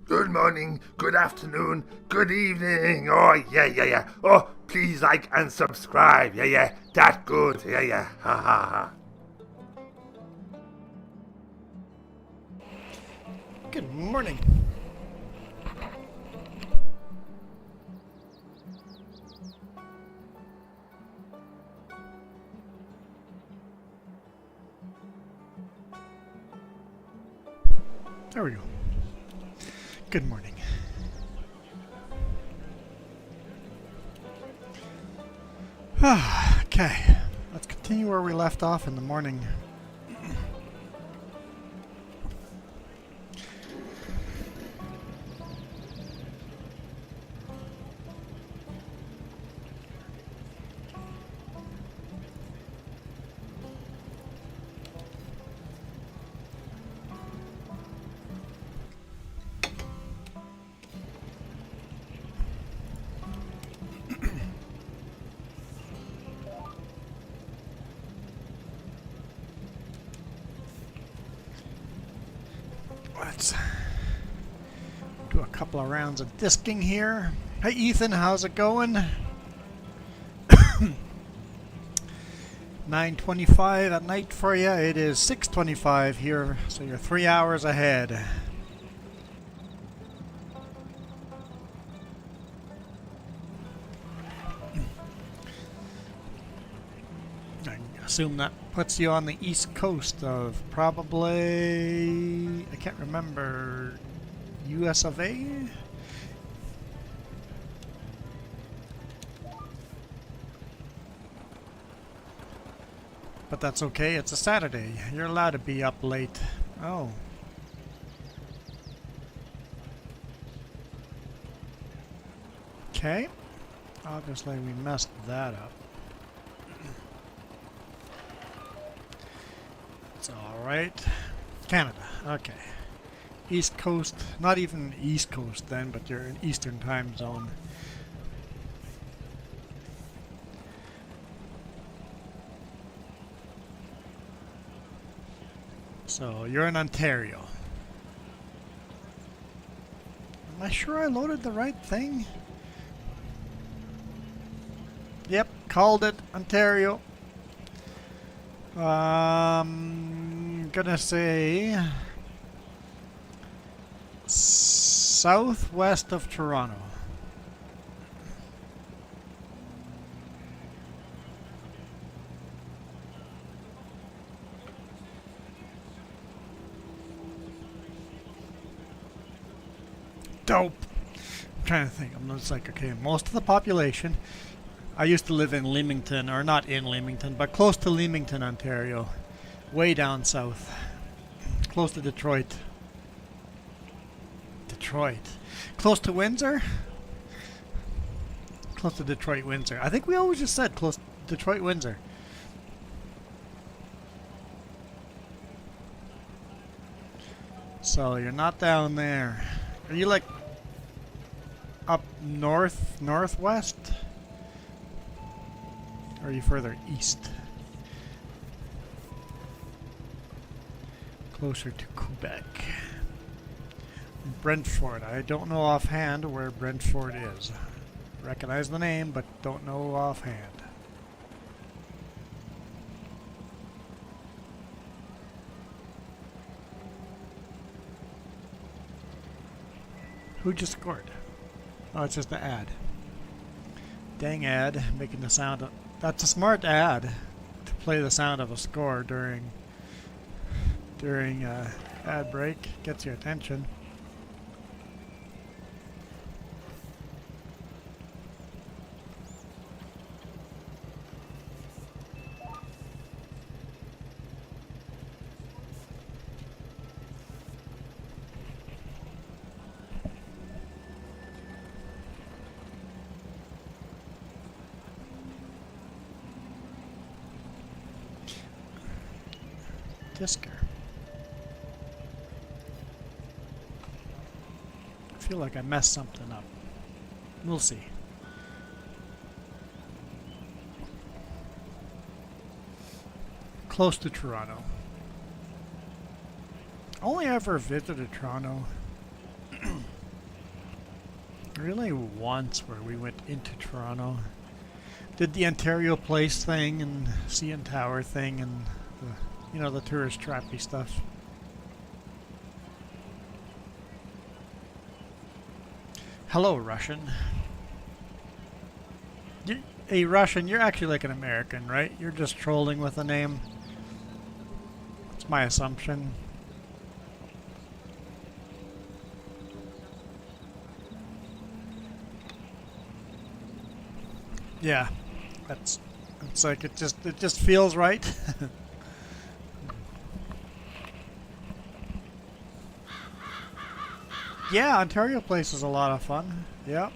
Good morning, good afternoon, good evening. Oh, yeah. Oh, please like and subscribe. Yeah. That good. Yeah. Ha. Good morning. There we go. Good morning. Okay, let's continue where we left off in the morning. Let's do a couple of rounds of disking here. Hey Ethan, how's it going? 9:25 at night for you. It is 6:25 here, so you're 3 hours ahead. I assume that puts you on the east coast of probably, I can't remember, US of A? But that's okay, it's a Saturday. You're allowed to be up late. Oh. Okay. Obviously we messed that up. It's alright. Canada, okay. East Coast, not even East Coast then, but you're in Eastern time zone. So you're in Ontario. Am I sure I loaded the right thing? Yep, called it, Ontario. Gonna say southwest of Toronto. Dope. I'm trying to think. I'm just like, okay, most of the population. I used to live in Leamington, or not in Leamington, but close to Leamington, Ontario. Way down south. Close to Detroit. Close to Windsor? Close to Detroit, Windsor. I think we always just said close to Detroit, Windsor. So you're not down there. Are you like up north, northwest? Or are you further east? Closer to Quebec. Brentford. I don't know offhand where Brentford is. Recognize the name, but don't know offhand. Who just scored? Oh, it's just an ad. Dang ad, making the sound of... That's a smart ad to play the sound of a score during ad break. Gets your attention. Disker. I feel like I messed something up. We'll see. Close to Toronto. Only ever visited Toronto. Really once where we went into Toronto. Did the Ontario Place thing and CN Tower thing and the, you know, the tourist trappy stuff. Hello, Russian. Hey, Russian, you're actually like an American, right? You're just trolling with a name. That's my assumption. Yeah, it's like it just feels right. Yeah, Ontario Place is a lot of fun. Yeah.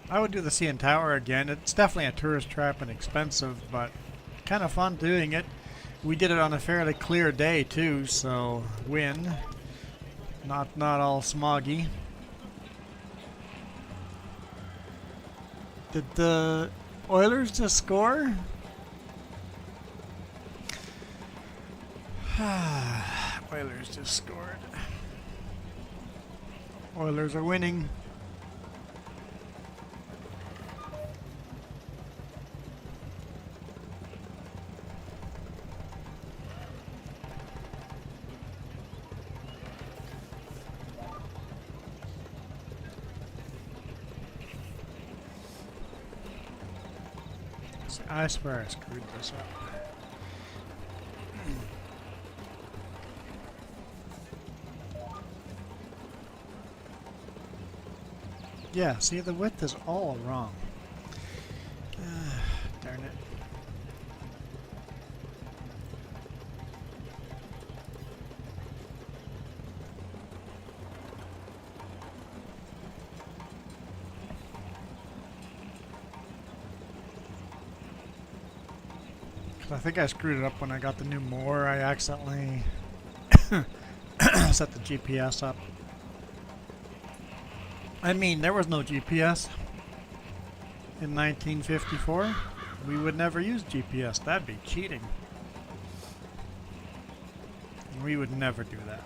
I would do the CN Tower again. It's definitely a tourist trap and expensive, but kind of fun doing it. We did it on a fairly clear day too, so win. Not all smoggy. Did the Oilers just score? Oilers just scored. Oilers are winning. I swear I screwed this up. Yeah, see, the width is all wrong. Darn it. I think I screwed it up when I got the new mower. I accidentally set the GPS up. I mean, there was no GPS in 1954. We would never use GPS. That'd be cheating. We would never do that.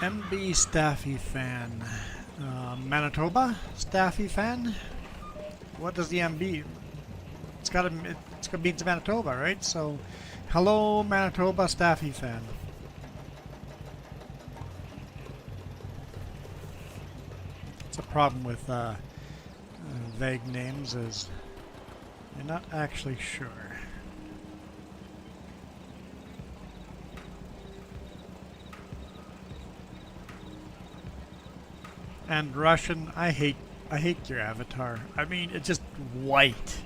MB Staffy fan. Manitoba Staffy fan? What does the MB? It's gotta be Manitoba, right? So, hello Manitoba Staffy fan. It's a problem with vague names is you're not actually sure. And Russian, I hate your avatar. I mean, it's just white.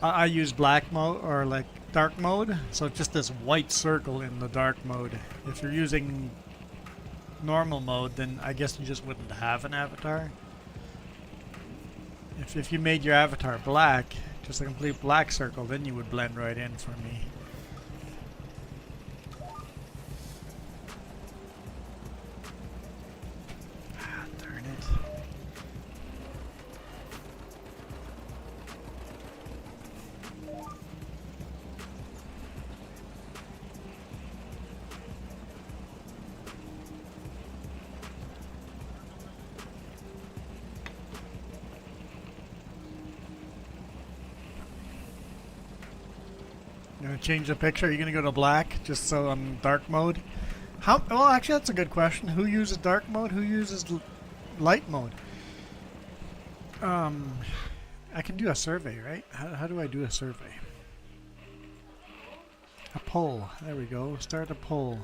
I use black mode or like dark mode, so it's just this white circle in the dark mode. If you're using normal mode, then I guess you just wouldn't have an avatar. If you made your avatar black, just a complete black circle, then you would blend right in for me. You gonna change the picture? Are you gonna go to black just so I'm dark mode? Well, actually, that's a good question. Who uses dark mode? Who uses light mode? I can do a survey, right? How do I do a survey? A poll. There we go. Start a poll.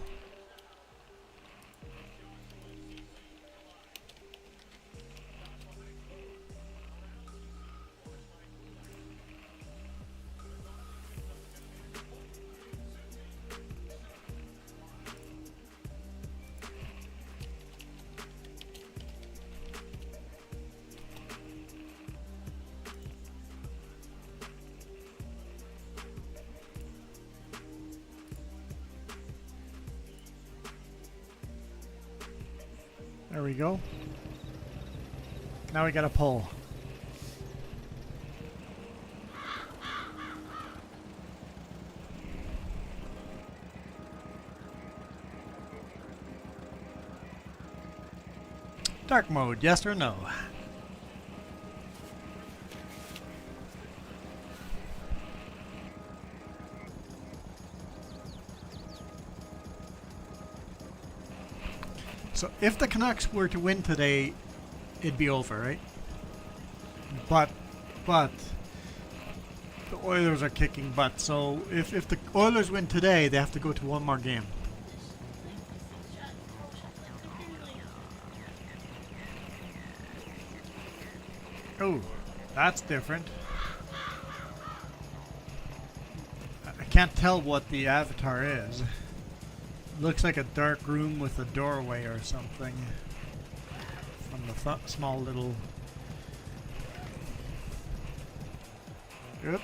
There we go. Now we gotta pull. Dark mode, yes or no? So if the Canucks were to win today, it'd be over, right? But the Oilers are kicking butt. So if the Oilers win today, they have to go to one more game. Oh, that's different. I can't tell what the avatar is. Looks like a dark room with a doorway or something. From the small little... Yep.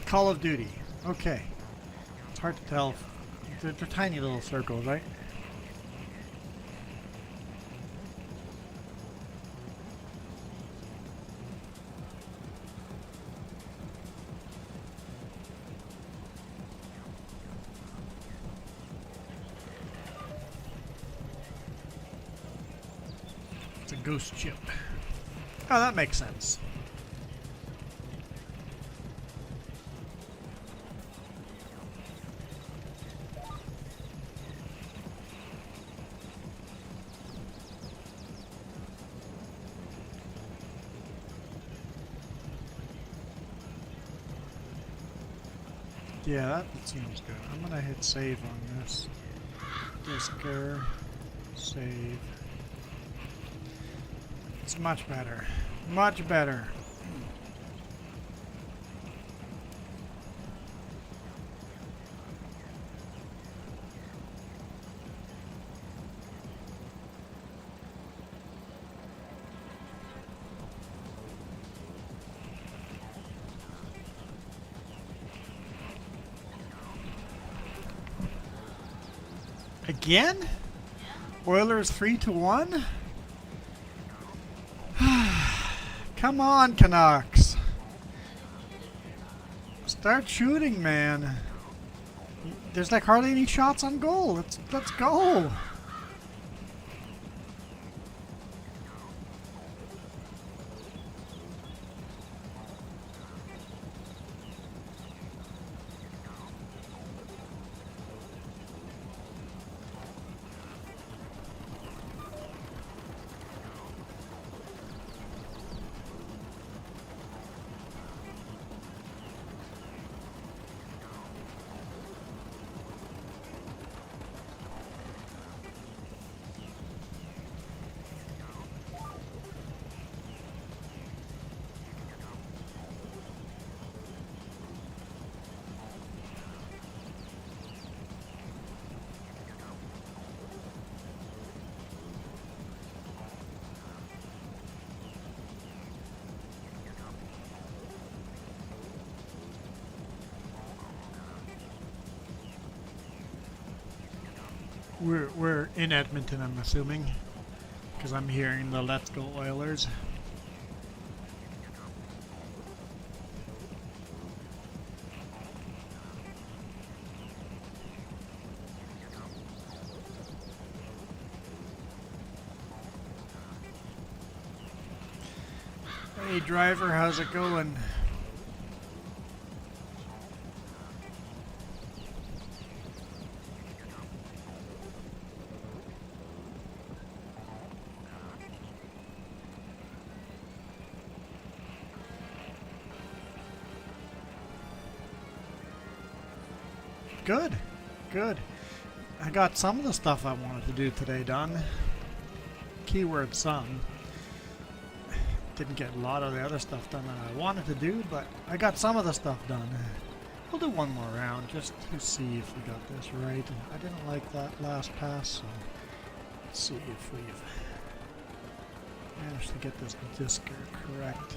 Call of Duty. Okay. It's hard to tell. They're tiny little circles, right? It's a ghost ship. Oh, that makes sense. Yeah, that seems good. I'm gonna hit save on this. Disker, save. It's much better. Much better. Again? Oilers 3-1? Come on, Canucks. Start shooting, man. There's like hardly any shots on goal. Let's go. We're in Edmonton, I'm assuming, because I'm hearing the "Let's Go Oilers." Hey driver, how's it going? Good, good. I got some of the stuff I wanted to do today done. Keyword some. Didn't get a lot of the other stuff done that I wanted to do, but I got some of the stuff done. We'll do one more round just to see if we got this right. I didn't like that last pass, so let's see if we've managed to get this disker correct.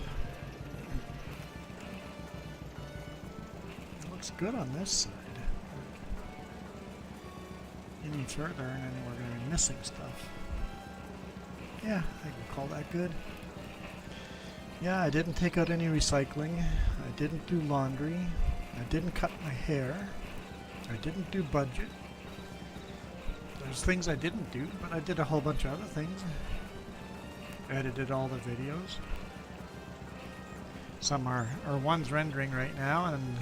It looks good on this side. any further, and then we're going to be missing stuff. Yeah, I think we'll call that good. Yeah, I didn't take out any recycling. I didn't do laundry. I didn't cut my hair. I didn't do budget. There's things I didn't do, but I did a whole bunch of other things. Edited all the videos. Some are one's rendering right now, and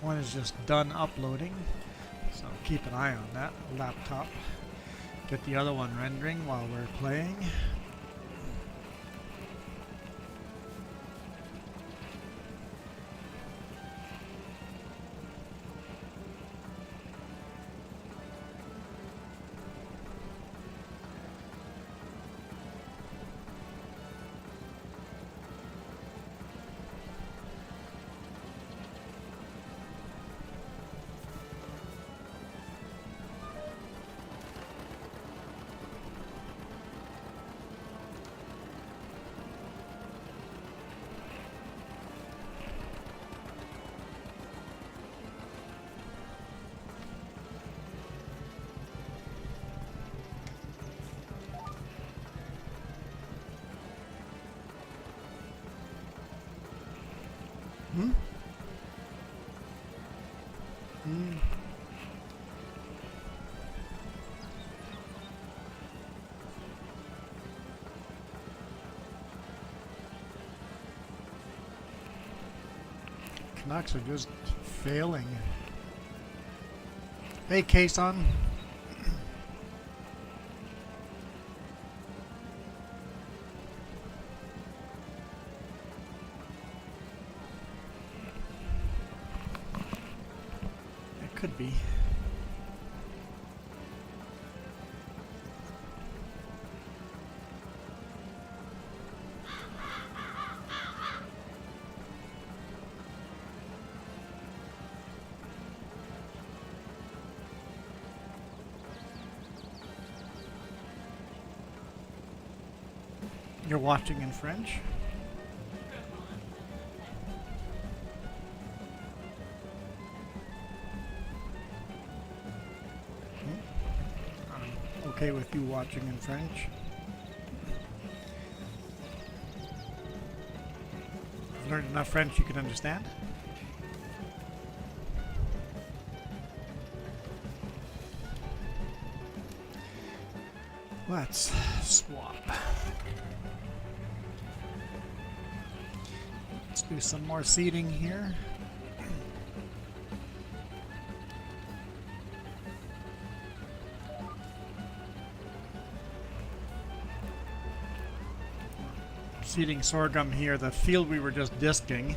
one is just done uploading. So keep an eye on that laptop. Get the other one rendering while we're playing. Canucks are just failing. Hey, Kason. It could be. You're watching in French? I'm okay with you watching in French. You've learned enough French you can understand? Let's swap. Let's do some more seating here. Seating sorghum here, the field we were just disking.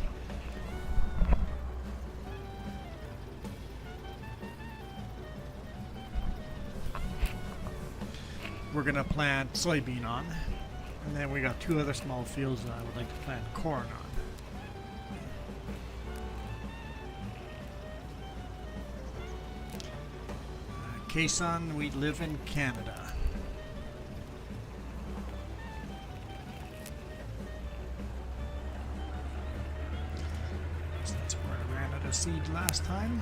We're going to plant soybean on. And then we got two other small fields that I would like to plant corn on. Kason, we live in Canada. So that's where I ran out of seed last time.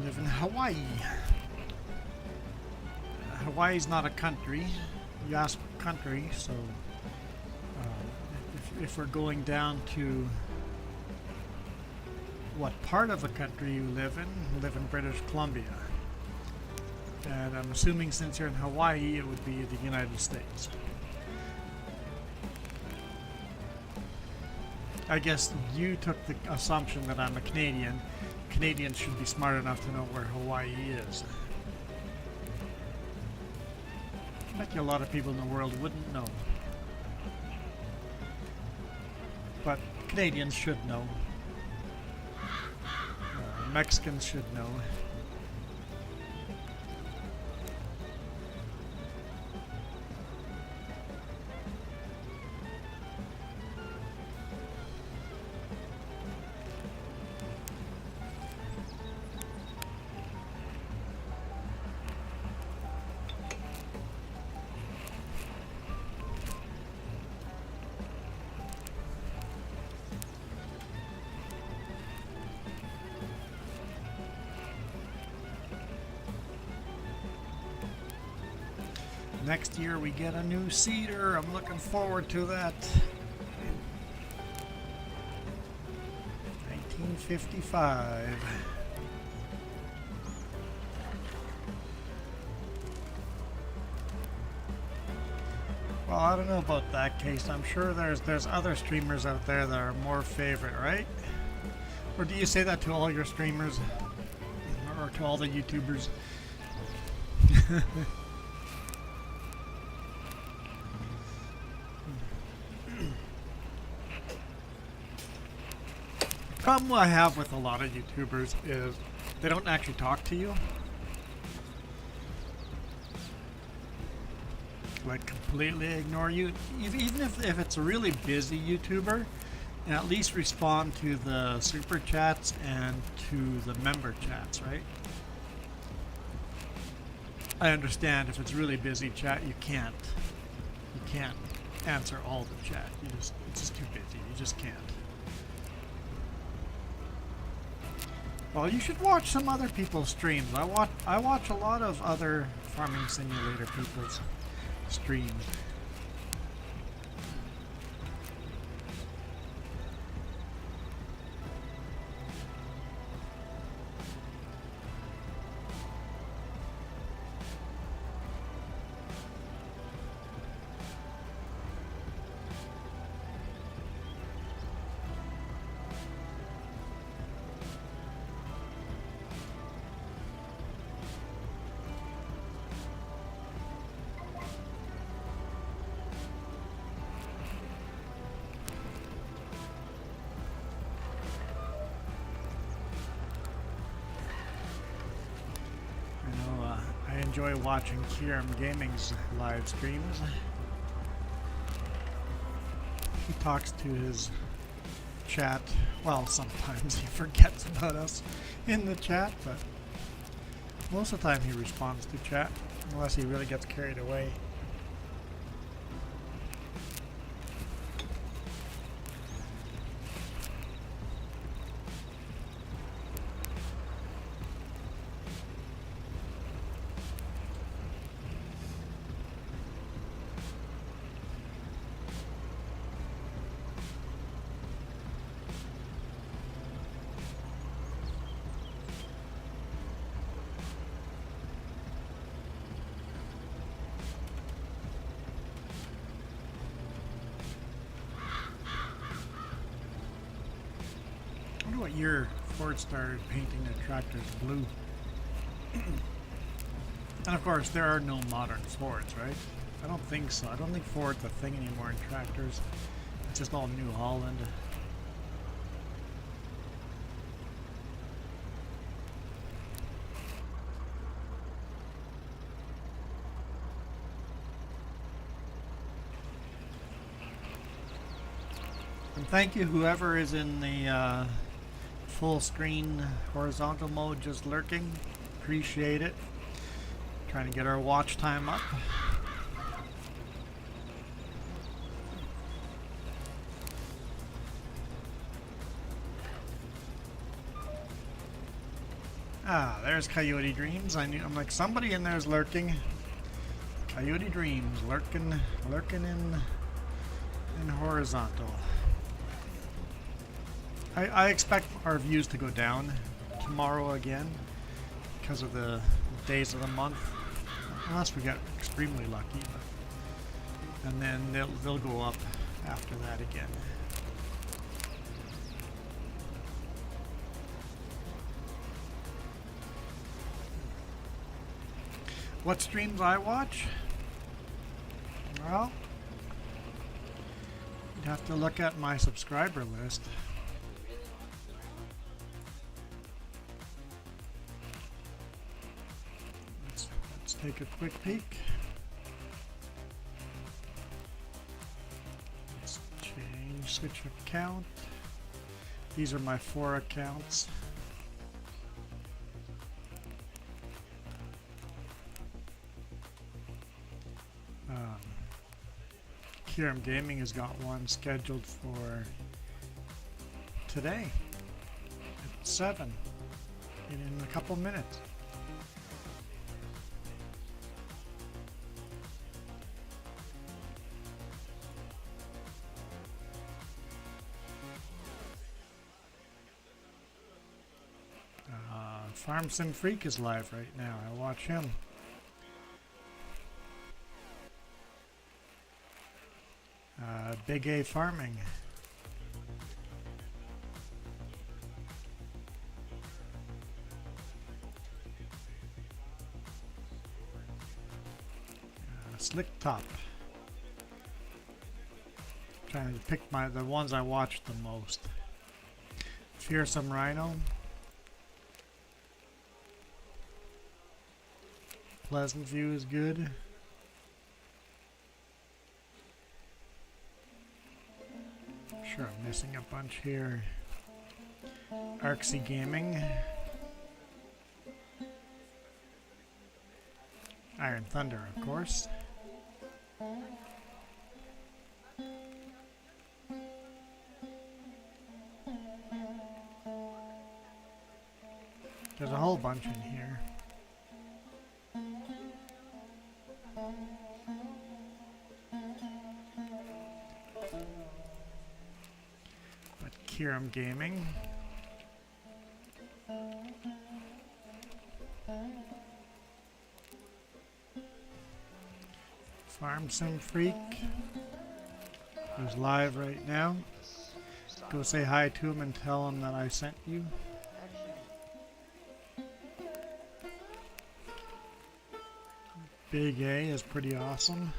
Live in Hawaii. Hawaii's not a country. You asked country, so if we're going down to what part of the country you live in British Columbia. And I'm assuming since you're in Hawaii, it would be the United States. I guess you took the assumption that I'm a Canadian. Canadians should be smart enough to know where Hawaii is. I bet you a lot of people in the world wouldn't know. But Canadians should know. Mexicans should know. Next year we get a new seeder. I'm looking forward to that. 1955. Well, I don't know about that case. I'm sure there's other streamers out there that are more favorite, right? Or do you say that to all your streamers? Or to all the YouTubers? Problem I have with a lot of YouTubers is they don't actually talk to you. Like completely ignore you. Even if it's a really busy YouTuber, and at least respond to the super chats and to the member chats, right? I understand if it's really busy chat, you can't answer all the chat. It's just too busy. You just can't. Well, you should watch some other people's streams. I watch a lot of other farming simulator people's streams. I enjoy watching Kieram Gaming's live streams. He talks to his chat. Well, sometimes he forgets about us in the chat, but most of the time he responds to chat, unless he really gets carried away. I wonder what year Ford started painting their tractors blue. And of course, there are no modern Fords, right? I don't think so. I don't think Ford's a thing anymore in tractors. It's just all New Holland. And thank you, whoever is in the full screen horizontal mode just lurking. Appreciate it. Trying to get our watch time up. Ah, there's Coyote Dreams. I'm like, somebody in there is lurking. Coyote Dreams lurking in horizontal. I expect our views to go down tomorrow again because of the days of the month, unless we get extremely lucky. And then they'll go up after that again. What streams I watch? Well, you'd have to look at my subscriber list. take a quick peek. Let's switch account. These are my 4 accounts. Kiram Gaming has got one scheduled for today at 7 in a couple minutes. Farm Sim Freak is live right now. I watch him. Big A Farming. Slick Top. Trying to pick the ones I watched the most. Fearsome Rhino. Pleasant View is good. Sure, I'm missing a bunch here. Arxy Gaming. Iron Thunder, of course. There's a whole bunch in here. Kiram Gaming. Farm Sim Freak, who's live right now. Go say hi to him and tell him that I sent you. Big A is pretty awesome.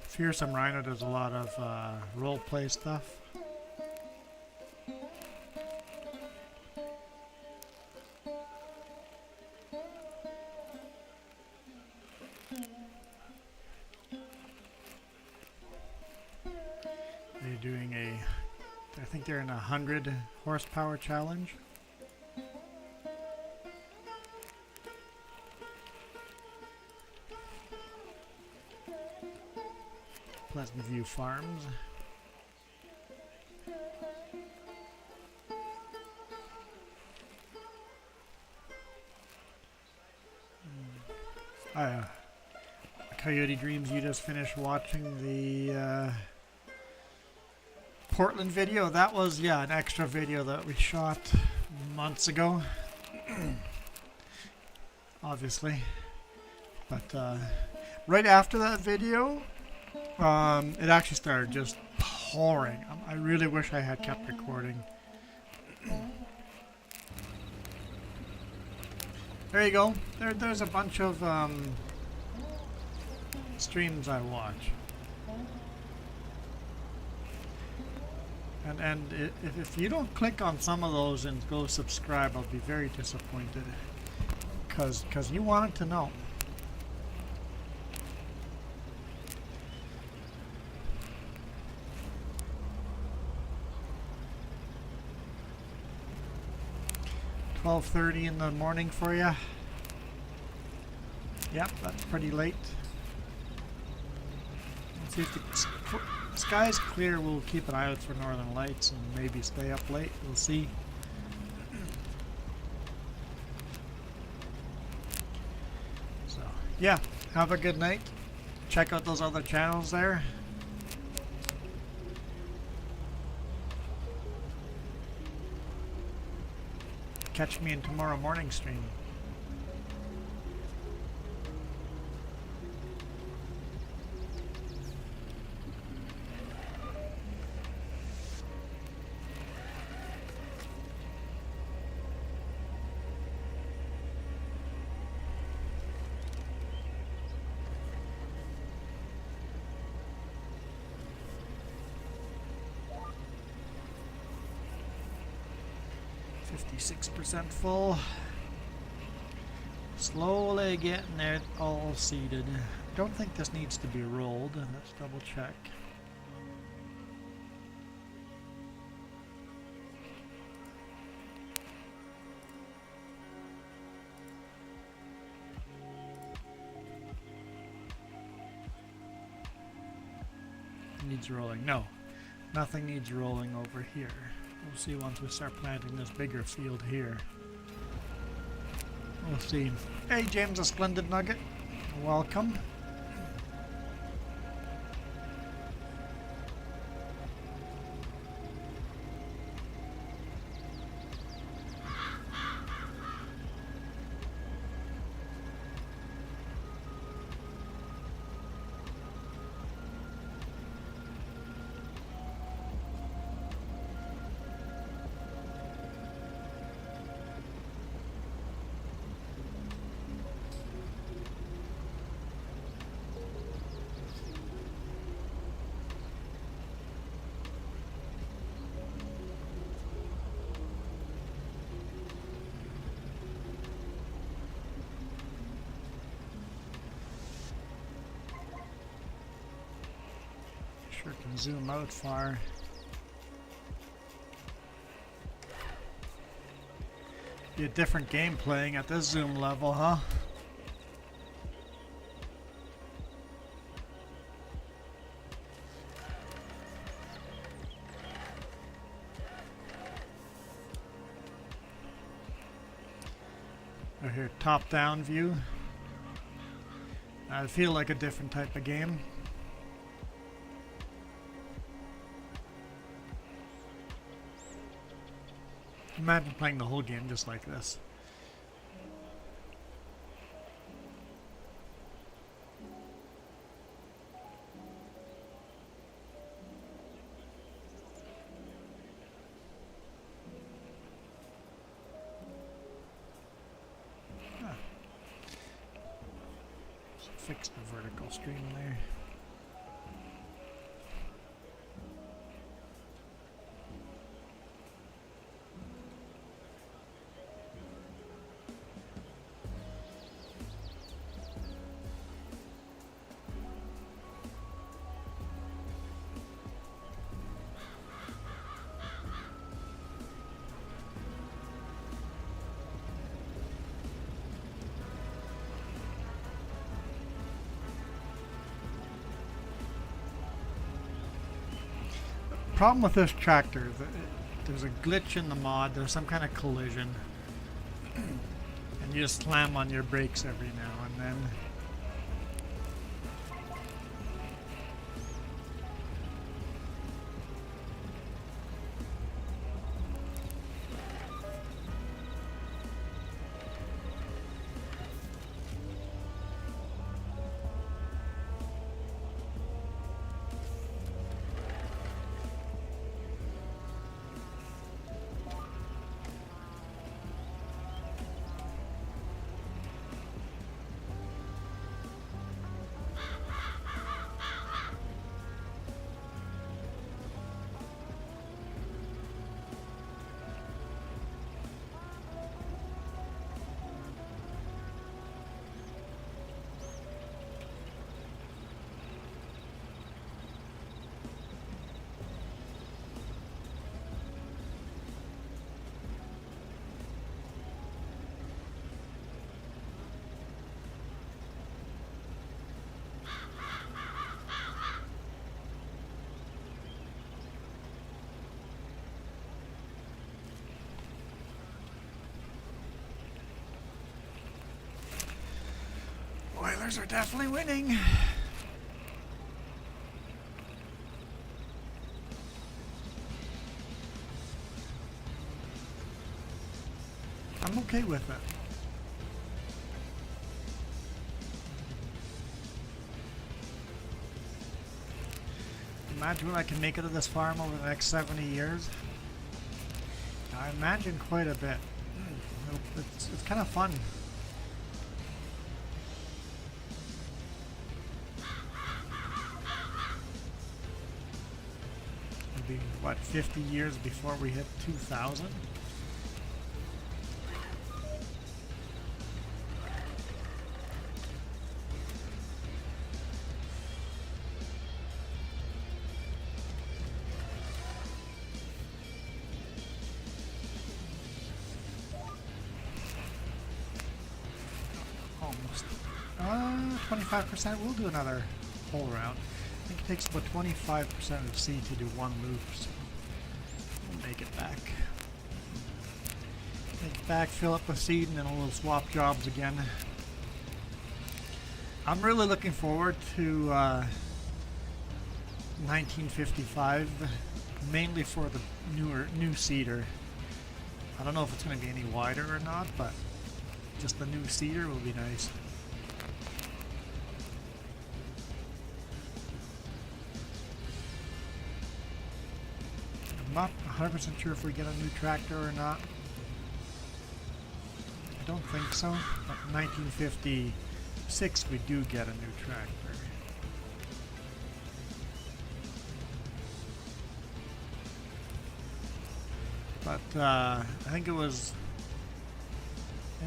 Fearsome Rhino does a lot of role play stuff. They're doing I think they're in a 100 horsepower challenge. Pleasant View Farms. Coyote Dreams, you just finished watching the Portland video. That was, yeah, an extra video that we shot months ago. Obviously. But right after that video, it actually started just pouring. I really wish I had kept recording. There you go. There's a bunch of streams I watch. And if you don't click on some of those and go subscribe, I'll be very disappointed. Because you wanted to know. $12:30 in the morning for you. Yep, that's pretty late. Let's see if the sky's clear. We'll keep an eye out for northern lights and maybe stay up late. We'll see. So, yeah, have a good night. Check out those other channels there. Catch me in tomorrow morning stream. 56% full. Slowly getting it all seated. Don't think this needs to be rolled. Let's double check. Needs rolling. No, nothing needs rolling over here. We'll see once we start planting this bigger field here. We'll see. Hey James, a splendid nugget. Welcome. Sure can zoom out far. Be a different game playing at this zoom level, huh? Right here, top-down view. I feel like a different type of game. Imagine playing the whole game just like this. Fix the vertical stream there. Problem with this tractor, there's a glitch in the mod, there's some kind of collision, and you just slam on your brakes every now and then. Oilers are definitely winning. I'm okay with it. Imagine what I can make it of this farm over the next 70 years. I imagine quite a bit. It's kind of fun. It'll be, what, 50 years before we hit 2000? almost. 25%. We'll do another whole round. I think it takes about 25% of seed to do one loop, so we'll make it back. Take it back, fill up with seed, and then we'll swap jobs again. I'm really looking forward to 1955, mainly for the new seeder. I don't know if it's going to be any wider or not, but just the new seeder will be nice. I'm not 100% sure if we get a new tractor or not. I don't think so. But in 1956 we do get a new tractor. But I think it was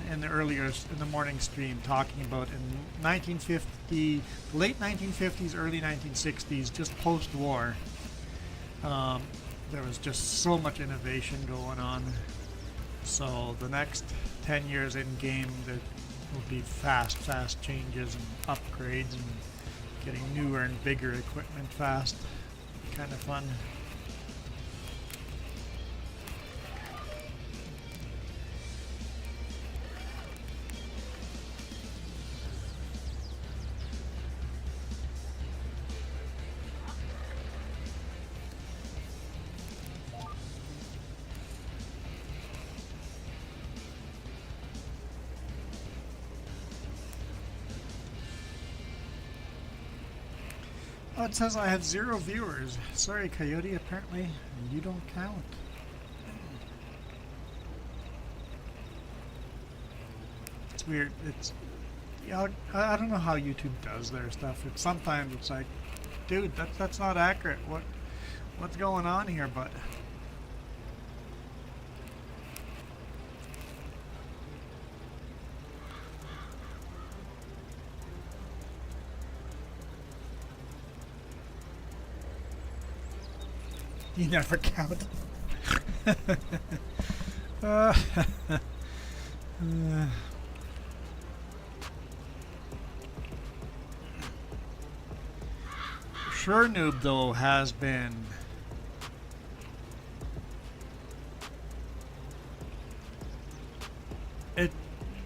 in the morning stream talking about in 1950, late 1950s, early 1960s, just post-war. There was just so much innovation going on. So the next 10 years in game, there will be fast changes and upgrades and getting newer and bigger equipment fast. Kind of fun. Oh, it says I have 0 viewers. Sorry, Coyote, apparently you don't count. It's weird. It's, yeah, I don't know how YouTube does their stuff. Sometimes it's like, dude, that's not accurate. What's going on here? But you never count. Sure Noob though has been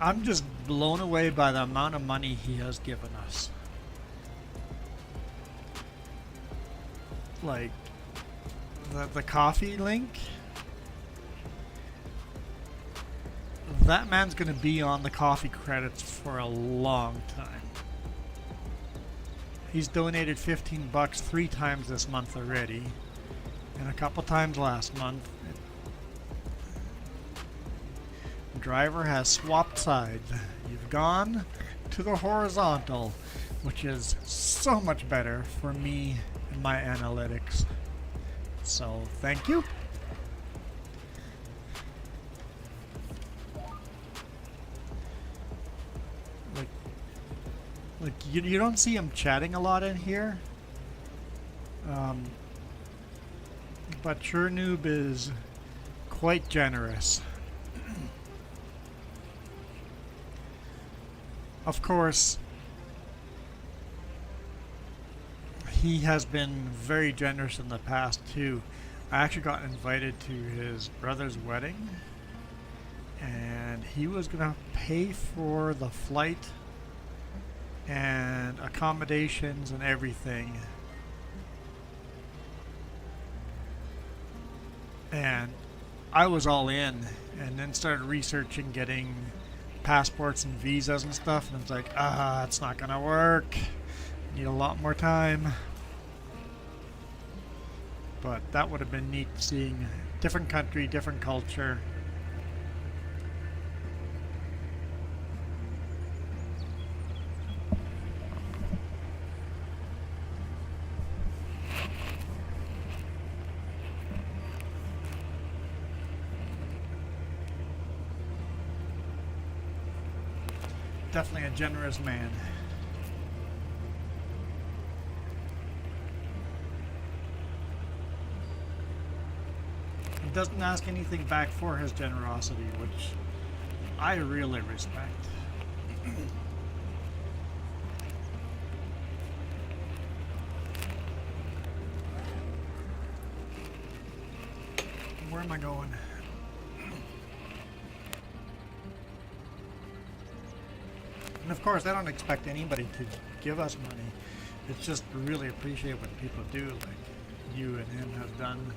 I'm just blown away by the amount of money he has given us. Like the coffee link, that man's gonna be on the coffee credits for a long time. He's donated 15 bucks 3 times this month already, and a couple times last month. The driver has swapped sides. You've gone to the horizontal, which is so much better for me and my analytics. So, thank you. Like you don't see him chatting a lot in here. But Sure Noob is quite generous. Of course, he has been very generous in the past too. I actually got invited to his brother's wedding, and he was gonna pay for the flight and accommodations and everything. And I was all in, and then started researching getting passports and visas and stuff, and it's like, it's not gonna work. Need a lot more time. But that would have been neat, seeing different country, different culture. Definitely a generous man. He doesn't ask anything back for his generosity, which I really respect. where am I going? And of course, I don't expect anybody to give us money. It's just really appreciate what people do, like you and him have done.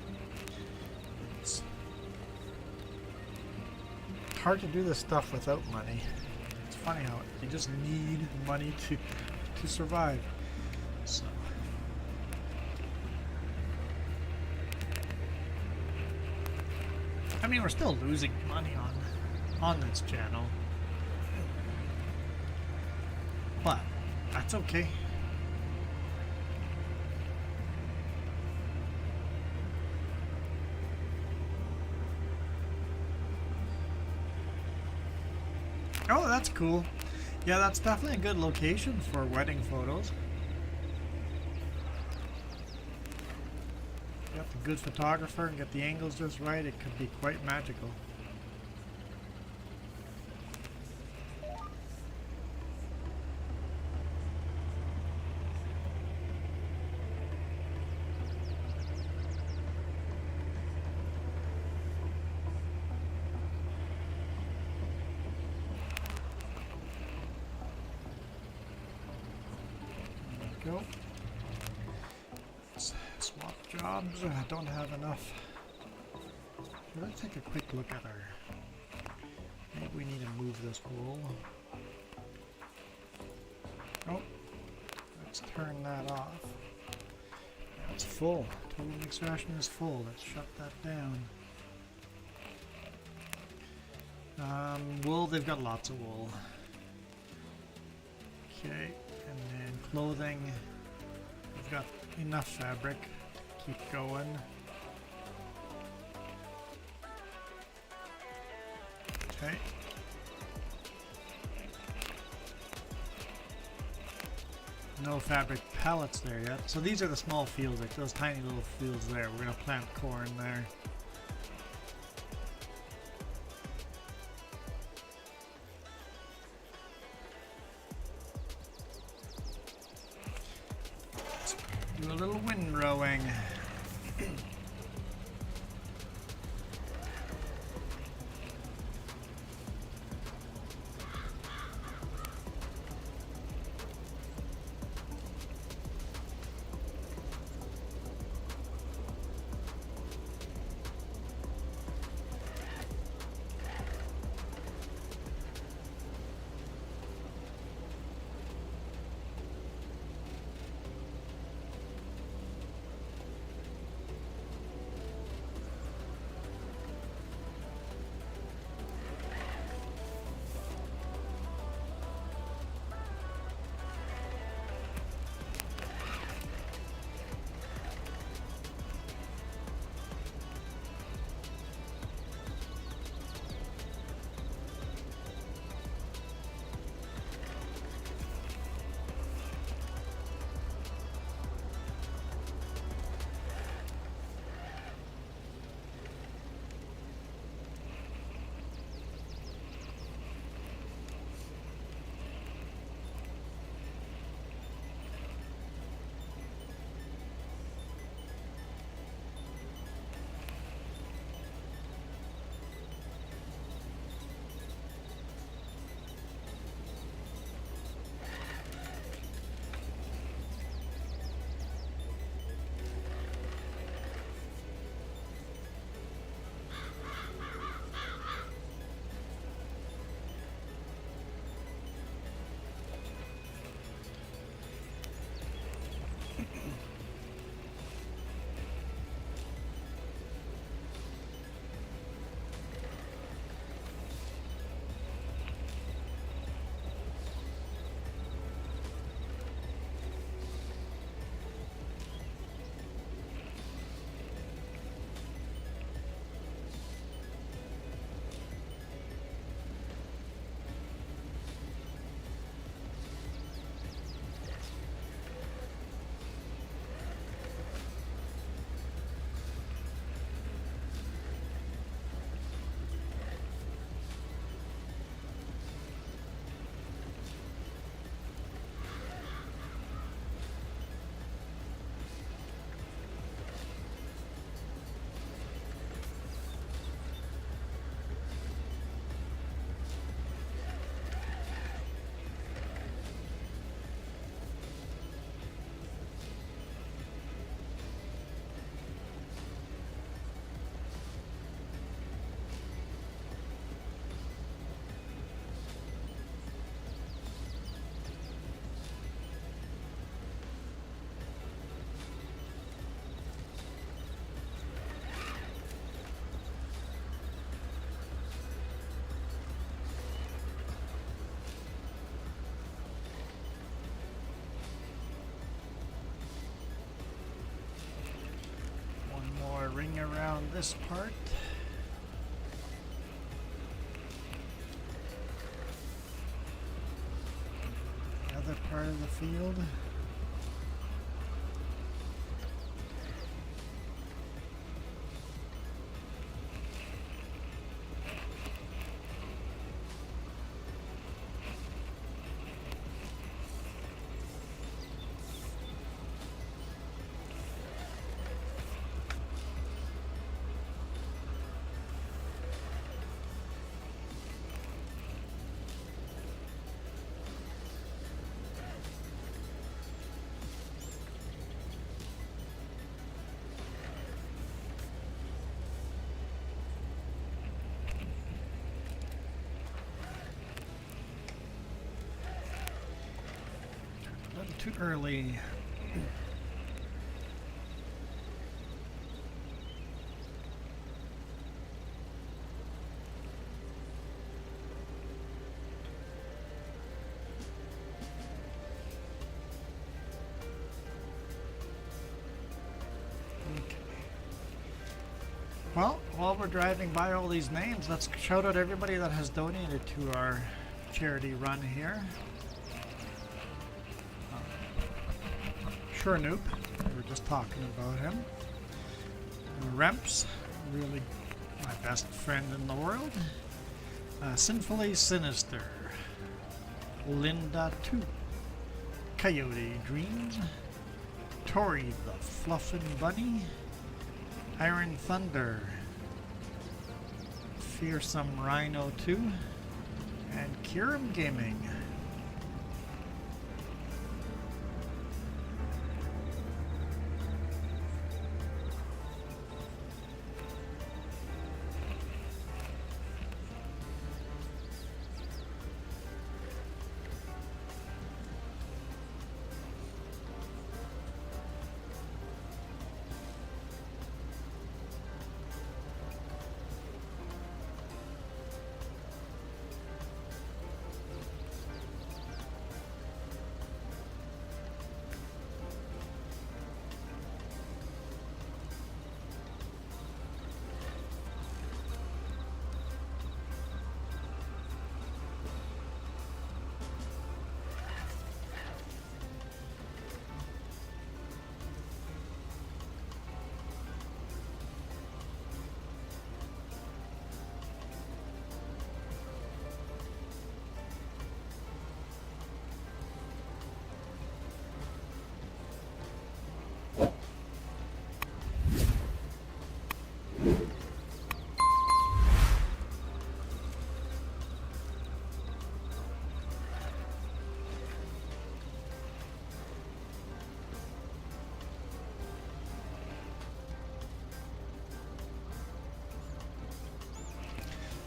It's hard to do this stuff without money. It's funny how you just need money to survive. So. I mean, we're still losing money on this channel, but that's okay. Oh, that's cool. Yeah, that's definitely a good location for wedding photos. Get a good photographer and get the angles just right, it could be quite magical. Go. Let's swap jobs. I don't have enough. Let's take a quick look at our... Maybe we need to move this wool. Oh, let's turn that off. It's full. Total mix ration is full. Let's shut that down. Wool, they've got lots of wool. Okay. And then clothing, we've got enough fabric to keep going. Okay. No fabric pallets there yet. So these are the small fields, like those tiny little fields there. We're going to plant corn there. Do a little windrowing. this part. The other part of the field. A little too early. Well, while we're driving by all these names, let's shout out everybody that has donated to our charity run here. Sure Noop, we were just talking about him. Remps, really my best friend in the world. Sinfully Sinister. Linda 2. Coyote Dreams. Tori the Fluffin' Bunny. Iron Thunder, Fearsome Rhino 2, and Kiram Gaming.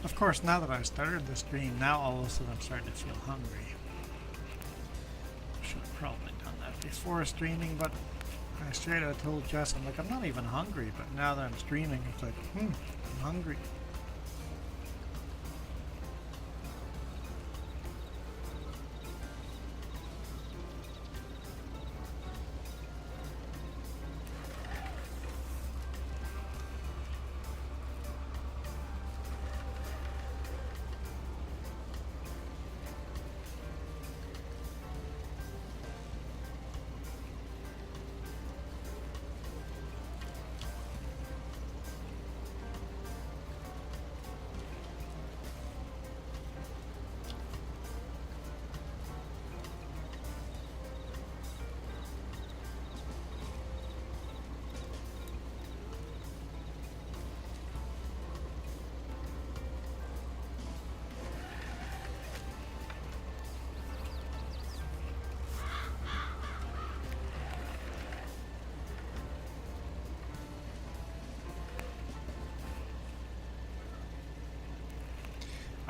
Of course, now that I started the stream, now all of a sudden I'm starting to feel hungry. Should have probably done that before streaming, but I straight out told Jess, I'm like, I'm not even hungry, but now that I'm streaming, it's like, I'm hungry.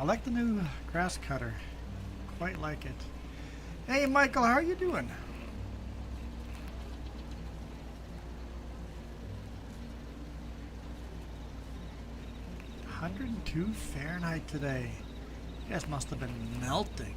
I like the new grass cutter. Quite like it. Hey Michael, how are you doing? (102 Fahrenheit today. You guys must have been melting.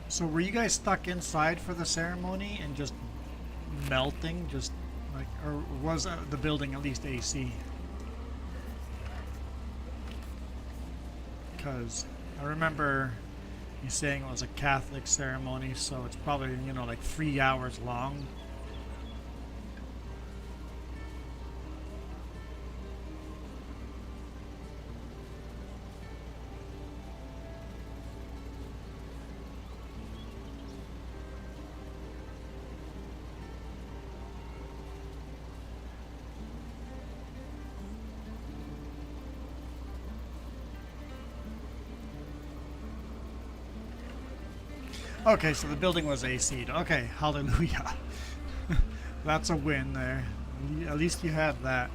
So were you guys stuck inside for the ceremony and just melting, just like, or was the building at least AC? Because I remember you saying it was a Catholic ceremony, so it's probably, you know, like 3 hours long. Okay, so the building was AC'd. Okay, hallelujah. That's a win there. At least you had that.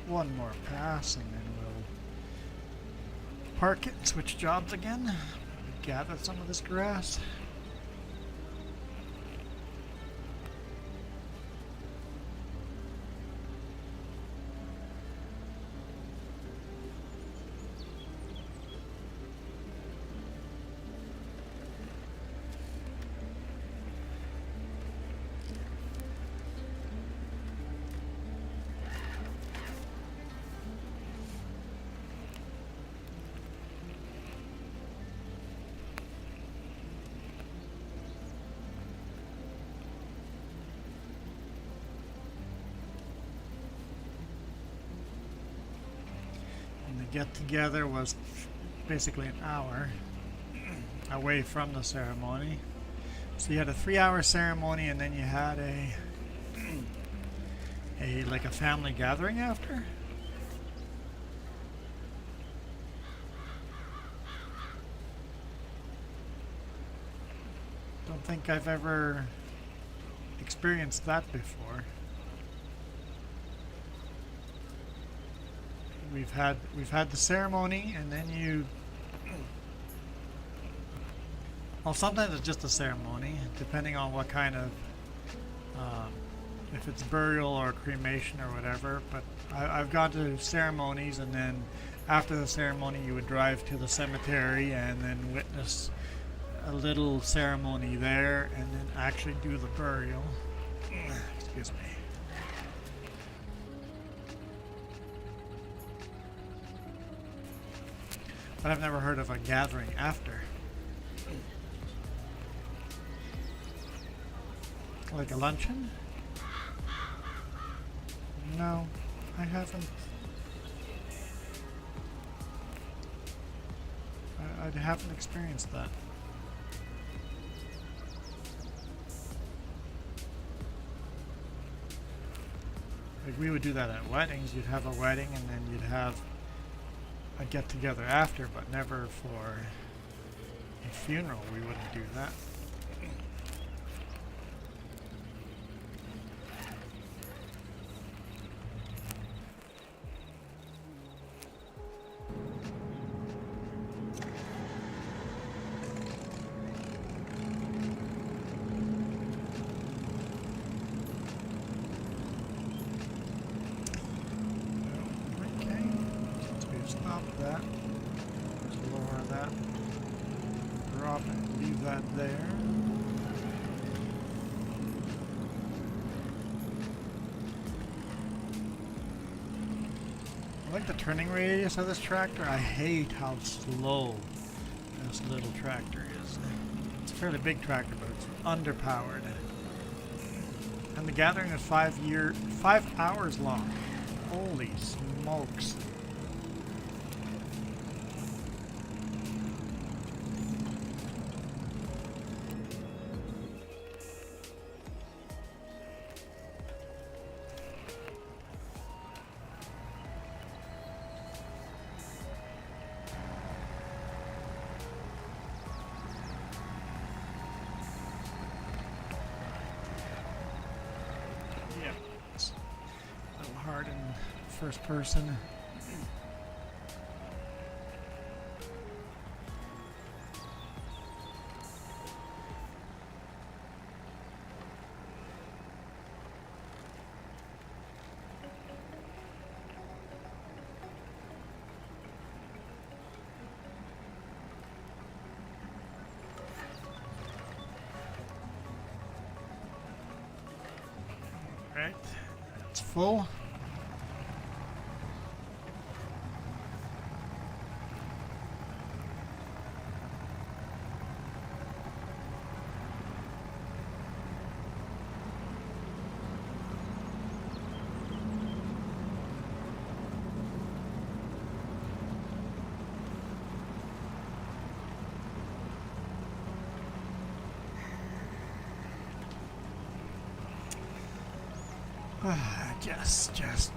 One more pass and then we'll park it and switch jobs again. Gather some of this grass. Get together was basically an hour away from the ceremony. So you had a 3-hour ceremony and then you had a like a family gathering after. Don't think I've ever experienced that before. We've had the ceremony, and then you. Well, sometimes it's just a ceremony, depending on what kind of, if it's burial or cremation or whatever. But I've gone to ceremonies, and then after the ceremony, you would drive to the cemetery and then witness a little ceremony there, and then actually do the burial. Excuse me. But I've never heard of a gathering after. Like a luncheon? No, I haven't. I haven't experienced that. Like we would do that at weddings. You'd have a wedding and then you'd have a get together after, but never for a funeral. We wouldn't do that. Stop that. Just lower that. Drop it. Leave that there. I like the turning radius of this tractor. I hate how slow this little tractor is. It's a fairly big tractor, but it's underpowered. And the gathering is 5 hours long. Holy smokes. first person. Right, that's full.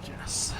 Yes.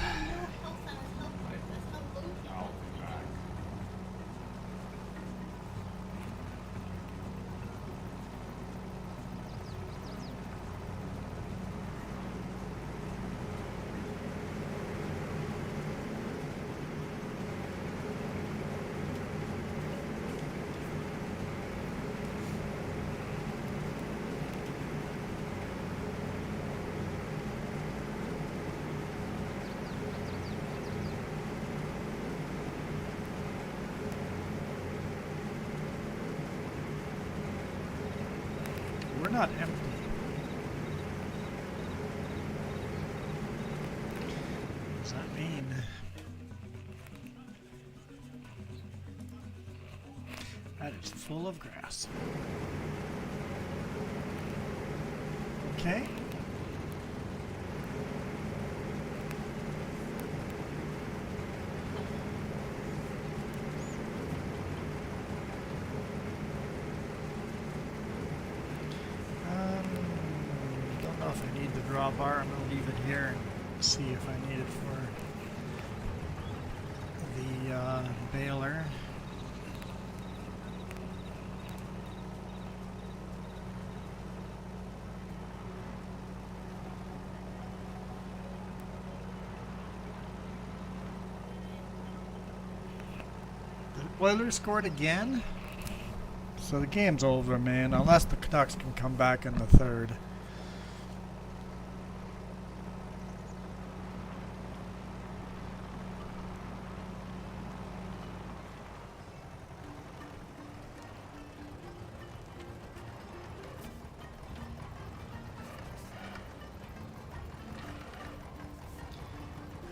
We're not empty. What does that mean? That is full of grass. Okay. Don't know if I need the drawbar. I'm going to leave it here and see if I need it for the baler. The Oilers scored again. So the game's over, man, unless the Canucks can come back in the third.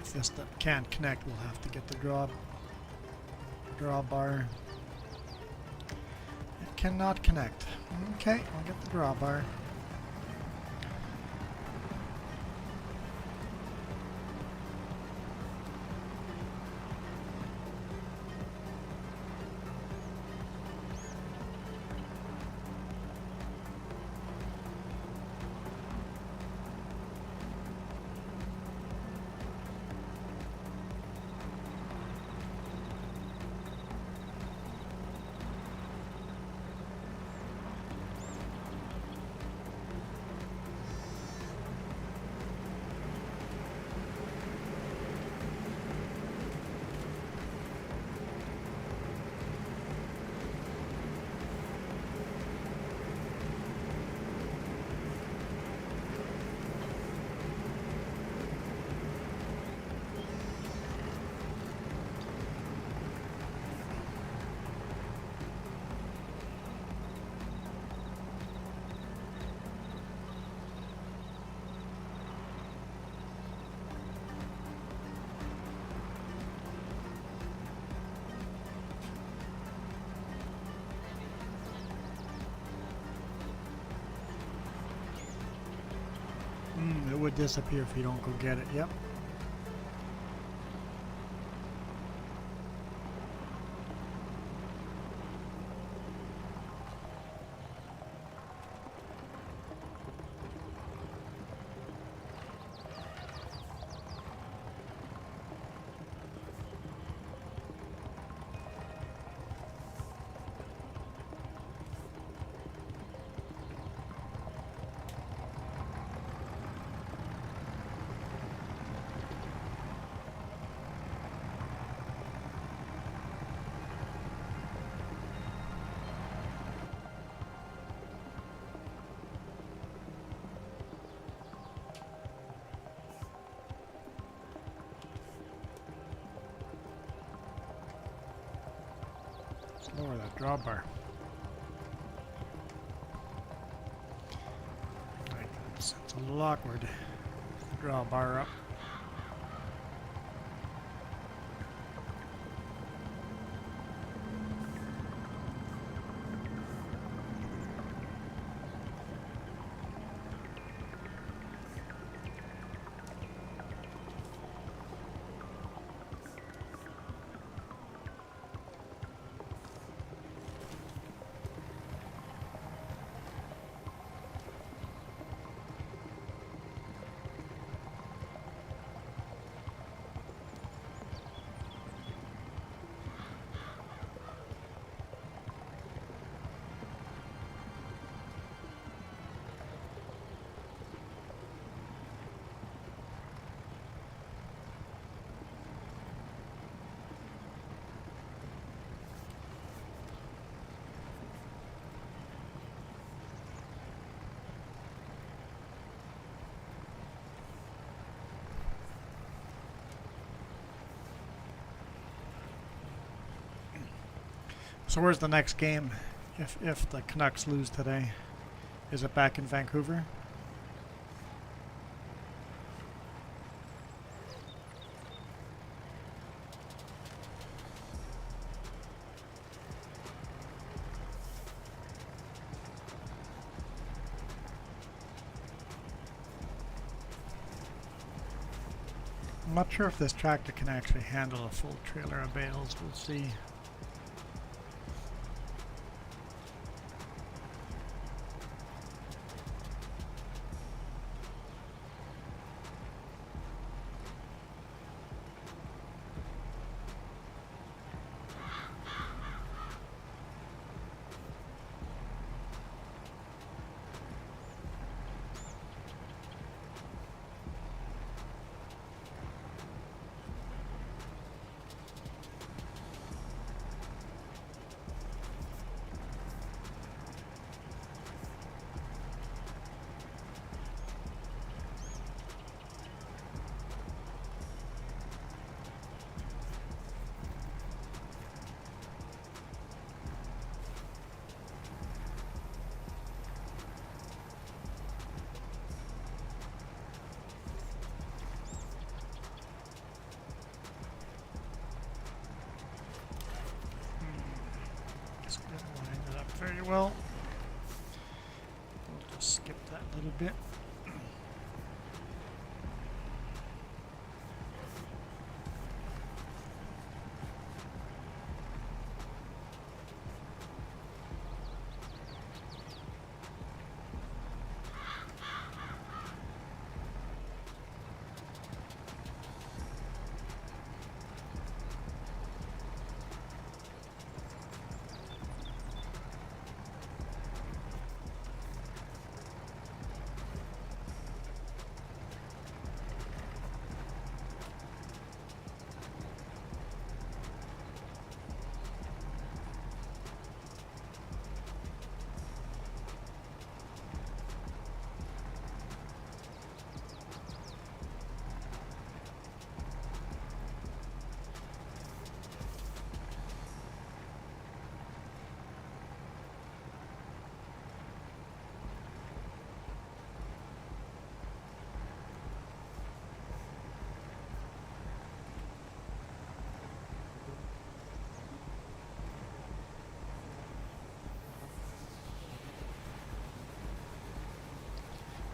If this can't connect, we'll have to get the drawbar. It cannot connect. Okay, I'll get the drawbar. It would disappear if you don't go get it. Yep. Let's lower that drawbar. Right, it's a little awkward. Drawbar up. So where's the next game if the Canucks lose today? Is it back in Vancouver? I'm not sure if this tractor can actually handle a full trailer of bales. We'll see. Lined it up very well. We'll just skip that little bit.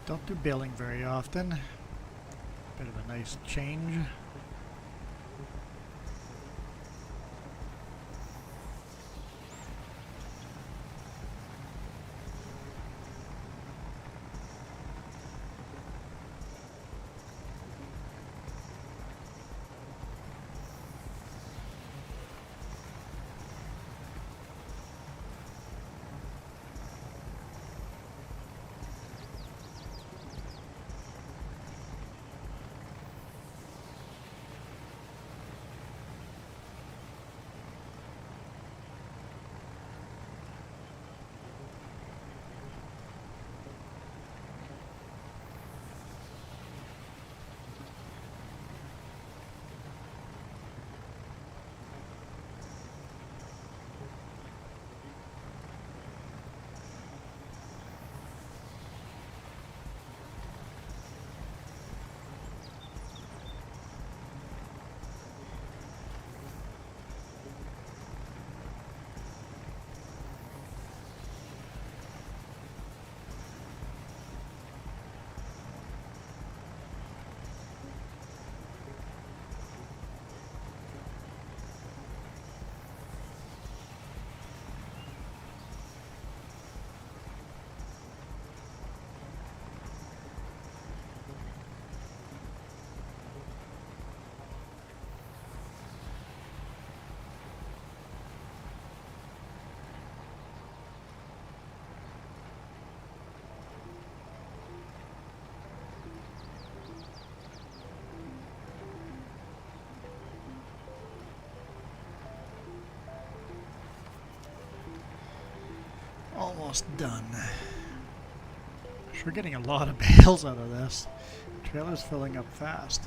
Don't do baling very often. Bit of a nice change. Almost done. We're getting a lot of bales out of this. The trailer's filling up fast.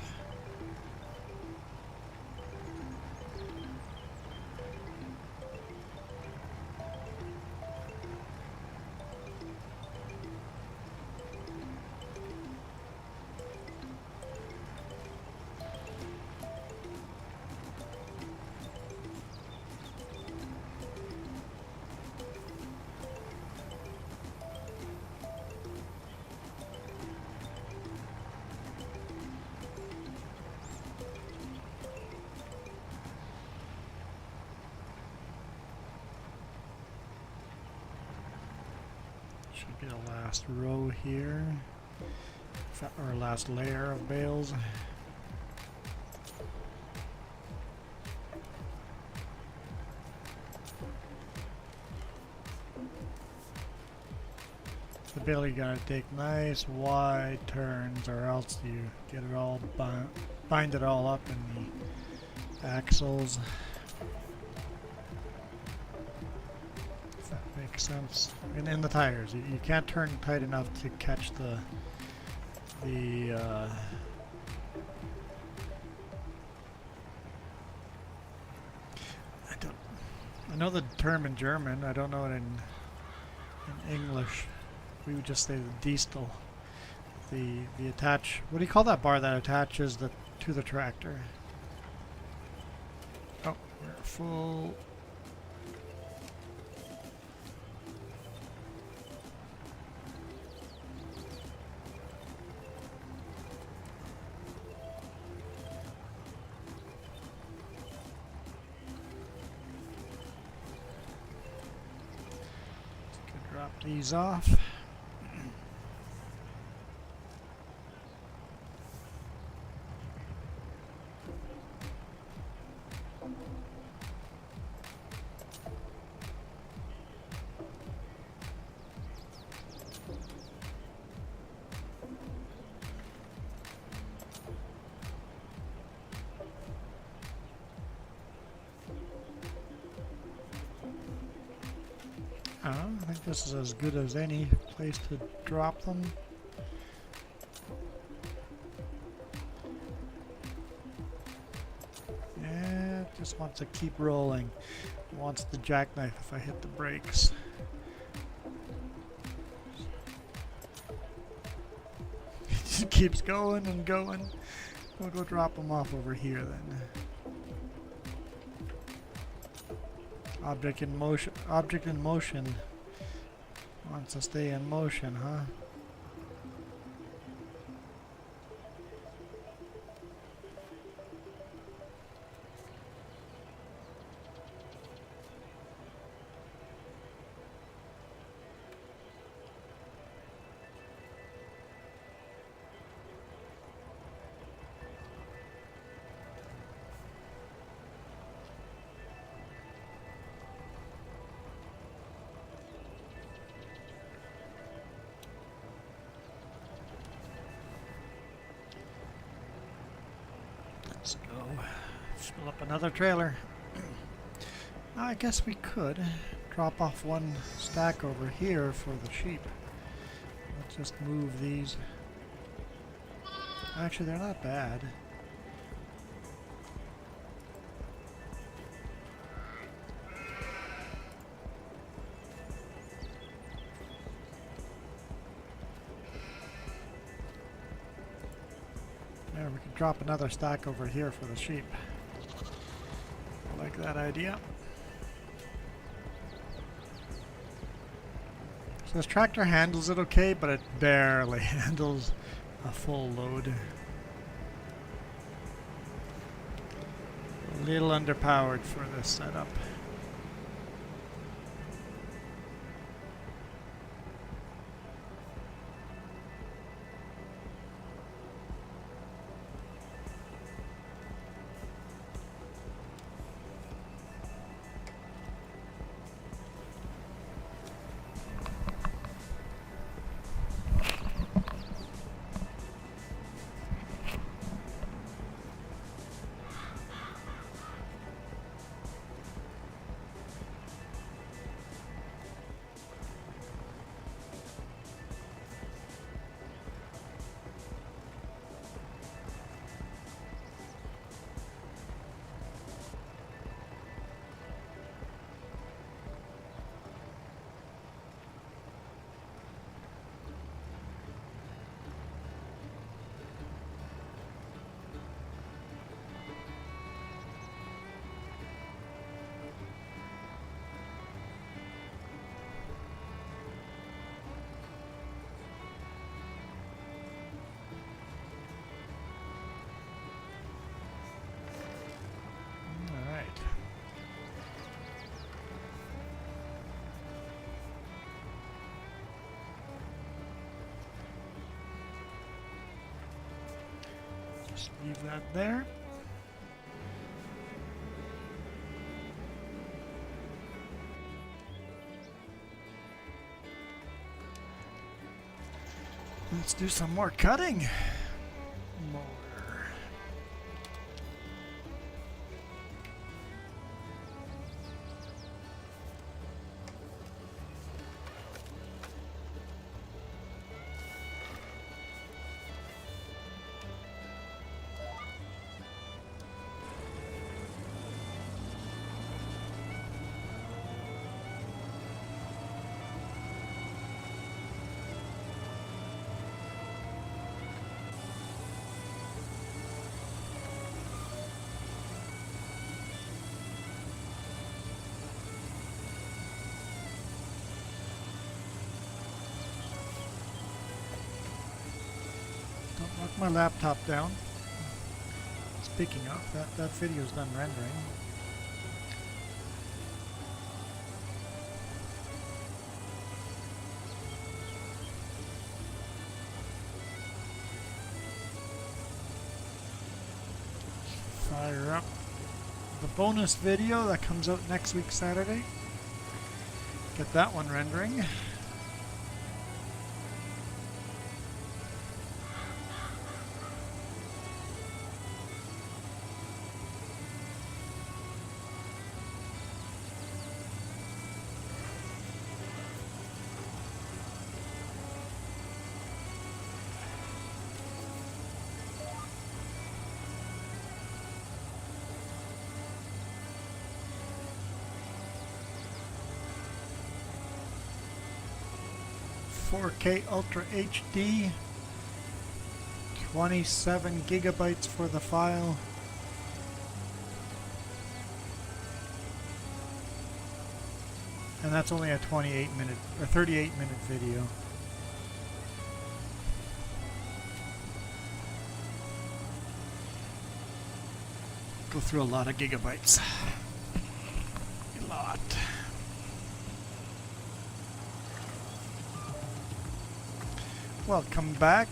Should be the last row here, or last layer of bales. The bale you gotta take nice wide turns, or else you get it all bind it all up in the axles. Sense. And in the tires, you can't turn tight enough to catch I know the term in German. I don't know it in English. We would just say the Diesel. The attach. What do you call that bar that attaches to the tractor? Oh, we're full. Drop these off. I think this is as good as any place to drop them. Yeah, it just wants to keep rolling. It wants the jackknife if I hit the brakes. It just keeps going and going. We'll go drop them off over here then. Object in motion. Object in motion. Wants to stay in motion, huh? Let's go fill up another trailer. I guess we could drop off one stack over here for the sheep. Let's just move these. Actually, they're not bad. There, we can drop another stack over here for the sheep. I like that idea. So this tractor handles it okay, but it barely handles a full load. A little underpowered for this setup. Just leave that there. Let's do some more cutting. Motor. Don't knock my laptop down. Speaking of, that video's done rendering. Fire up the bonus video that comes out next week Saturday. Get that one rendering. .4K Ultra HD, 27 gigabytes for the file. And that's only a 28-minute or 38-minute video. Go through a lot of gigabytes. A lot. Welcome back.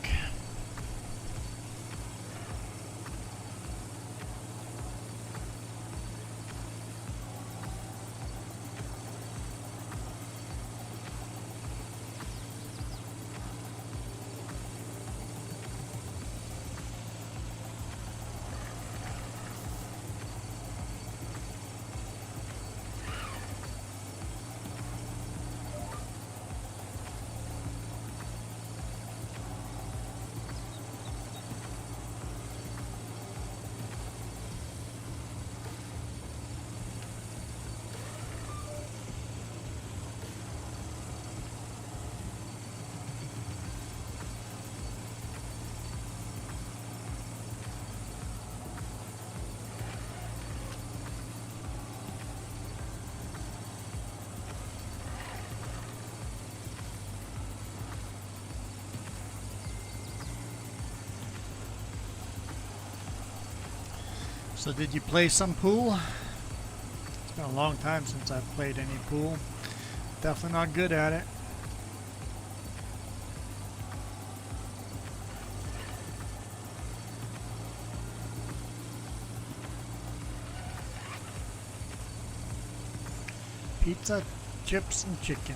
So did you play some pool? It's been a long time since I've played any pool. Definitely not good at it. Pizza, chips, and chicken.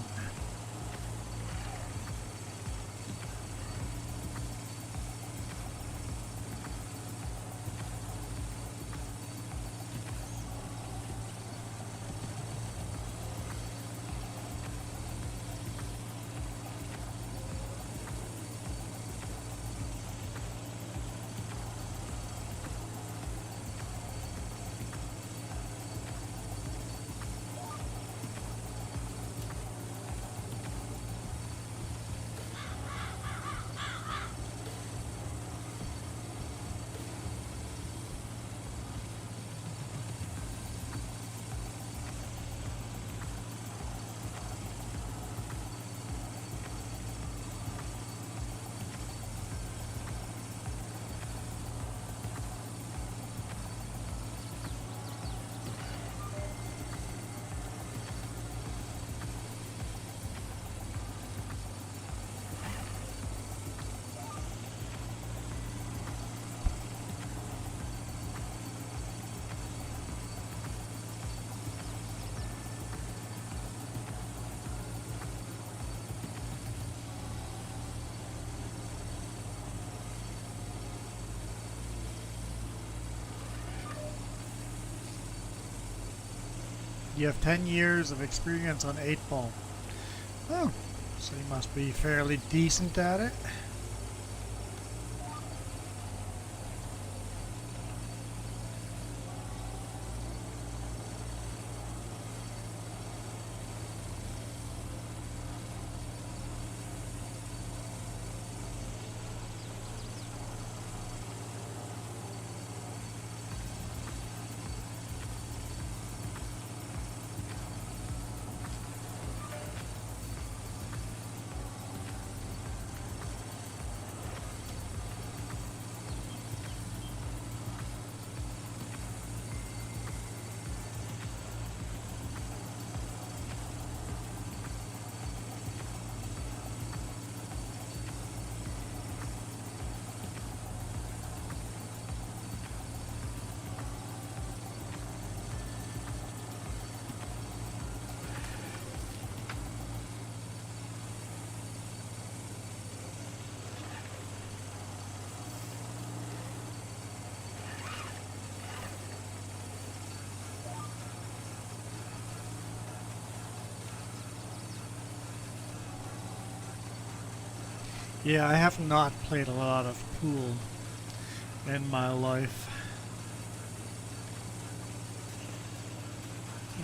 You have 10 years of experience on 8-ball. Oh, so you must be fairly decent at it. Yeah, I have not played a lot of pool in my life.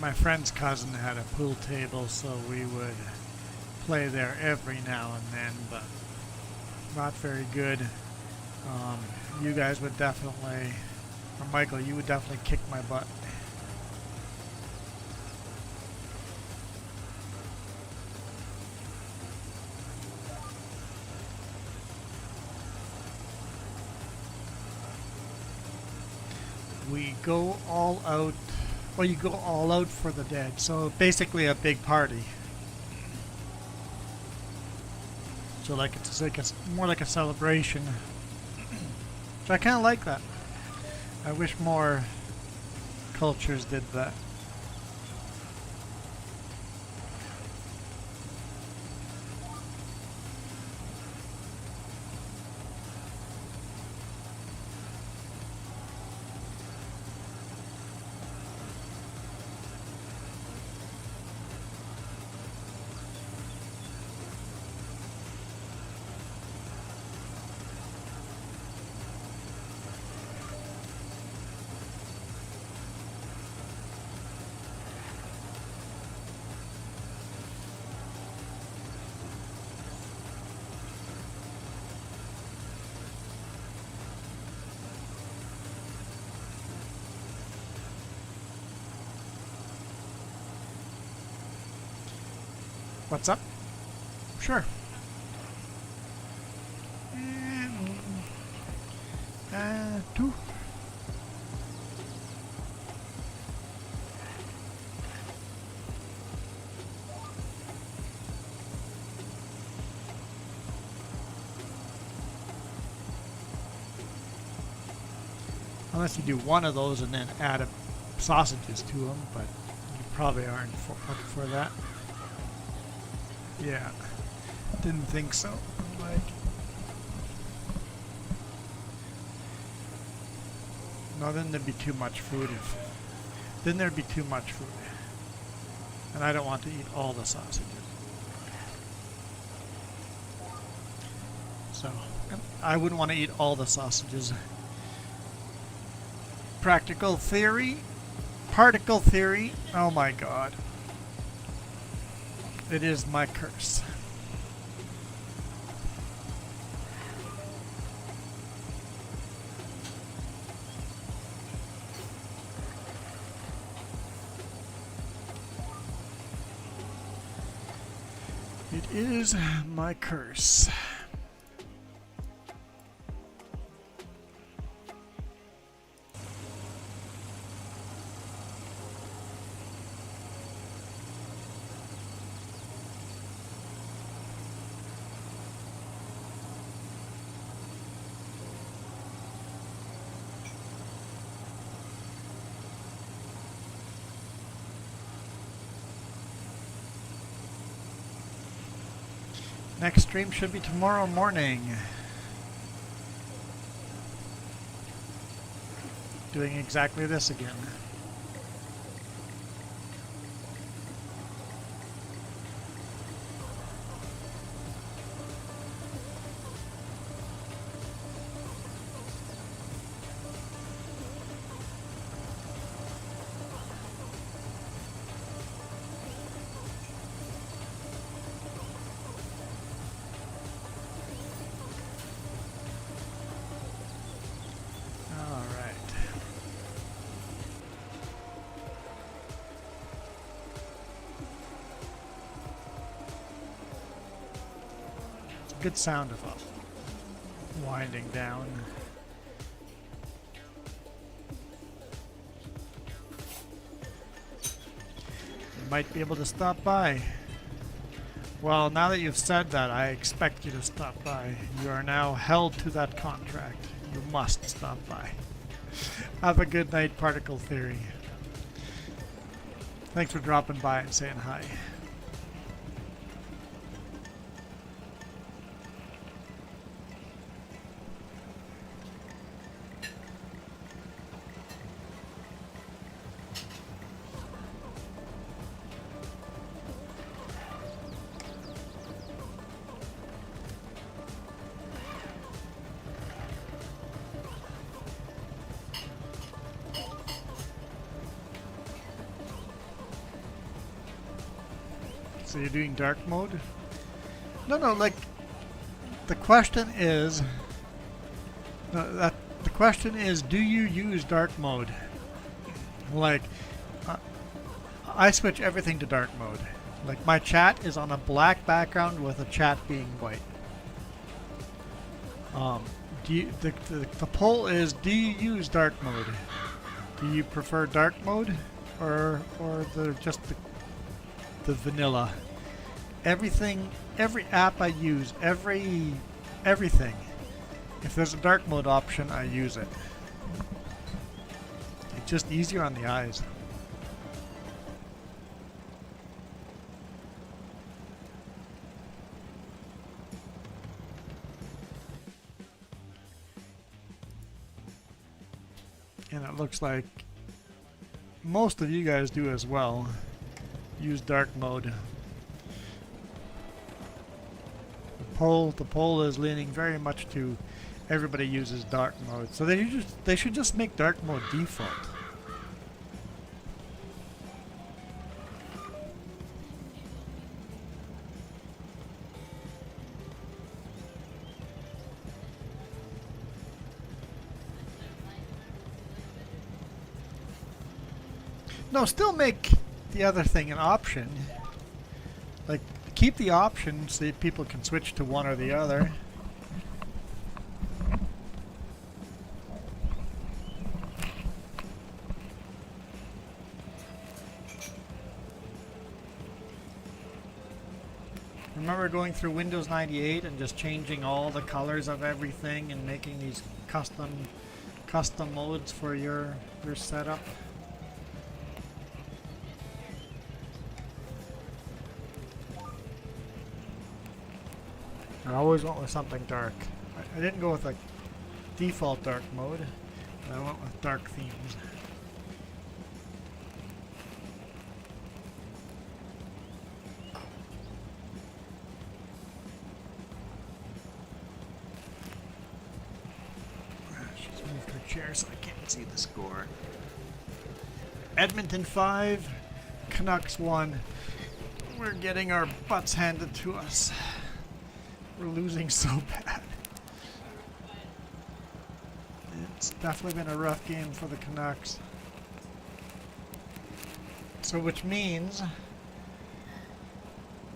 My friend's cousin had a pool table, so we would play there every now and then, but not very good. You guys would definitely, or Michael, you would definitely kick my butt. We go all out, well, you go all out for the dead, so basically a big party. So like it's like more like a celebration. So I kind of like that. I wish more cultures did that. What's up? Sure. Two. Unless you do one of those and then add sausages to them, but you probably aren't looking for that. Yeah, didn't think so. Like, no, then there'd be too much food. Then there'd be too much food, and I don't want to eat all the sausages. So I wouldn't want to eat all the sausages. Practical theory, particle theory. Oh my God. It is my curse. It is my curse. Next stream should be tomorrow morning. Doing exactly this again. good sound of it winding down. You might be able to stop by. Well, now that you've said that, I expect you to stop by. You are now held to that contract. You must stop by. Have a good night, Particle Theory. Thanks for dropping by and saying hi. So you're doing dark mode? No, like the question is, the question is, do you use dark mode? Like, I switch everything to dark mode. Like my chat is on a black background with a chat being white. The poll is, do you use dark mode? Do you prefer dark mode or just the vanilla? Everything, every app I use, everything. If there's a dark mode option, I use it. It's just easier on the eyes. And it looks like most of you guys do as well. Use dark mode. The poll is leaning very much to everybody uses dark mode. So they should just make dark mode default. No, still make the other thing an option. Like, keep the option so that people can switch to one or the other. Remember going through Windows 98 and just changing all the colors of everything and making these custom modes for your setup? I always went with something dark. I didn't go with like default dark mode, but I went with dark themes. She's moved her chair so I can't see the score. Edmonton 5, Canucks 1. We're getting our butts handed to us. We're losing so bad. It's definitely been a rough game for the Canucks. So which means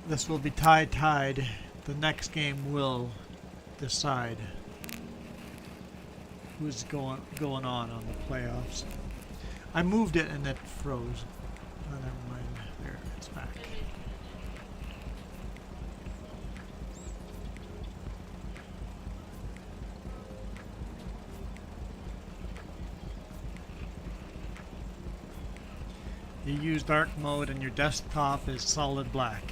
this will be tied. The next game will decide who's going on the playoffs. I moved it and it froze. Oh, never mind. There, it's back. You use dark mode and your desktop is solid black.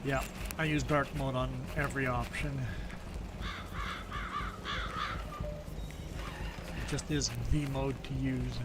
Yeah, I use dark mode on every option. It just is the mode to use.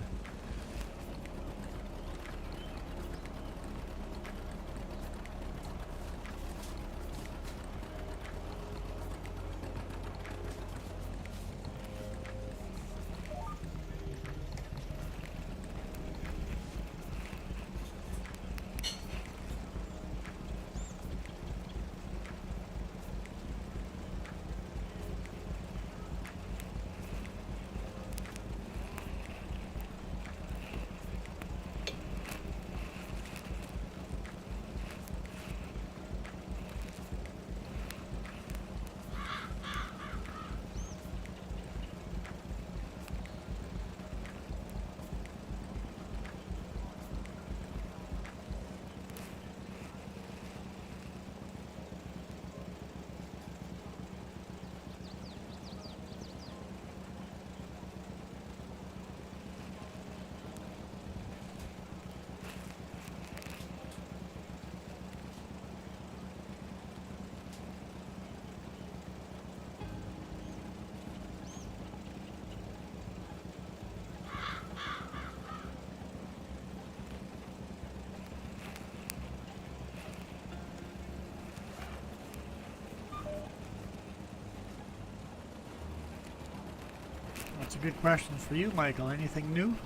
That's a good question for you, Michael. Anything new?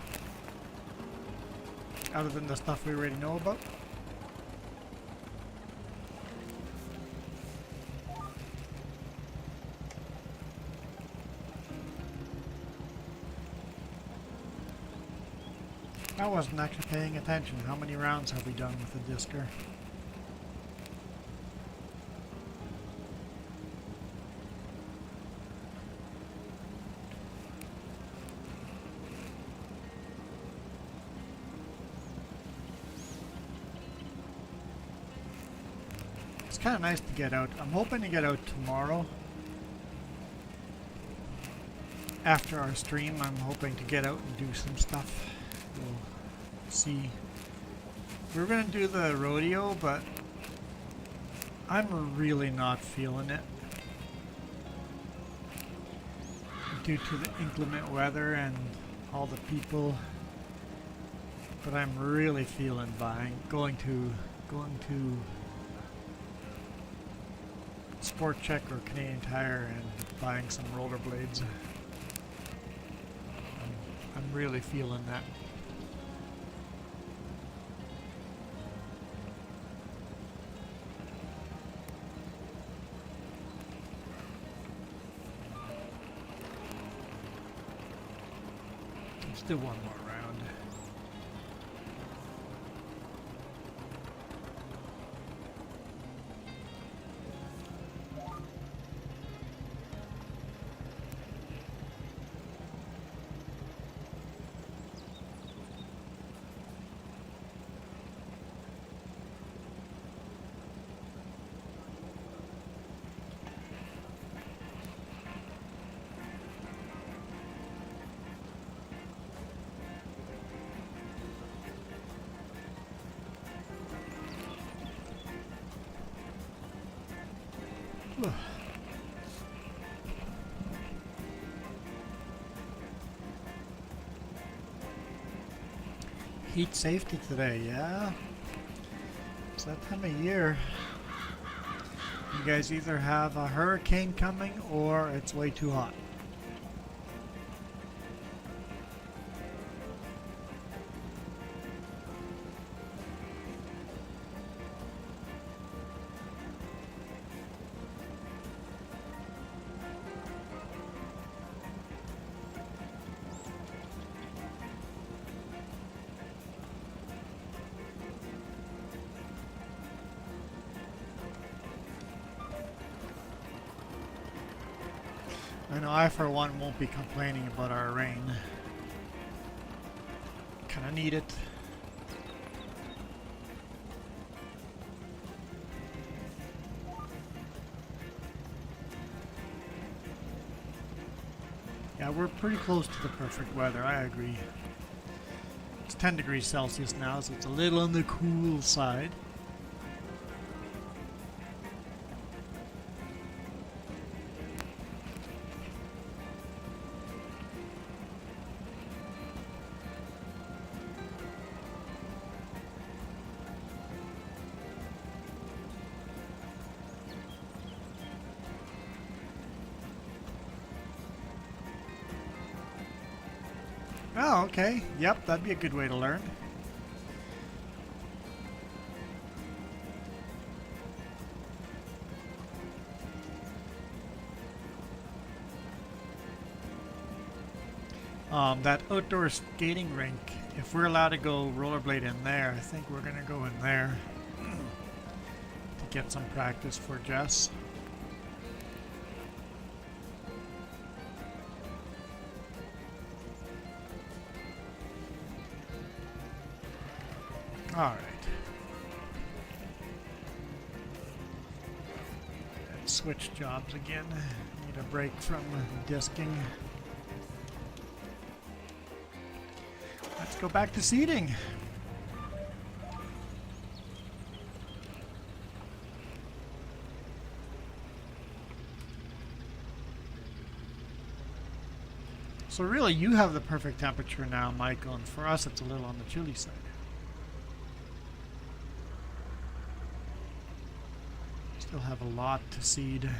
Other than the stuff we already know about? I wasn't actually paying attention. How many rounds have we done with the Disker? It's kind of nice to get out. I'm hoping to get out tomorrow. After our stream, I'm hoping to get out and do some stuff. We'll see. We're going to do the rodeo, but I'm really not feeling it. Due to the inclement weather and all the people. But I'm really feeling going to Sport Check or Canadian Tire and buying some rollerblades. I'm really feeling that. Still one more round. Heat safety today, yeah? It's that time of year. You guys either have a hurricane coming or it's way too hot. I know I, for one, won't be complaining about our rain. Kinda need it. Yeah, we're pretty close to the perfect weather, I agree. It's 10 degrees Celsius now, so it's a little on the cool side. Oh, okay. Yep, that'd be a good way to learn. That outdoor skating rink, if we're allowed to go rollerblade in there, I think we're going to go in there to get some practice for Jess. Alright. Switch jobs again. Need a break from disking. Let's go back to seating. So really, you have the perfect temperature now, Michael, and for us it's a little on the chilly side. Still have a lot to seed.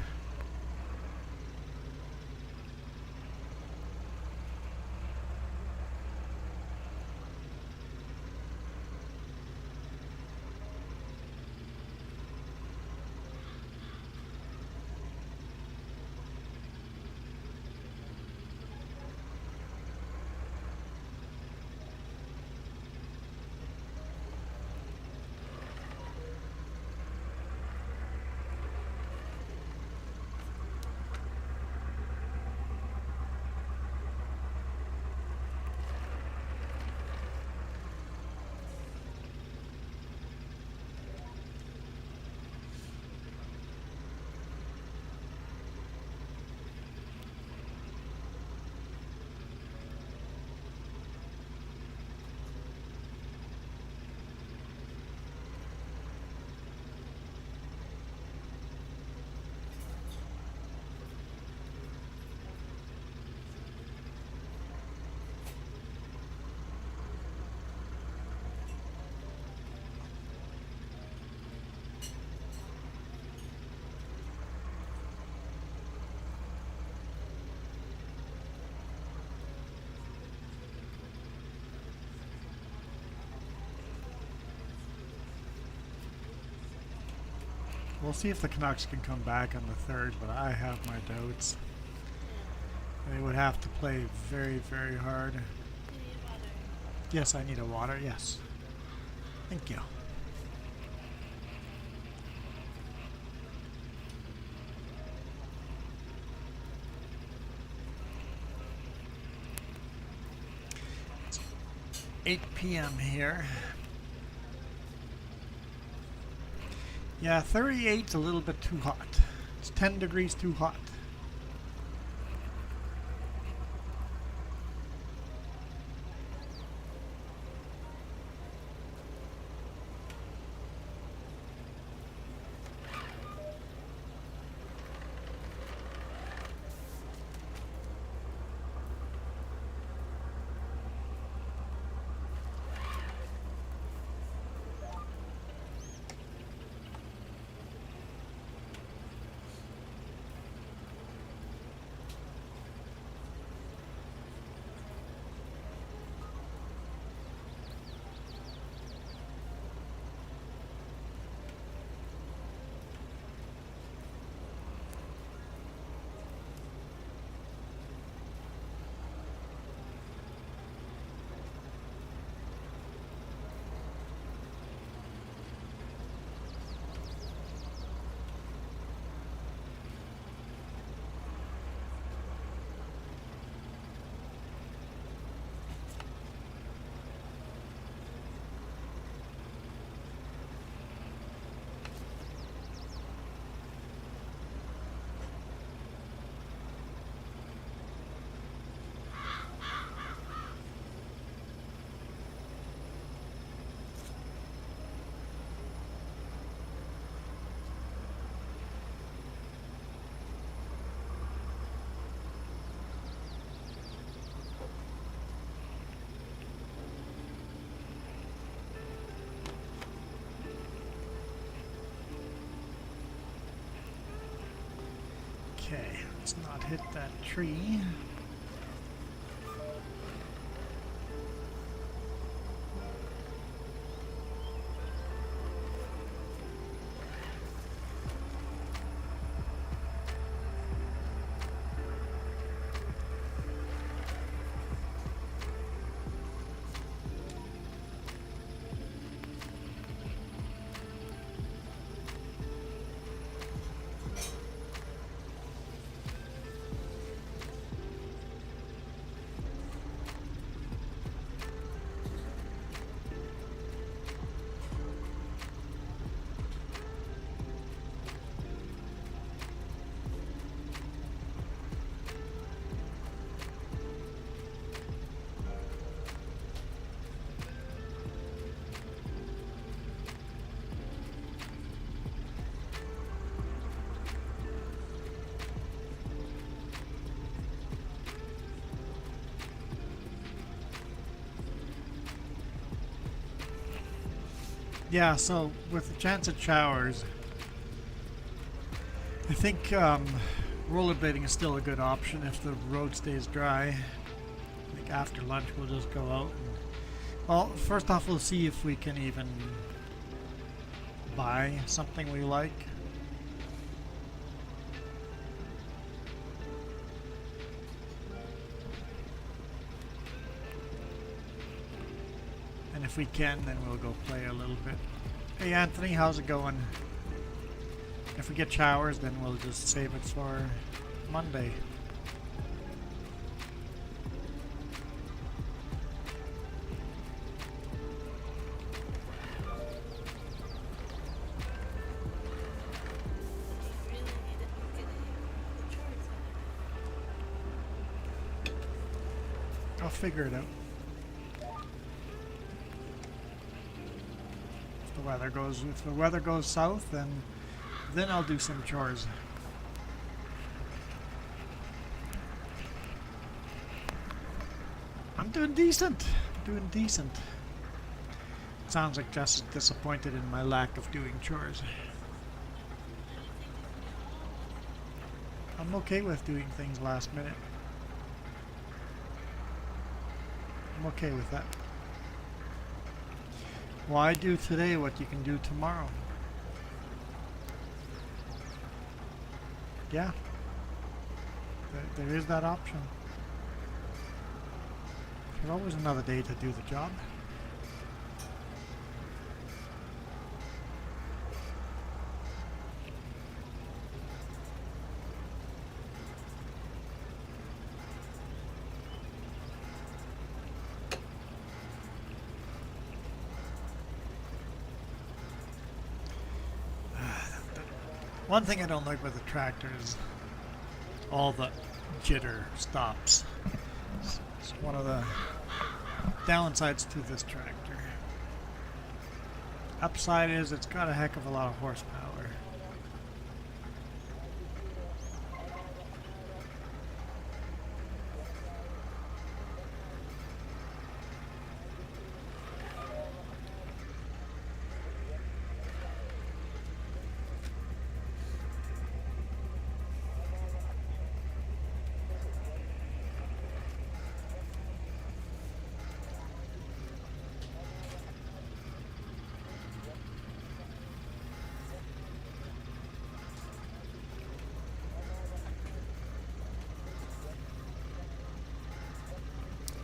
We'll see if the Canucks can come back on the 3rd, but I have my doubts. They would have to play very, very hard. Yes, I need a water, yes. Thank you. It's 8 p.m. here. Yeah, 38's a little bit too hot. It's 10 degrees too hot. Okay, let's not hit that tree. Yeah, so with the chance of showers, I think rollerblading is still a good option if the road stays dry. I think after lunch we'll just go out and, well, first off we'll see if we can even buy something we like. And if we can, then we'll go play a little bit. Hey Anthony, how's it going? If we get showers, then we'll just save it for Monday. I'll figure it out. If the weather goes south, then I'll do some chores. I'm doing decent. Sounds like Jess is disappointed in my lack of doing chores. I'm okay with doing things last minute. I'm okay with that. Why do today what you can do tomorrow? yeah, there is that option. There's always another day to do the job. One thing I don't like with the tractor is all the jitter stops. It's one of the downsides to this tractor. Upside is it's got a heck of a lot of horsepower.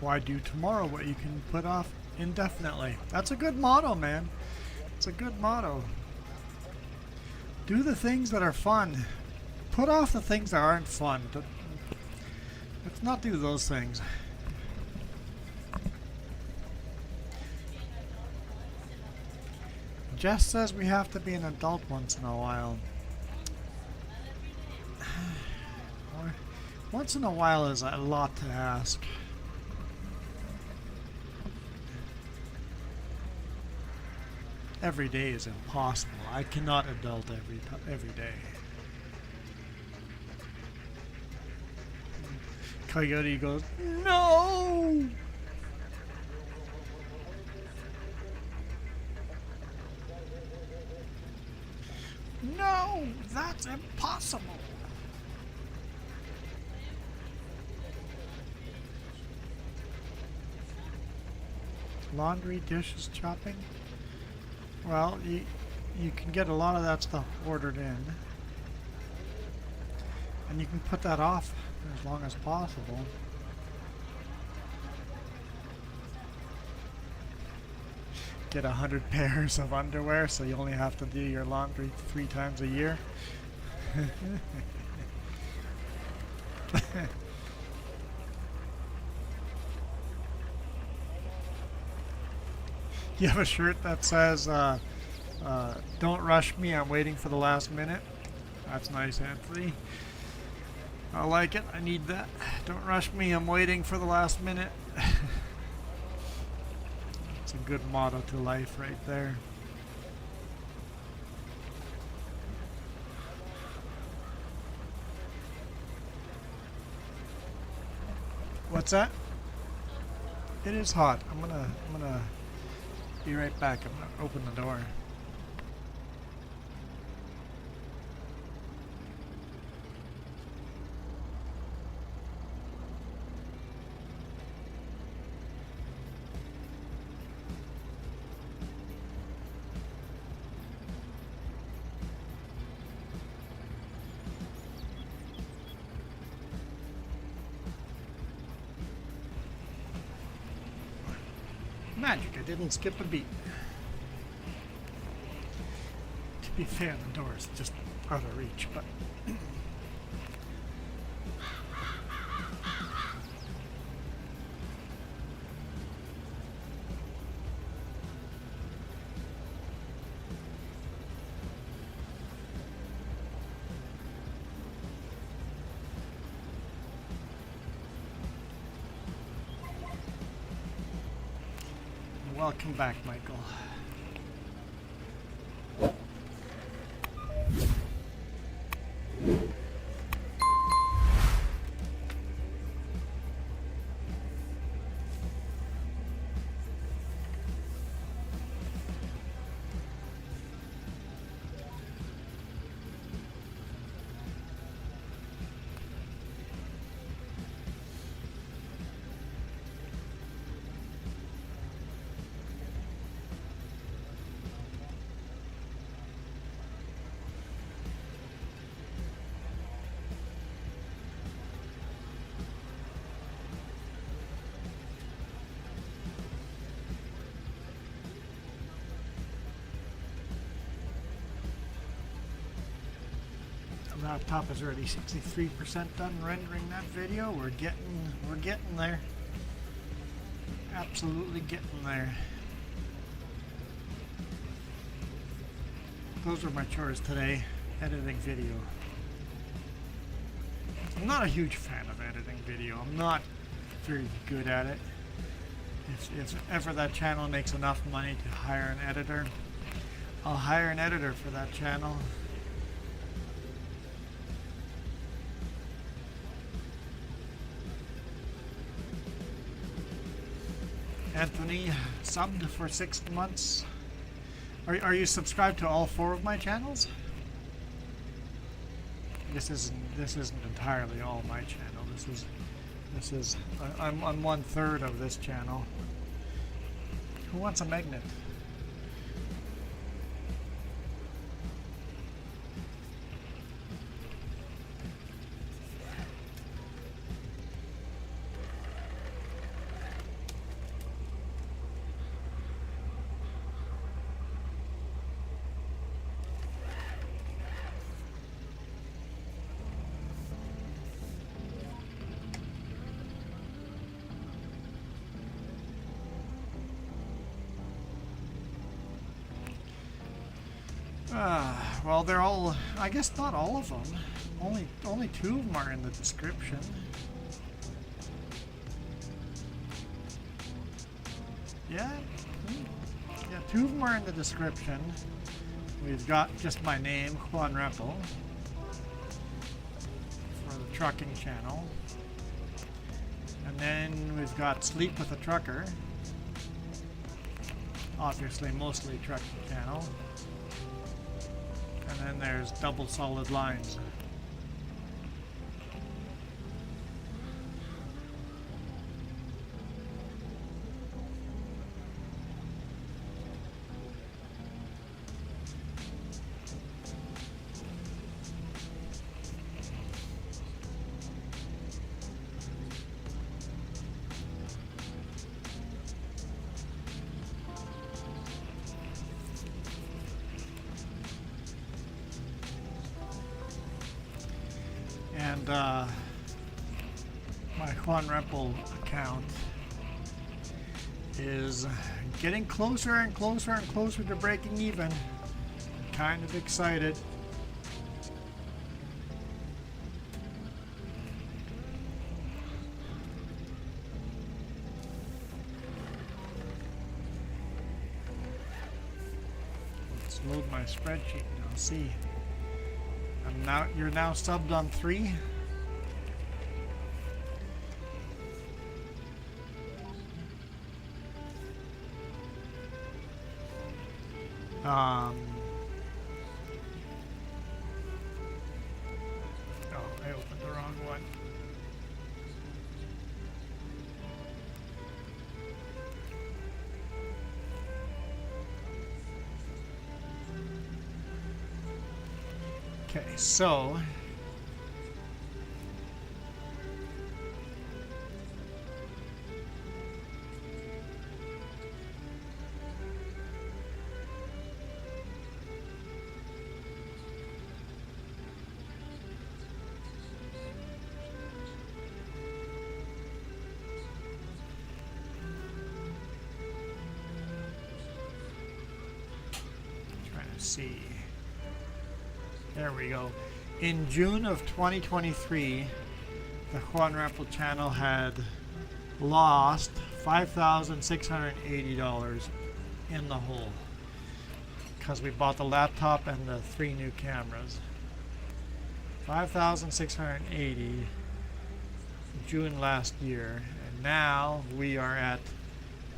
Why do tomorrow what you can put off indefinitely? That's a good motto, man. It's a good motto. Do the things that are fun. Put off the things that aren't fun. Let's not do those things. Jess says we have to be an adult once in a while. Once in a while is a lot to ask. Every day is impossible. I cannot adult every day. Coyote goes, no! No! That's impossible! Laundry, dishes, chopping? Well, you can get a lot of that stuff ordered in, and you can put that off as long as possible. Get 100 pairs of underwear so you only have to do your laundry 3 times a year. You have a shirt that says, don't rush me, I'm waiting for the last minute. That's nice, Anthony. I like it, I need that. Don't rush me, I'm waiting for the last minute. It's a good motto to life right there. What's that? It is hot. I'm gonna be right back. I'm gonna open the door. Magic, I didn't skip a beat. To be fair, the door is just out of reach, but... Welcome back, Michael. Laptop is already 63% done rendering that video. We're getting there. Absolutely getting there. Those are my chores today. Editing video. I'm not a huge fan of editing video. I'm not very good at it. If ever that channel makes enough money to hire an editor, I'll hire an editor for that channel. Anthony subbed for 6 months. Are you subscribed to all 4 of my channels? This isn't entirely all my channel. This is I'm on 1/3 of this channel. Who wants a magnet? Well, they're all, I guess not all of them. Only 2 of them are in the description. Yeah? Yeah, 2 of them are in the description. We've got just my name, Juan Rempel, for the trucking channel. And then we've got Sleep with a Trucker. Obviously, mostly trucking channel. And then there's Double Solid Lines. And my Juan Rempel account is getting closer and closer and closer to breaking even. I'm kind of excited. Let's load my spreadsheet and I'll see. You're now subbed on 3. Oh, I opened the wrong one. Okay, so trying to see. There we go. In June of 2023, the Juan Rempel channel had lost $5,680 in the hole because we bought the laptop and the 3 new cameras. $5,680 June last year, and now we are at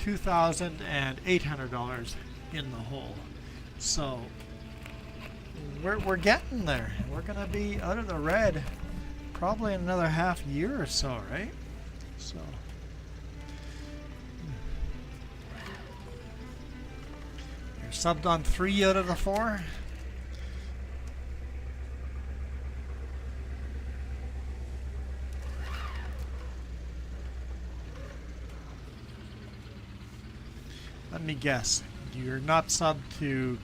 $2,800 in the hole. So we're getting there. We're gonna be out of the red probably in another half year or so, right? So you're subbed on 3 out of the 4. Let me guess. You're not subbed to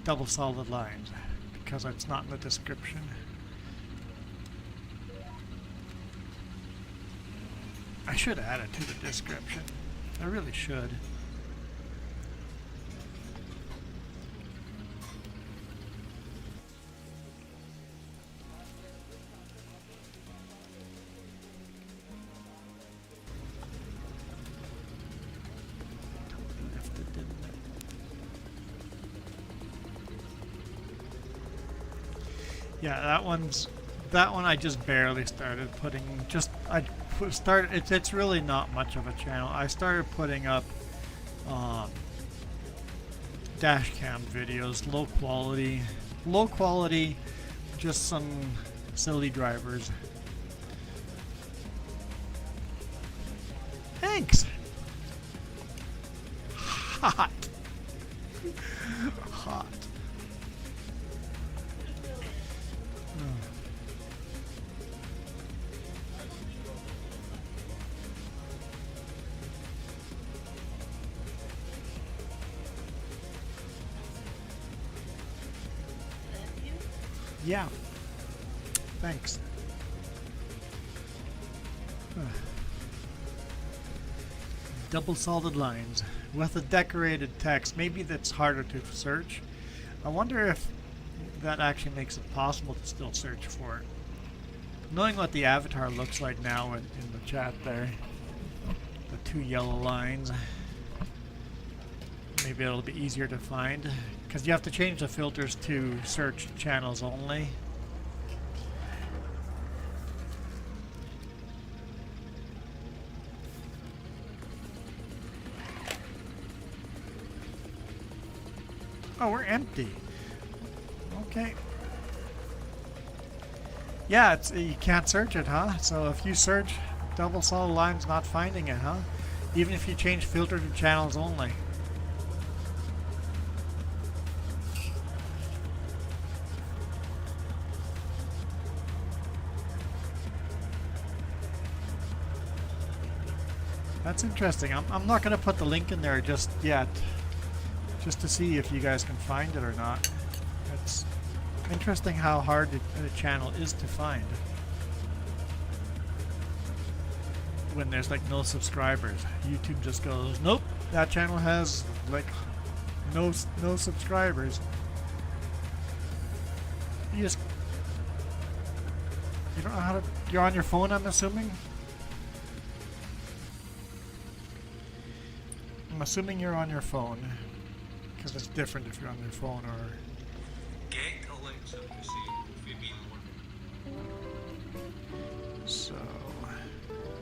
Double Solid Lines, because it's not in the description. I should add it to the description. I really should. Yeah, that one I just barely started putting. It's really not much of a channel. I started putting up dash cam videos, low quality, just some silly drivers. Thanks. Hot. Hot. Yeah. Thanks. Double solid lines with a decorated text. Maybe that's harder to search. I wonder if that actually makes it possible to still search for it. Knowing what the avatar looks like now in the chat there, the 2 yellow lines, maybe it'll be easier to find, because you have to change the filters to search channels only. Oh, we're empty. Okay. Yeah, you can't search it, huh? So if you search double solid lines, not finding it, huh? Even if you change filter to channels only. That's interesting. I'm not going to put the link in there just yet, just to see if you guys can find it or not. It's interesting how hard a channel is to find when there's like no subscribers. YouTube just goes, nope, that channel has like no subscribers. You don't know how to. You're on your phone, I'm assuming. I'm assuming you're on your phone, because it's different if you're on your phone or. So,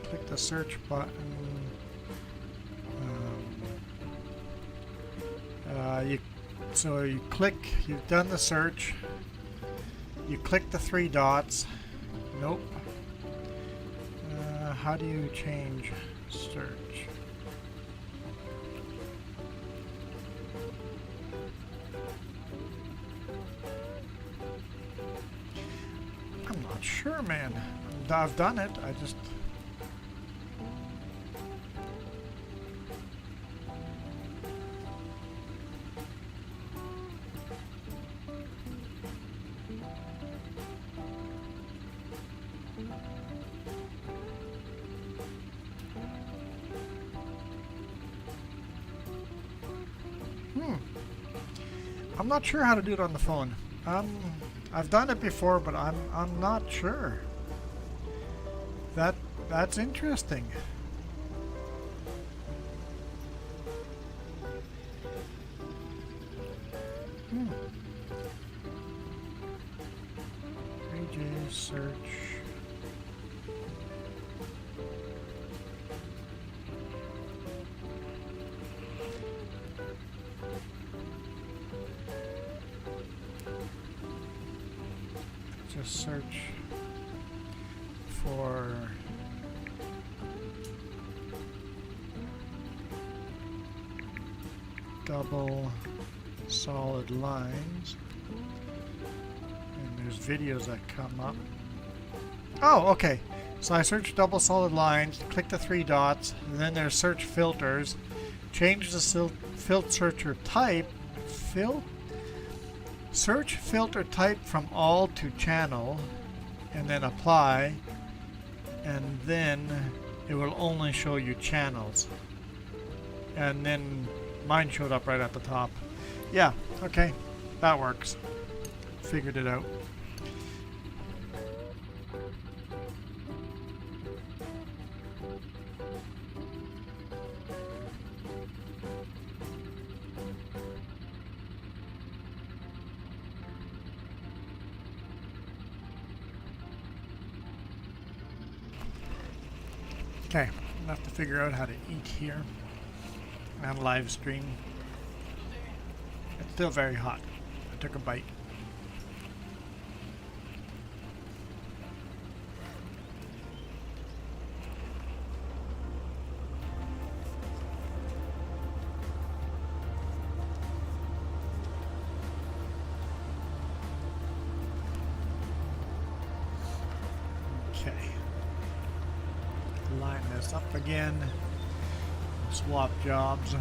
click the search button. You've done the search. You click the 3 dots. Nope. How do you change search? I'm not sure, man. I've done it. I just... I'm not sure how to do it on the phone. I've done it before, but I'm not sure. That's interesting. AJ search. Just search for double solid lines, and there's videos that come up. Oh, okay. So I search double solid lines, click the 3 dots, and then there's search filters. Change the filter searcher type. Search filter type from all to channel and then apply, and then it will only show you channels. And then mine showed up right at the top. Yeah, okay, that works. Figured it out. Okay, I'll have to figure out how to eat here and live stream. It's still very hot. I took a bite. Okay. Line this up again. Swap jobs.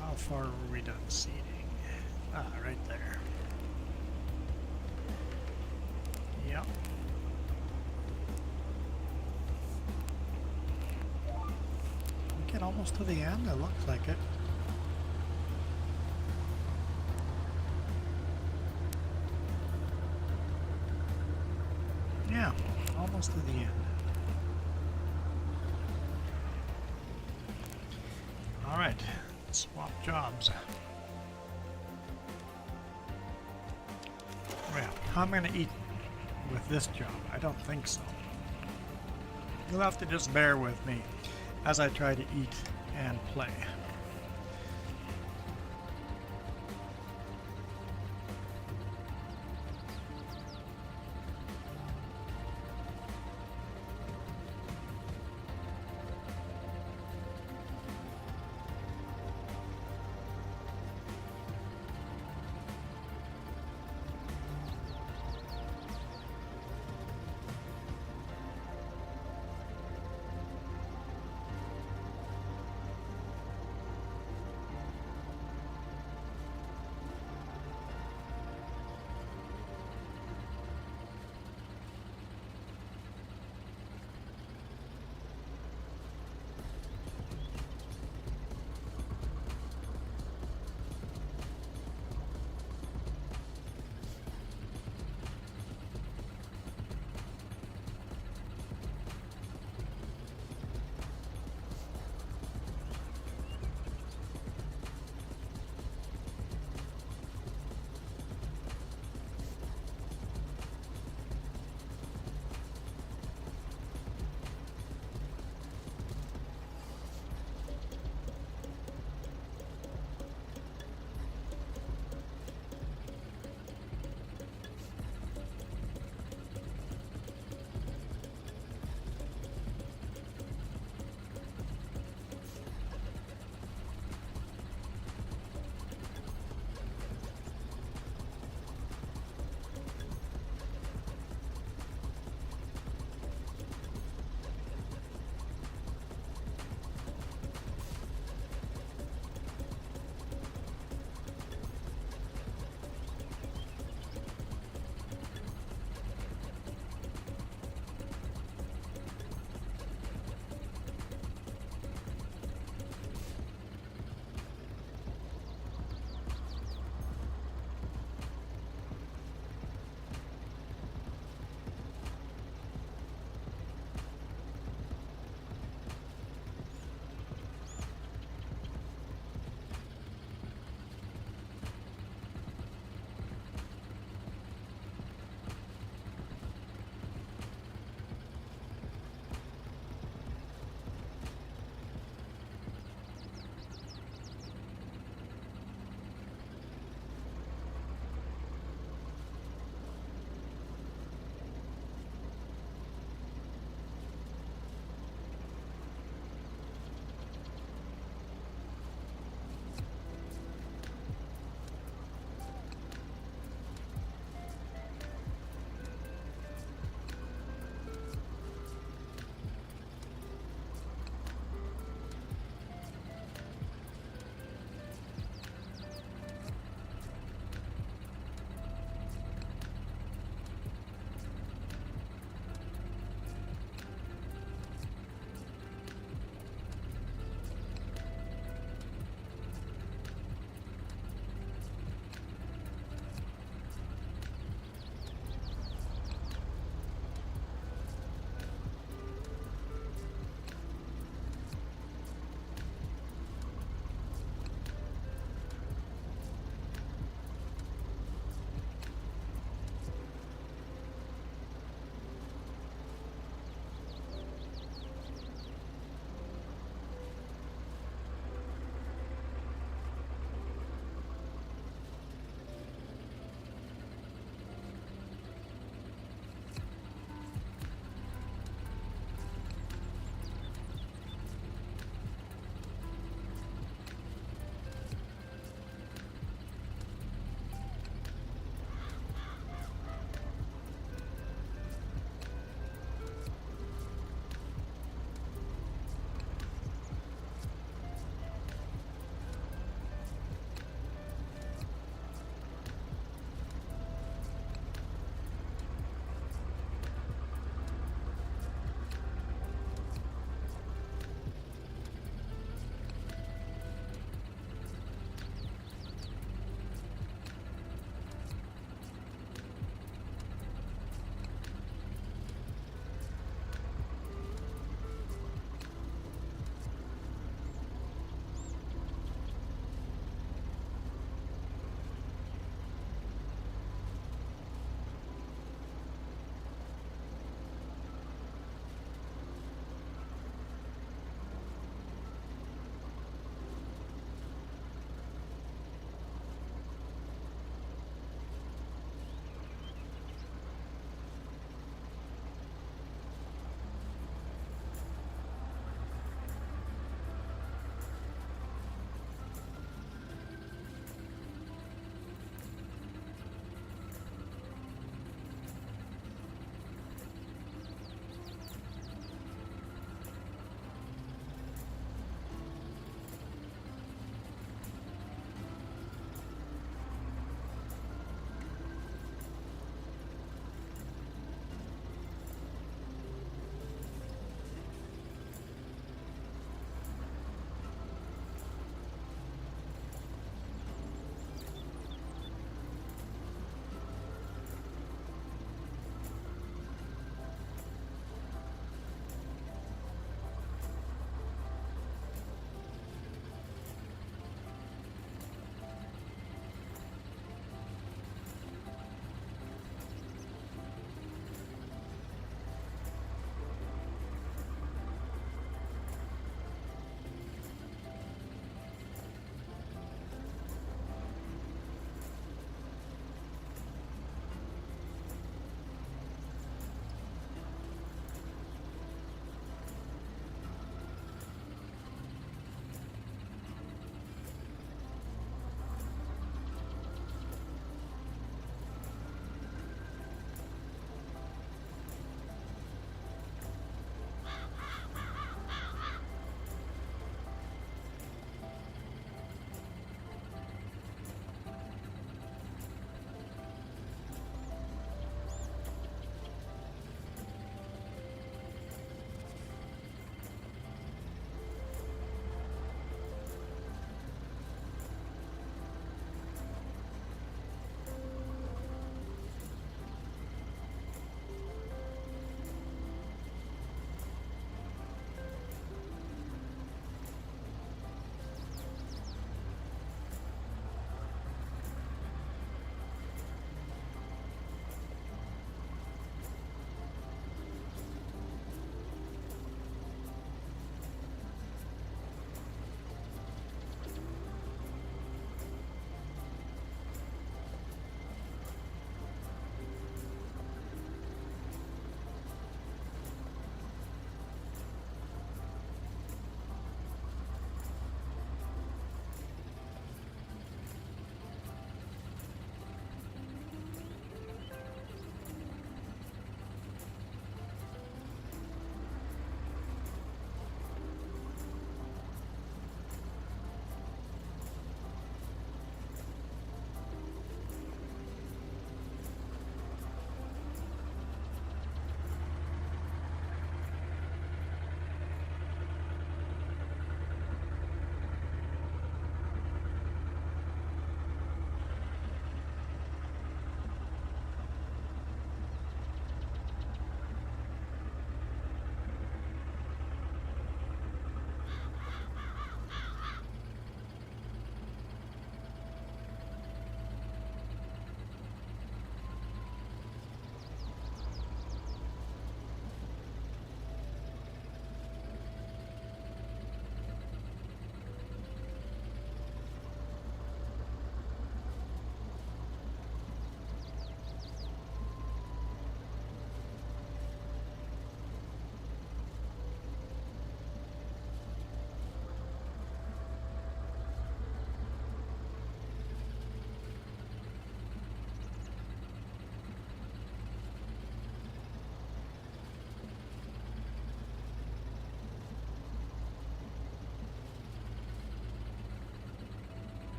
How far are we done seeding? Ah, right there. Yep. Get almost to the end, it looks like it. Yeah, almost to the end. Alright, swap jobs. Well, how am I going to eat with this job? I don't think so. You'll have to just bear with me as I try to eat and play.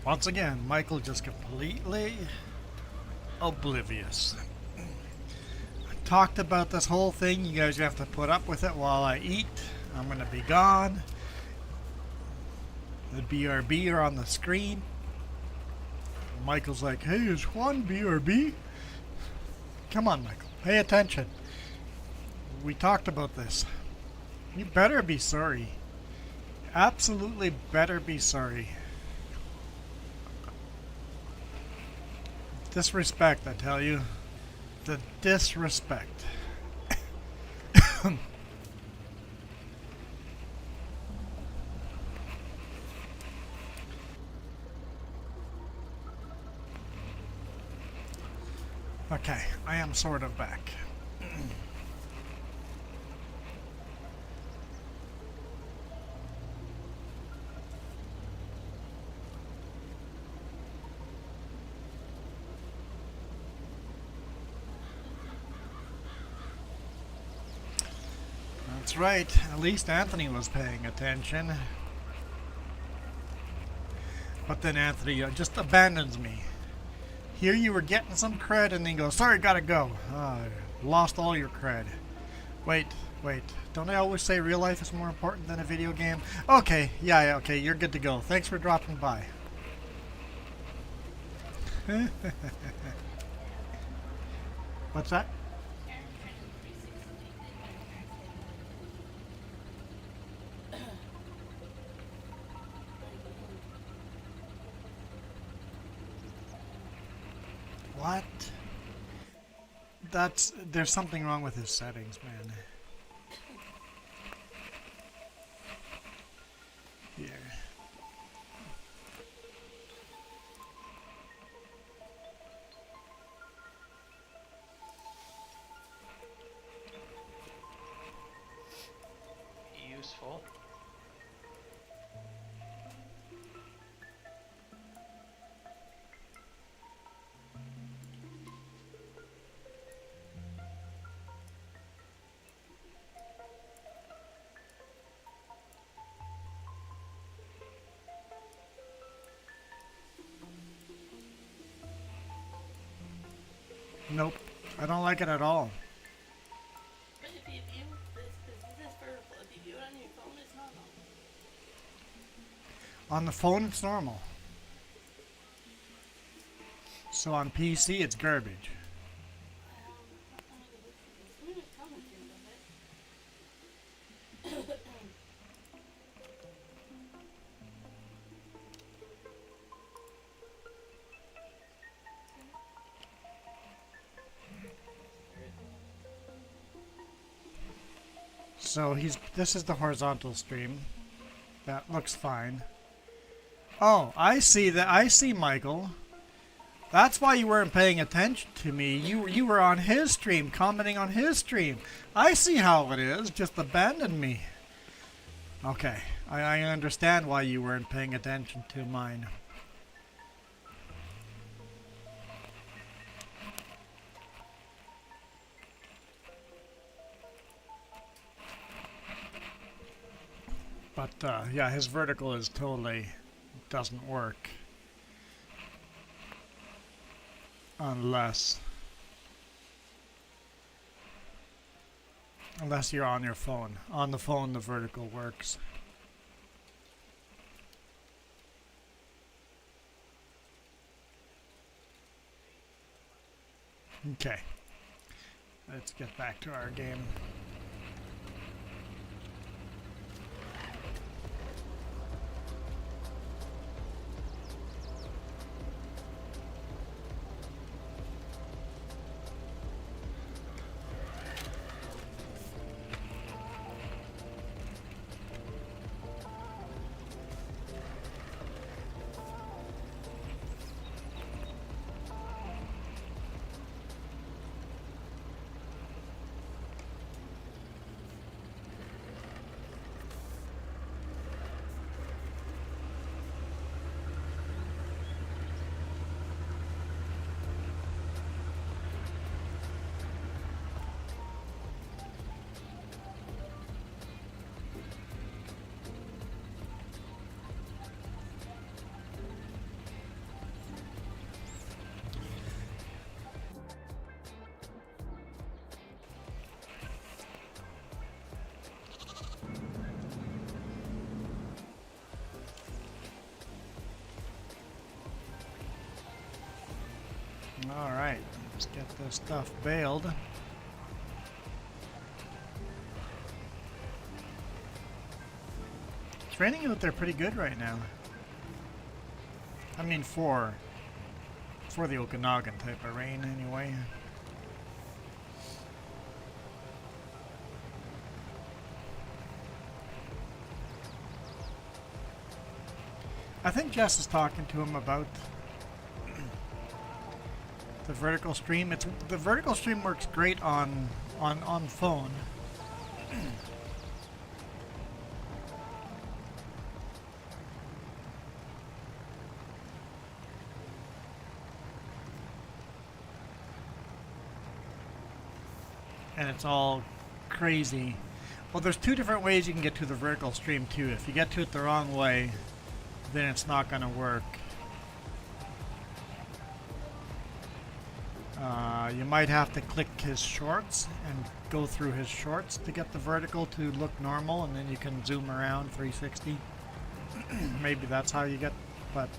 Once again, Michael just completely oblivious. I talked about this whole thing. You guys have to put up with it while I eat. I'm going to be gone. The BRB are on the screen. Michael's like, hey, is Juan BRB? Come on, Michael. Pay attention. We talked about this. You better be sorry. Absolutely better be sorry. Disrespect, I tell you. The disrespect. Okay, I am sort of back. That's right, at least Anthony was paying attention. But then Anthony just abandons me. Here you were getting some cred and then goes, sorry, gotta go. Lost all your cred. Wait. Don't I always say real life is more important than a video game? Okay, yeah, okay, you're good to go. Thanks for dropping by. What's that? What? There's something wrong with his settings, man. Here. Useful. Nope, I don't like it at all. But if you view this vertical, if you view it on your phone, it's normal. On the phone, it's normal. So on PC, it's garbage. Someone is commenting of it. So this is the horizontal stream. That looks fine. Oh, I see, Michael. That's why you weren't paying attention to me. You were on his stream, commenting on his stream. I see how it is. Just abandon me. Okay, I understand why you weren't paying attention to mine. But yeah, his vertical is totally doesn't work unless you're on your phone. On the phone, the vertical works. Okay, let's get back to our game. Alright, let's get this stuff baled. It's raining out there pretty good right now. I mean for the Okanagan type of rain anyway. I think Jess is talking to him about the vertical stream. The vertical stream works great on phone. And it's all crazy. Well, there's two different ways you can get to the vertical stream too. If you get to it the wrong way, then it's not going to work. You might have to click his shorts and go through his shorts to get the vertical to look normal, and then you can zoom around 360. Maybe that's how you get, but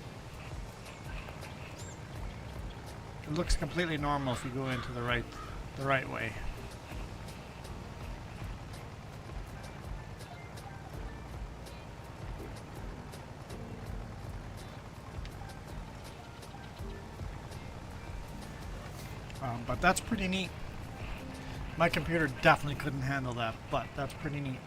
it looks completely normal if you go into the right way. But that's pretty neat. My computer definitely couldn't handle that, but that's pretty neat.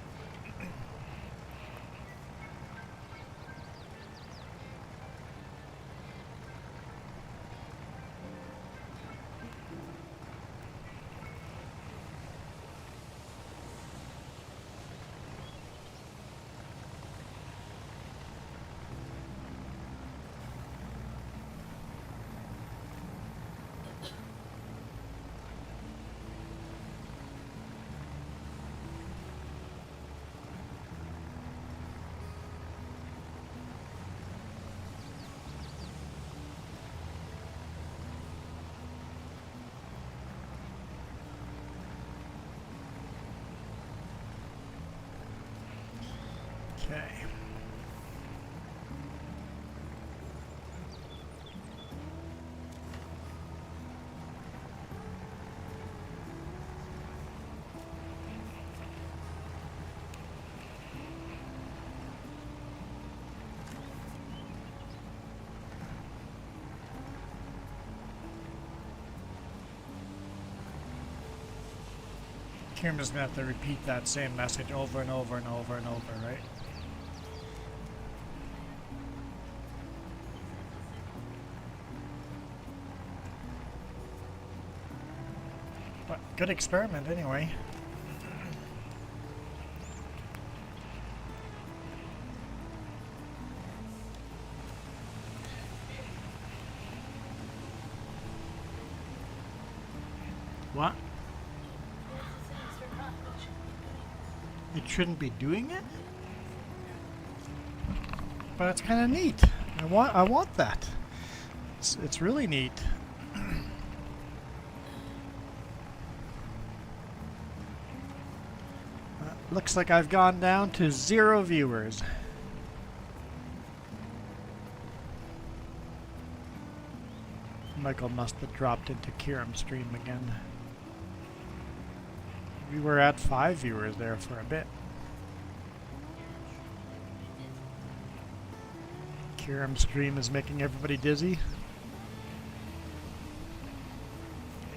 Okay. Kieran doesn't have to repeat that same message over and over and over and over, right? But good experiment anyway. What? It shouldn't be doing it? But it's kind of neat. I want that. It's really neat. Looks like I've gone down to 0 viewers. Michael must have dropped into Kieran's stream again. We were at 5 viewers there for a bit. Kieran's stream is making everybody dizzy.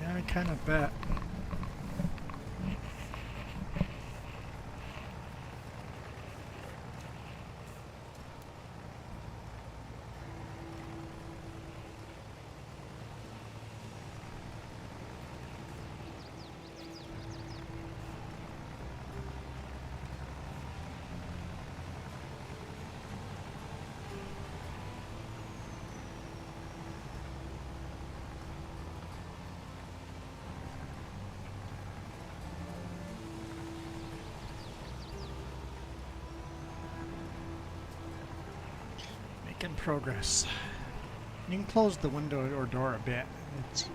Yeah, I kind of bet. In progress. You can close the window or door a bit. It's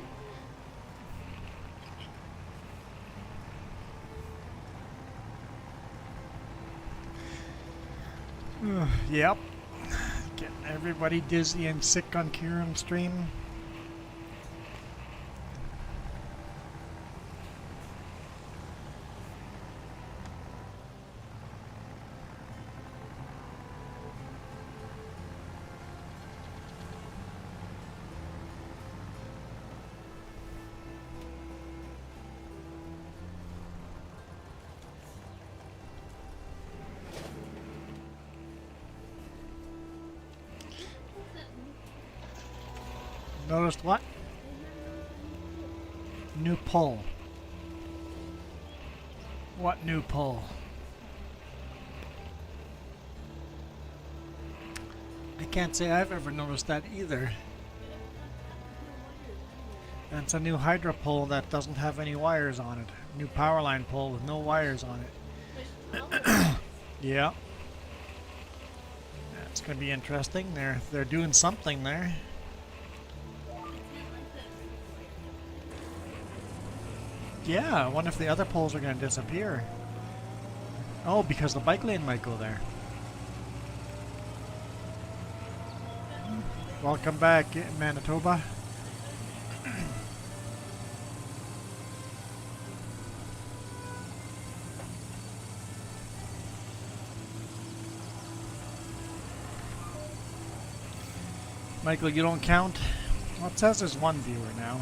yep. Getting everybody dizzy and sick on Kieran's stream. Noticed what? New pole. What new pole? I can't say I've ever noticed that either. And it's a new hydro pole that doesn't have any wires on it. New power line pole with no wires on it. Yeah. It's going to be interesting. They're doing something there. Yeah, I wonder if the other poles are going to disappear. Oh, because the bike lane might go there. Welcome back, Manitoba. Michael, you don't count? Well, it says there's one viewer now.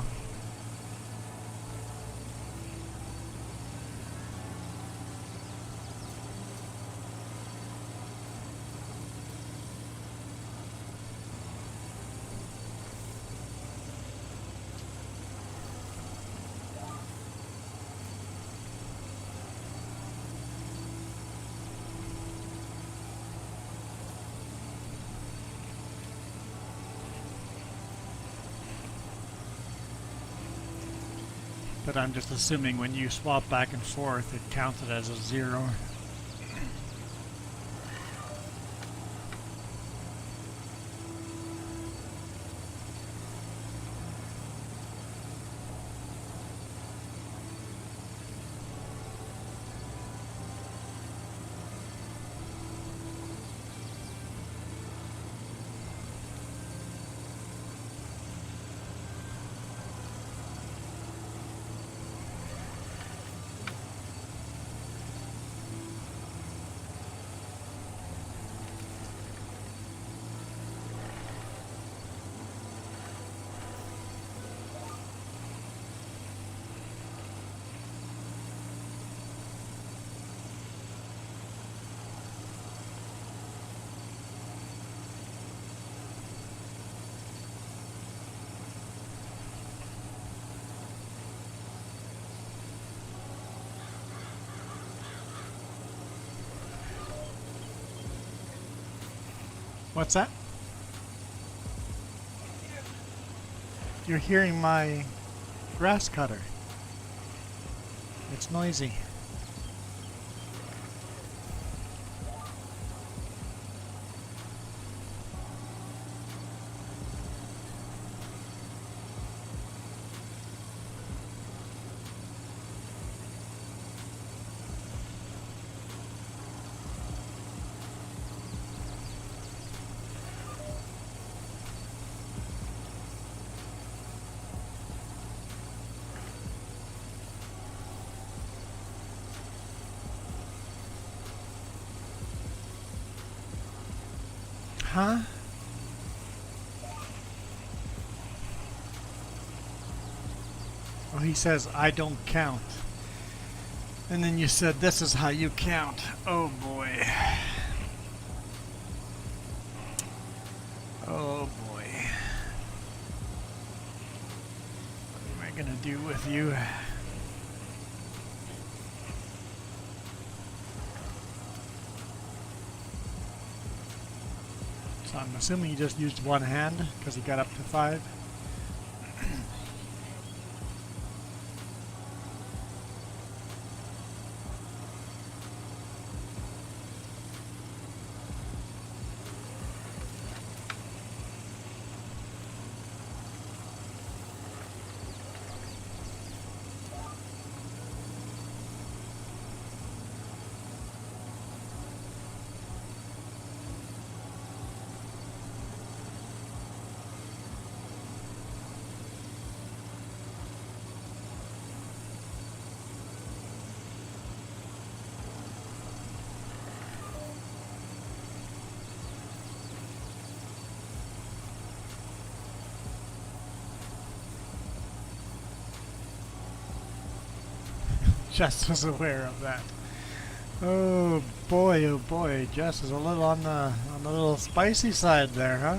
But I'm just assuming when you swap back and forth, it counts it as a 0. What's that? You're hearing my grass cutter. It's noisy. Huh? Oh, he says, I don't count. And then you said, this is how you count. Oh boy. Oh boy. What am I gonna do with you? So I'm assuming you just used one hand because he got up to 5. Jess was aware of that. Oh boy, Jess is a little on the little spicy side there, huh?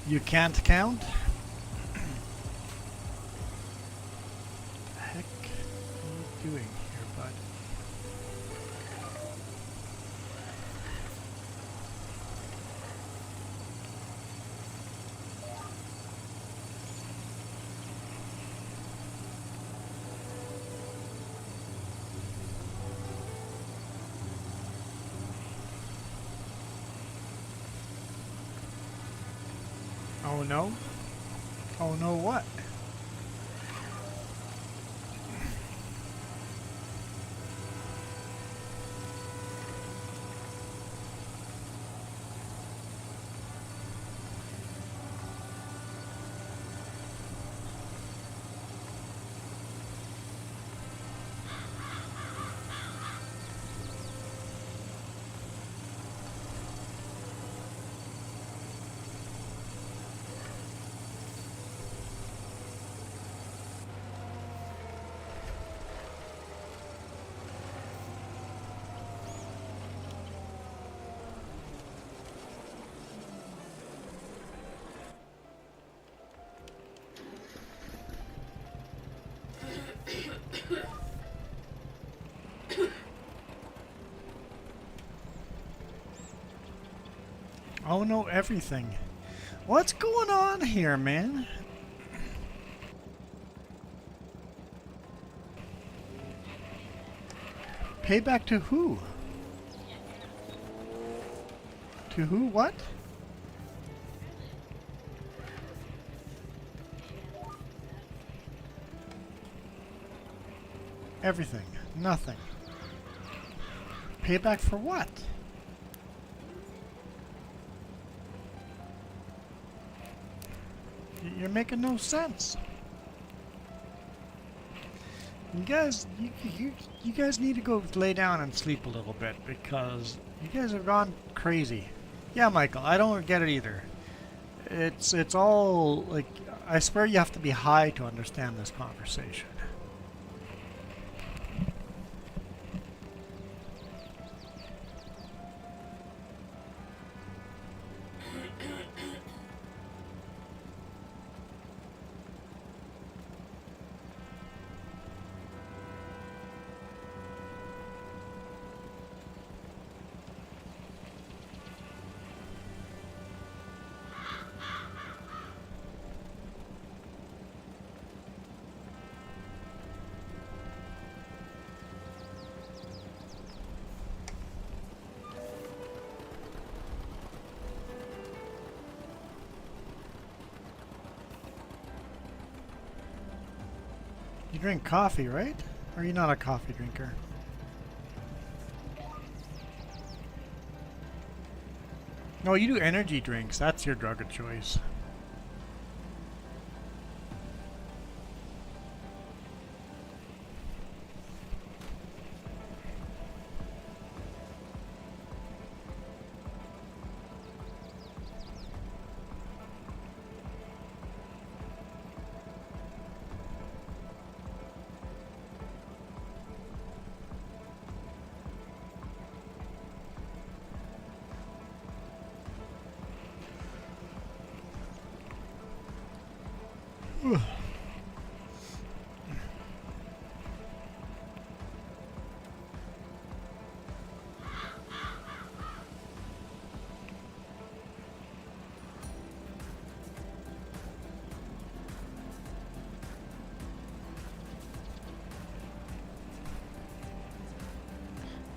You can't count? The heck are you doing here, bud? Oh no? Oh no what? Oh no, everything. What's going on here, man? Payback to who? To who? What? Everything. Nothing. Payback for what? You're making no sense. You guys need to go lay down and sleep a little bit because you guys have gone crazy. Yeah, Michael, I don't get it either. It's all like, I swear you have to be high to understand this conversation. You drink coffee, right? Or are you not a coffee drinker? No, you do energy drinks. That's your drug of choice.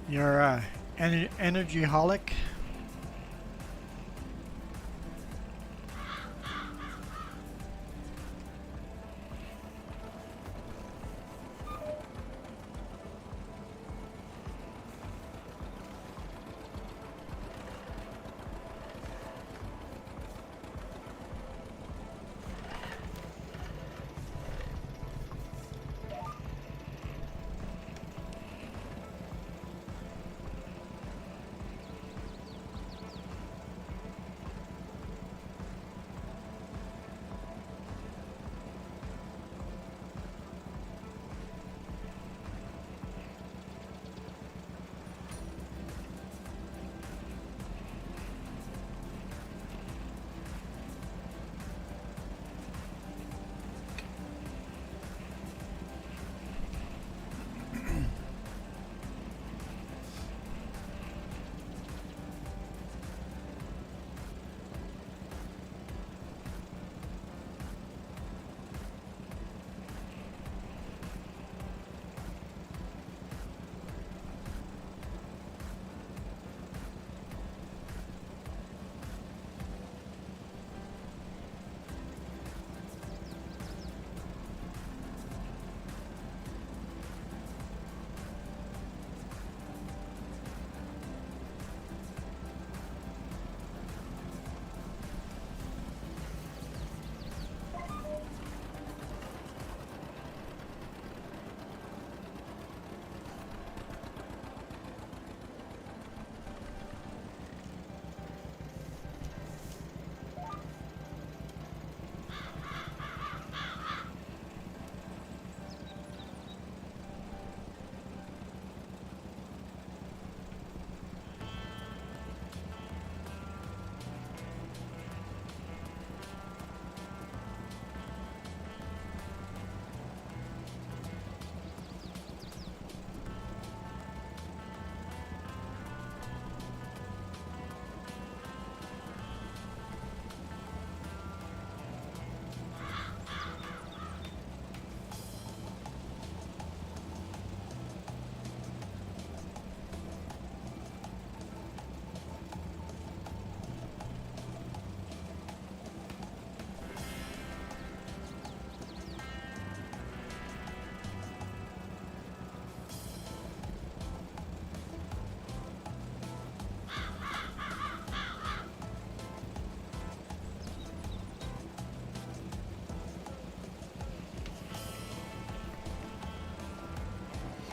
You're an energy-holic?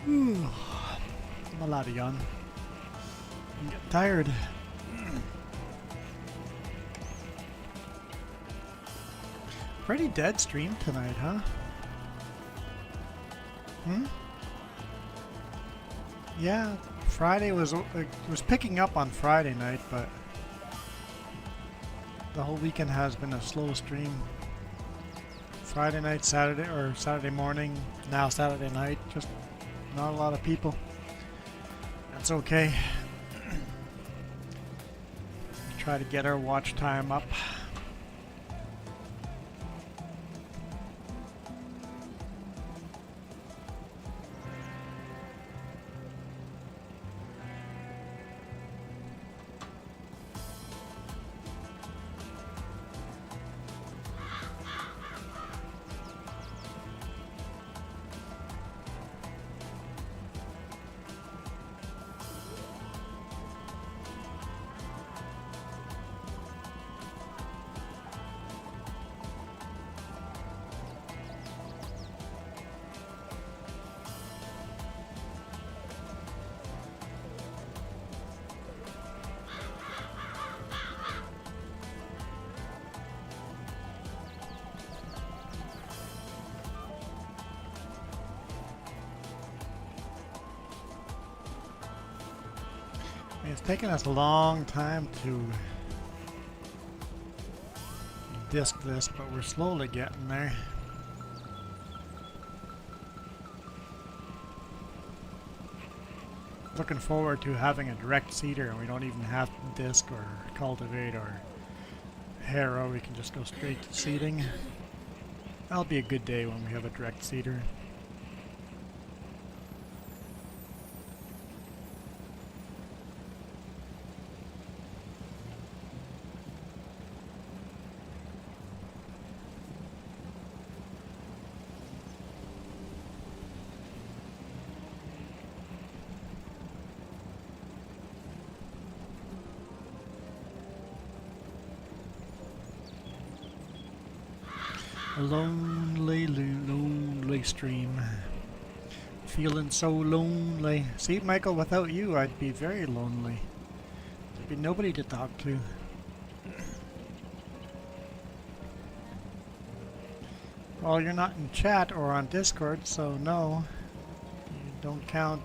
I'm allowed to yawn. I'm getting tired. Pretty dead stream tonight, huh? Yeah, Friday was it was picking up on Friday night, but the whole weekend has been a slow stream. Friday night, Saturday morning, now Saturday night, just not a lot of people. That's okay. Try to get our watch time up. It's taken us a long time to disc this, but we're slowly getting there. Looking forward to having a direct seeder and we don't even have to disc or cultivate or harrow. We can just go straight to seeding. That'll be a good day when we have a direct seeder. A lonely, lonely stream. Feeling so lonely. See, Michael, without you, I'd be very lonely. There'd be nobody to talk to. Well, you're not in chat or on Discord, so no. You don't count.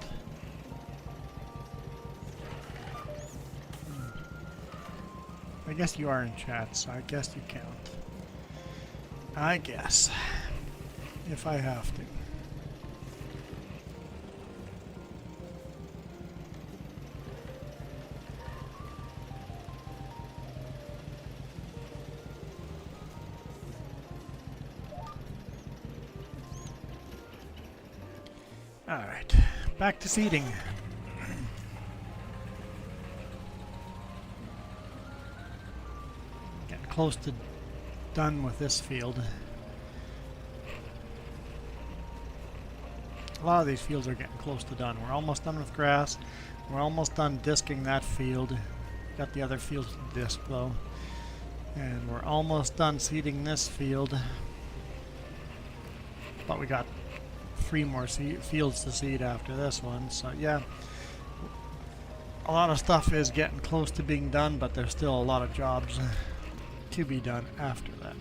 I guess you are in chat, so I guess you count. I guess. If I have to. Alright, back to seeding. Getting close to done with this field. A lot of these fields are getting close to done. We're almost done with grass. We're almost done disking that field. Got the other fields to disc though. And we're almost done seeding this field. But we got 3 more fields to seed after this one. So yeah, a lot of stuff is getting close to being done, but there's still a lot of jobs to be done after that.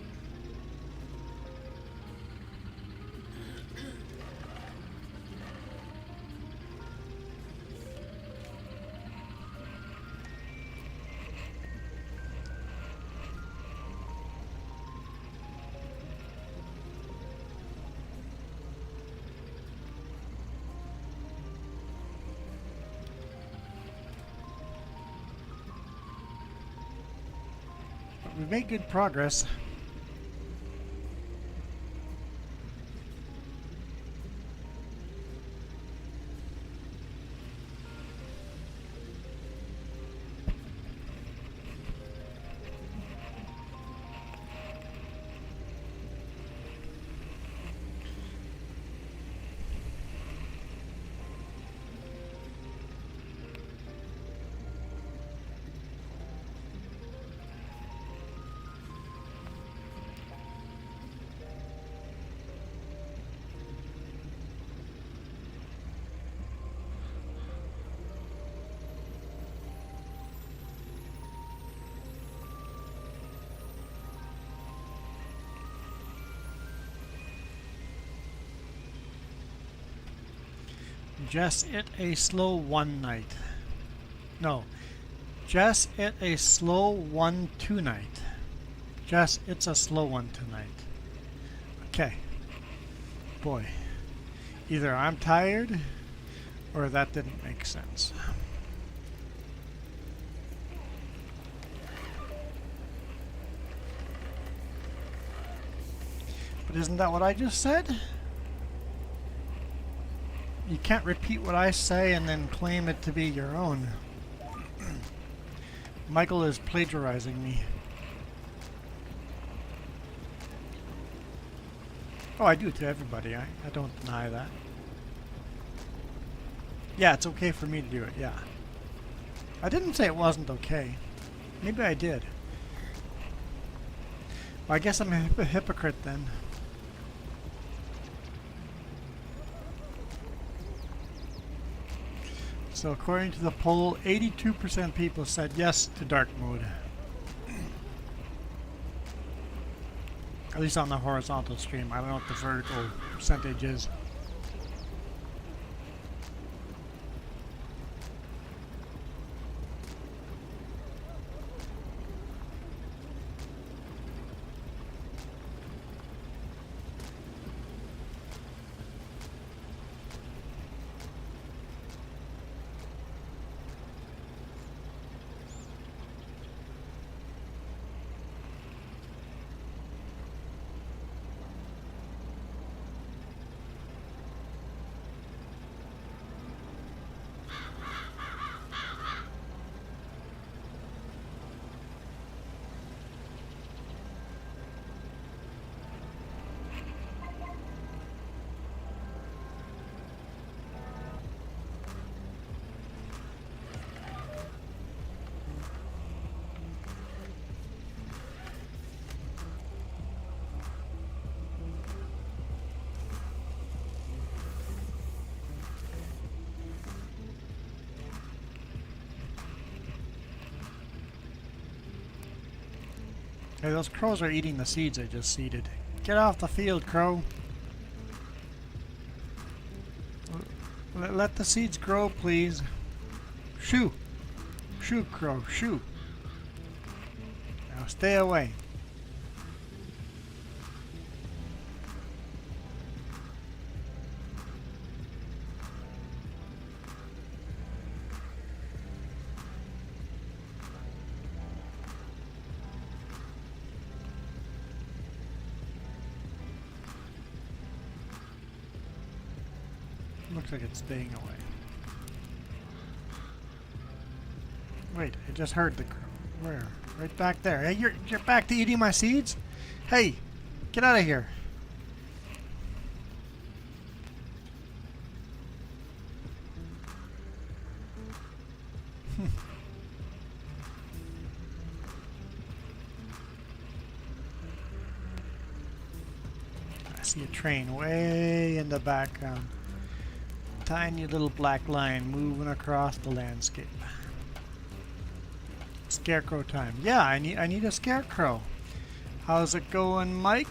We've made good progress. Just it a slow one night. No. Just it a slow one tonight. Just it's a slow one tonight. Okay. Boy. Either I'm tired or that didn't make sense. But isn't that what I just said? You can't repeat what I say and then claim it to be your own. Michael is plagiarizing me. Oh, I do it to everybody. I don't deny that. Yeah, it's okay for me to do it, yeah. I didn't say it wasn't okay. Maybe I did. Well, I guess I'm a hypocrite then. So according to the poll, 82% people said yes to dark mode. At least on the horizontal stream. I don't know what the vertical percentage is. Hey, those crows are eating the seeds I just seeded. Get off the field, crow. Let the seeds grow, please. Shoo! Shoo, crow, shoo. Now stay away. Looks like it's staying away. Wait, I just heard the crow. Where? Right back there. Hey, you're back to eating my seeds? Hey, get out of here. I see a train way in the background. Tiny little black line moving across the landscape. Scarecrow time. Yeah, I need a scarecrow. How's it going, Mike?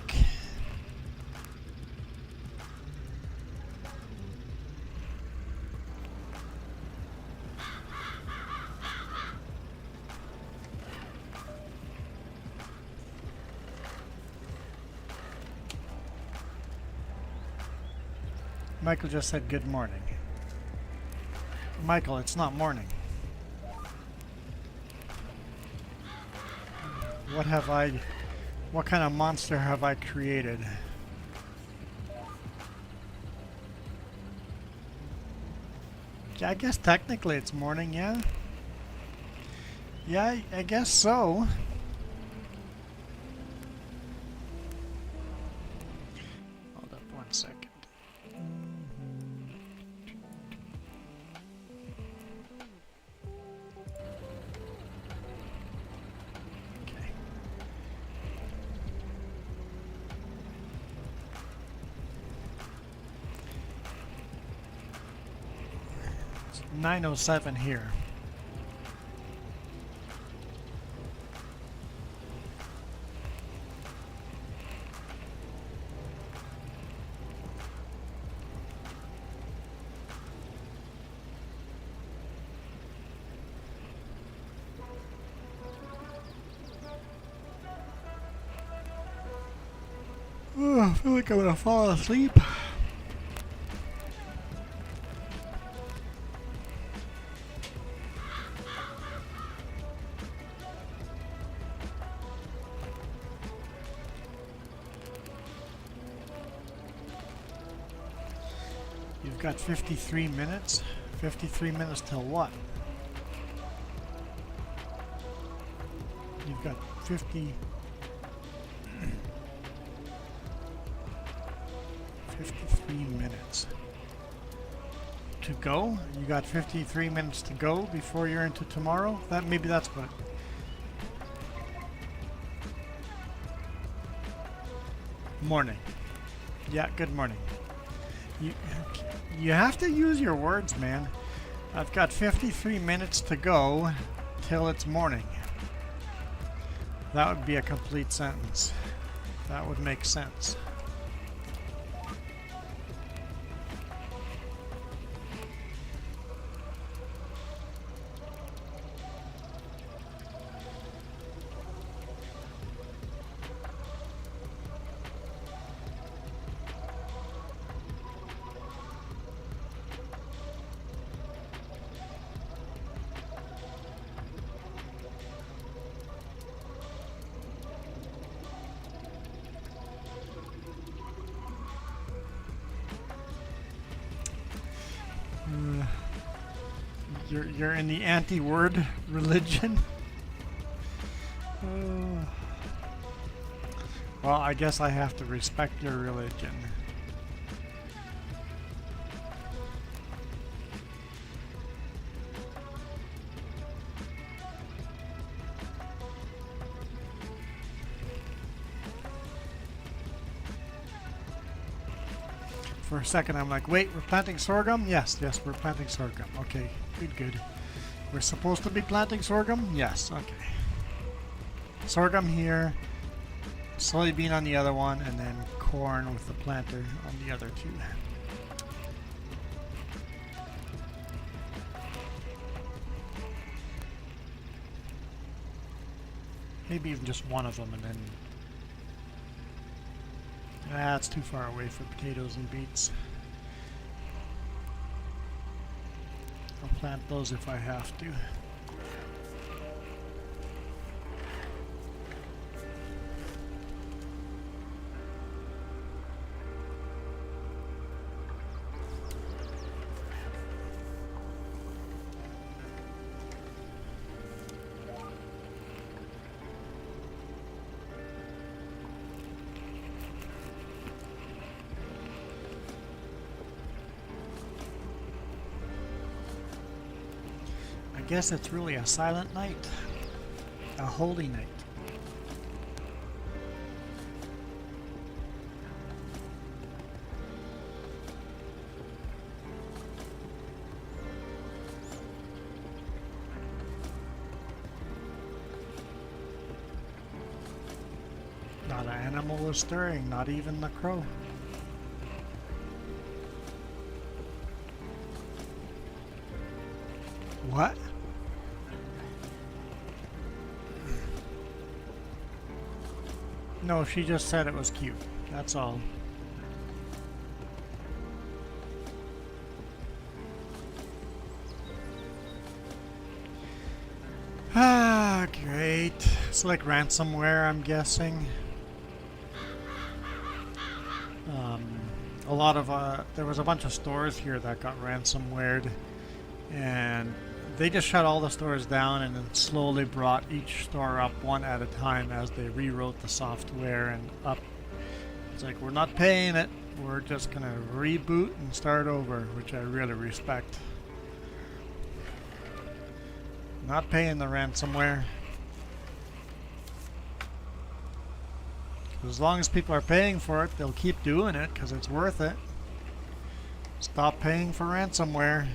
Michael just said good morning. Michael, it's not morning. What kind of monster have I created? Yeah, I guess technically it's morning, yeah? Yeah, I guess so. Hold up 1 second. It's 9:07 here. Oh, I feel like I'm gonna fall asleep. You've got 53 minutes. 53 minutes till what? You've got 53 minutes to go. You got 53 minutes to go before you're into tomorrow. Maybe that's what. Morning. Yeah, good morning. You have to use your words, man. I've got 53 minutes to go till it's morning. That would be a complete sentence. That would make sense. You're in the anti-word religion? Well, I guess I have to respect your religion. For a second, I'm like, wait, we're planting sorghum? Yes, we're planting sorghum. Okay, good. We're supposed to be planting sorghum? Yes, okay. Sorghum here, soybean on the other one, and then corn with the planter on the other two. Maybe even just one of them, and then it's too far away for potatoes and beets. I'll plant those if I have to. I guess it's really a silent night, a holy night. Not an animal is stirring, not even the crow. What? No, she just said it was cute. That's all. Ah, great. It's like ransomware, I'm guessing. A lot of, there was a bunch of stores here that got ransomwared, and they just shut all the stores down and then slowly brought each store up one at a time as they rewrote the software and up. It's like, we're not paying it. We're just going to reboot and start over, which I really respect. Not paying the ransomware. As long as people are paying for it, they'll keep doing it because it's worth it. Stop paying for ransomware.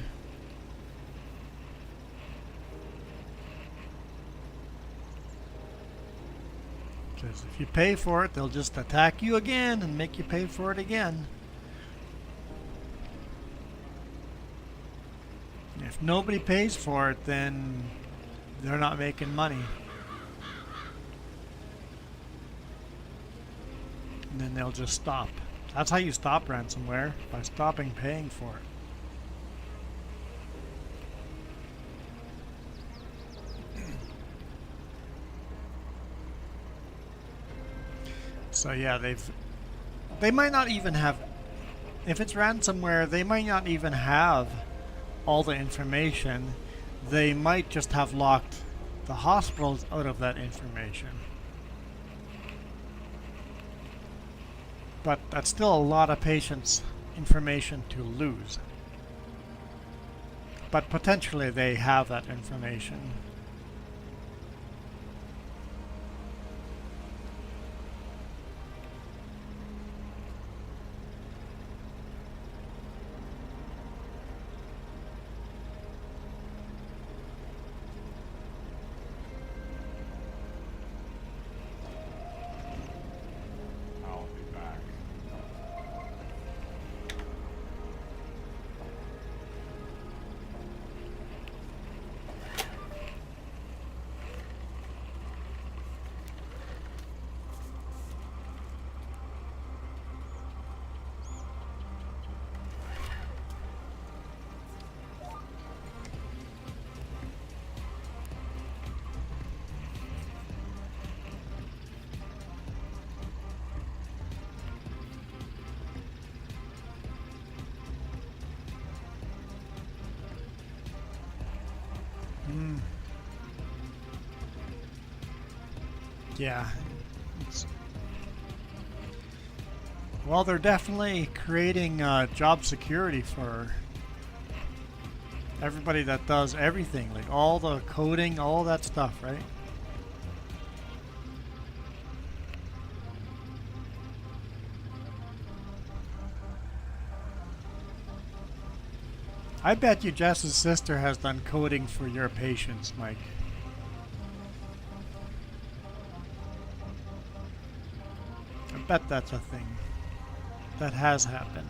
Because if you pay for it, they'll just attack you again and make you pay for it again. If nobody pays for it, then they're not making money. and then they'll just stop. That's how you stop ransomware, by stopping paying for it. So yeah, they might not even have, if it's ransomware, they might not even have all the information. They might just have locked the hospitals out of that information. But that's still a lot of patients' information to lose. But potentially they have that information. Yeah. Well, they're definitely creating job security for everybody that does everything, like all the coding, all that stuff, right? I bet you Jess's sister has done coding for your patients, Mike. I bet that's a thing that has happened.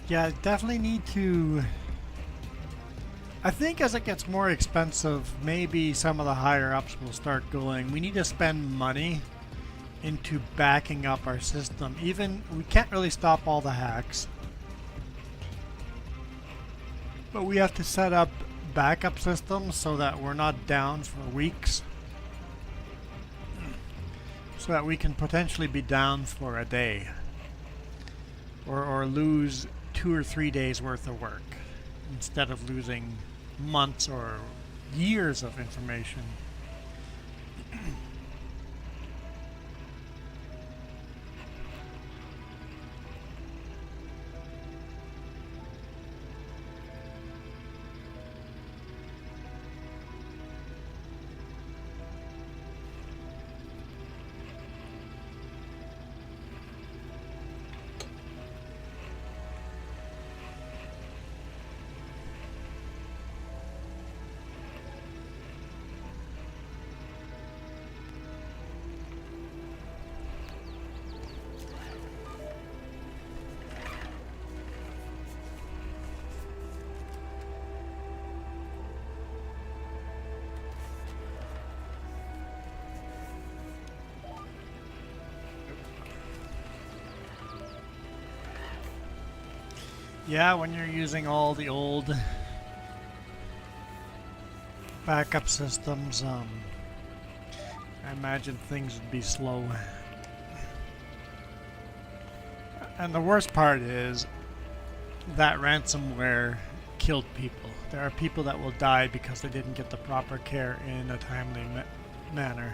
Yeah, definitely need to. I think as it gets more expensive, maybe some of the higher ups will start going, we need to spend money into backing up our system. Even, we can't really stop all the hacks, but we have to set up backup systems so that we're not down for weeks. So that we can potentially be down for a day. Or lose 2 or 3 days worth of work instead of losing months or years of information. Yeah, when you're using all the old backup systems, I imagine things would be slow. And the worst part is that ransomware killed people. There are people that will die because they didn't get the proper care in a timely manner.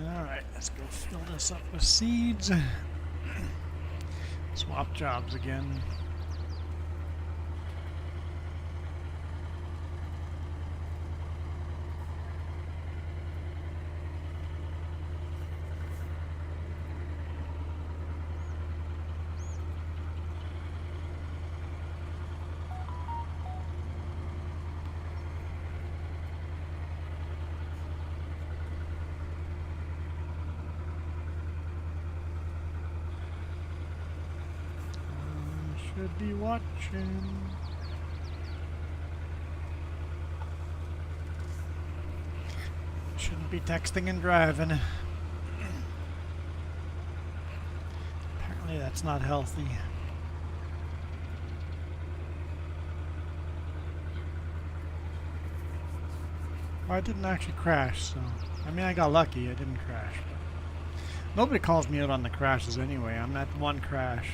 Alright, let's go fill this up with seeds. Swap jobs again. Should be watching. Shouldn't be texting and driving. Apparently that's not healthy. Well, I didn't actually crash, so... I mean, I got lucky, I didn't crash. But nobody calls me out on the crashes anyway. I'm at one crash.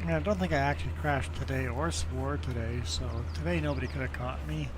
I don't think I actually crashed today or swore today, so today nobody could have caught me.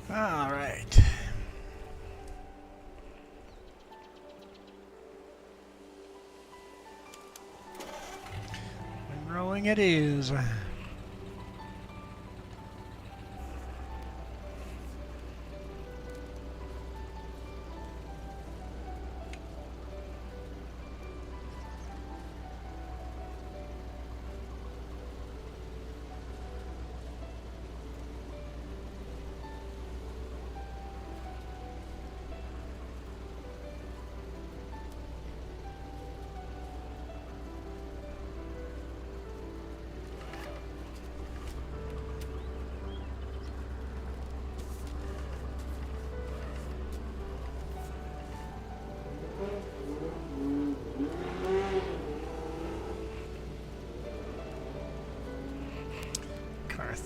All right. Rowing it is.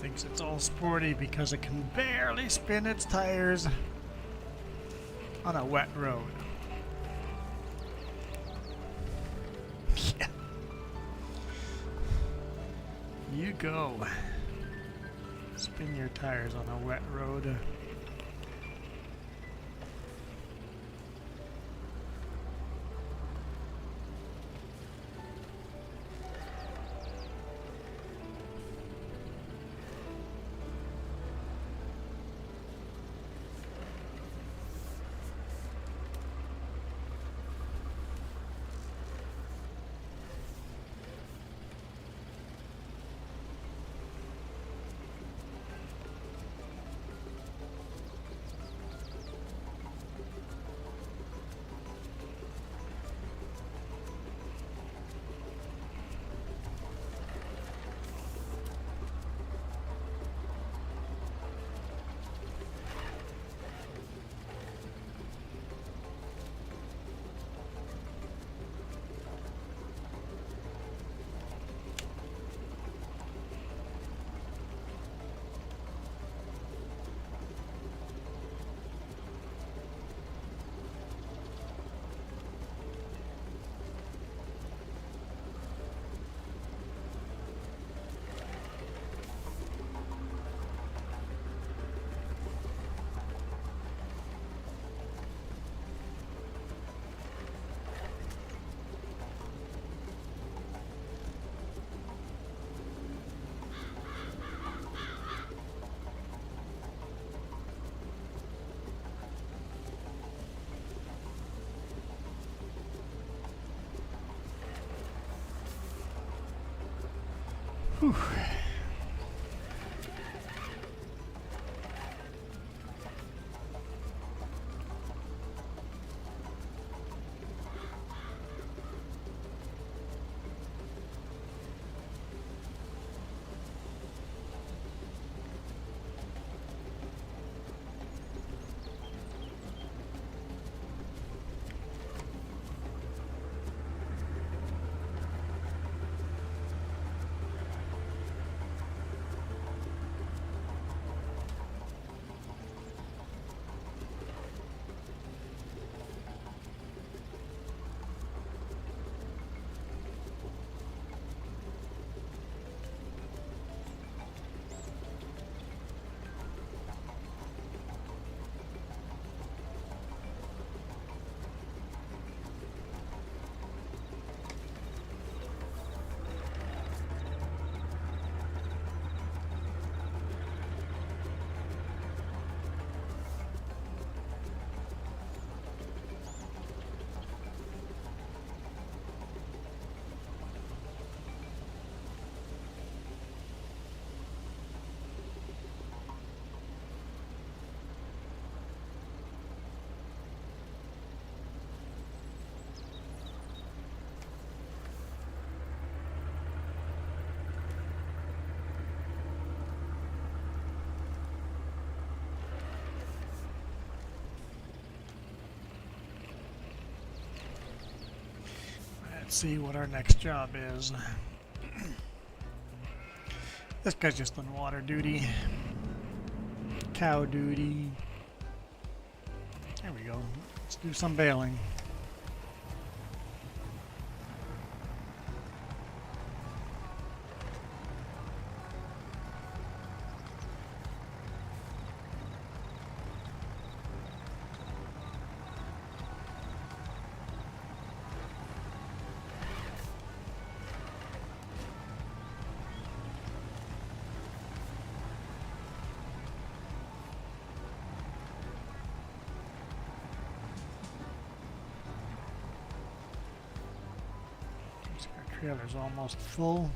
thinks it's all sporty because it can barely spin its tires on a wet road. Yeah. You go. Spin your tires on a wet road. Whew. Let's see what our next job is. This guy's just on water duty. Cow duty. There we go. Let's do some bailing. Trailer's almost full.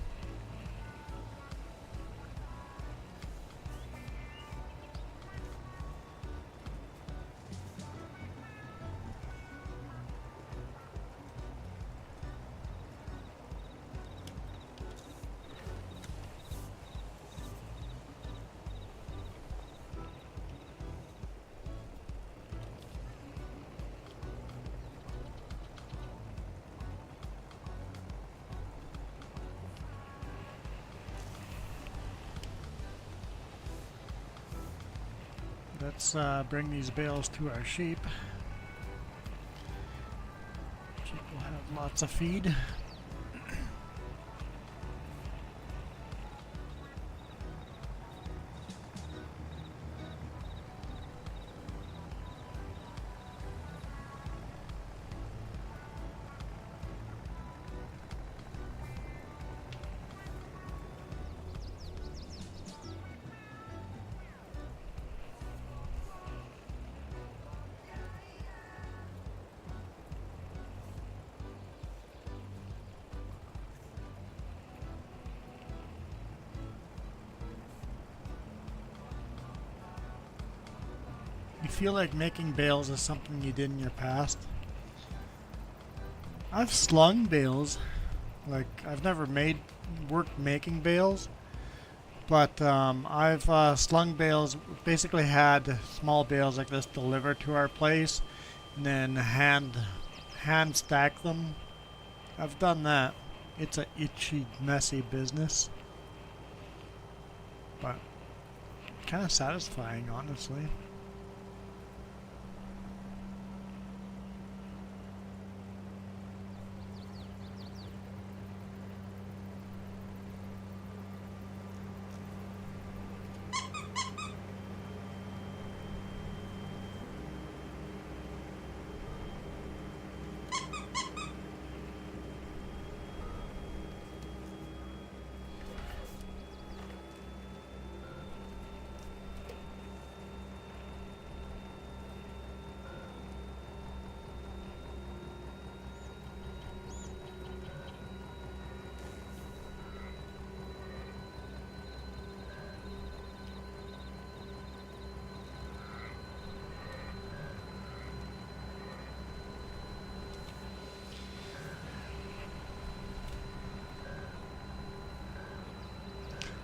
let's bring these bales to our sheep. Sheep will have lots of feed. You feel like making bales is something you did in your past? I've slung bales. Like, I've never worked making bales, but I've slung bales, basically had small bales like this delivered to our place, and then hand stack them. I've done that. It's a itchy, messy business, but kind of satisfying, honestly.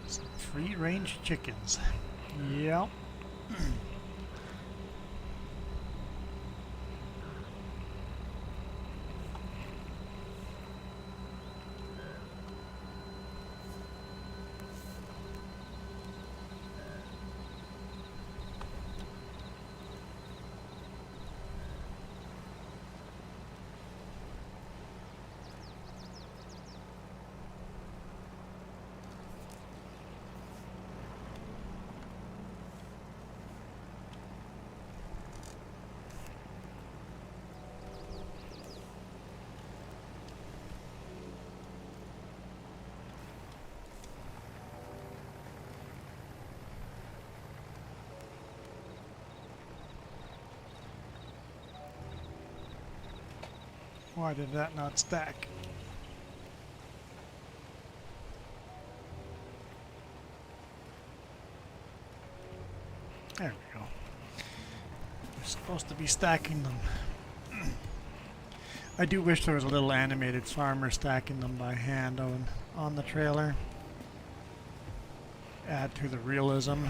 Some free-range chickens. Yep. Why did that not stack? There we go. We're supposed to be stacking them. I do wish there was a little animated farmer stacking them by hand on the trailer. Add to the realism.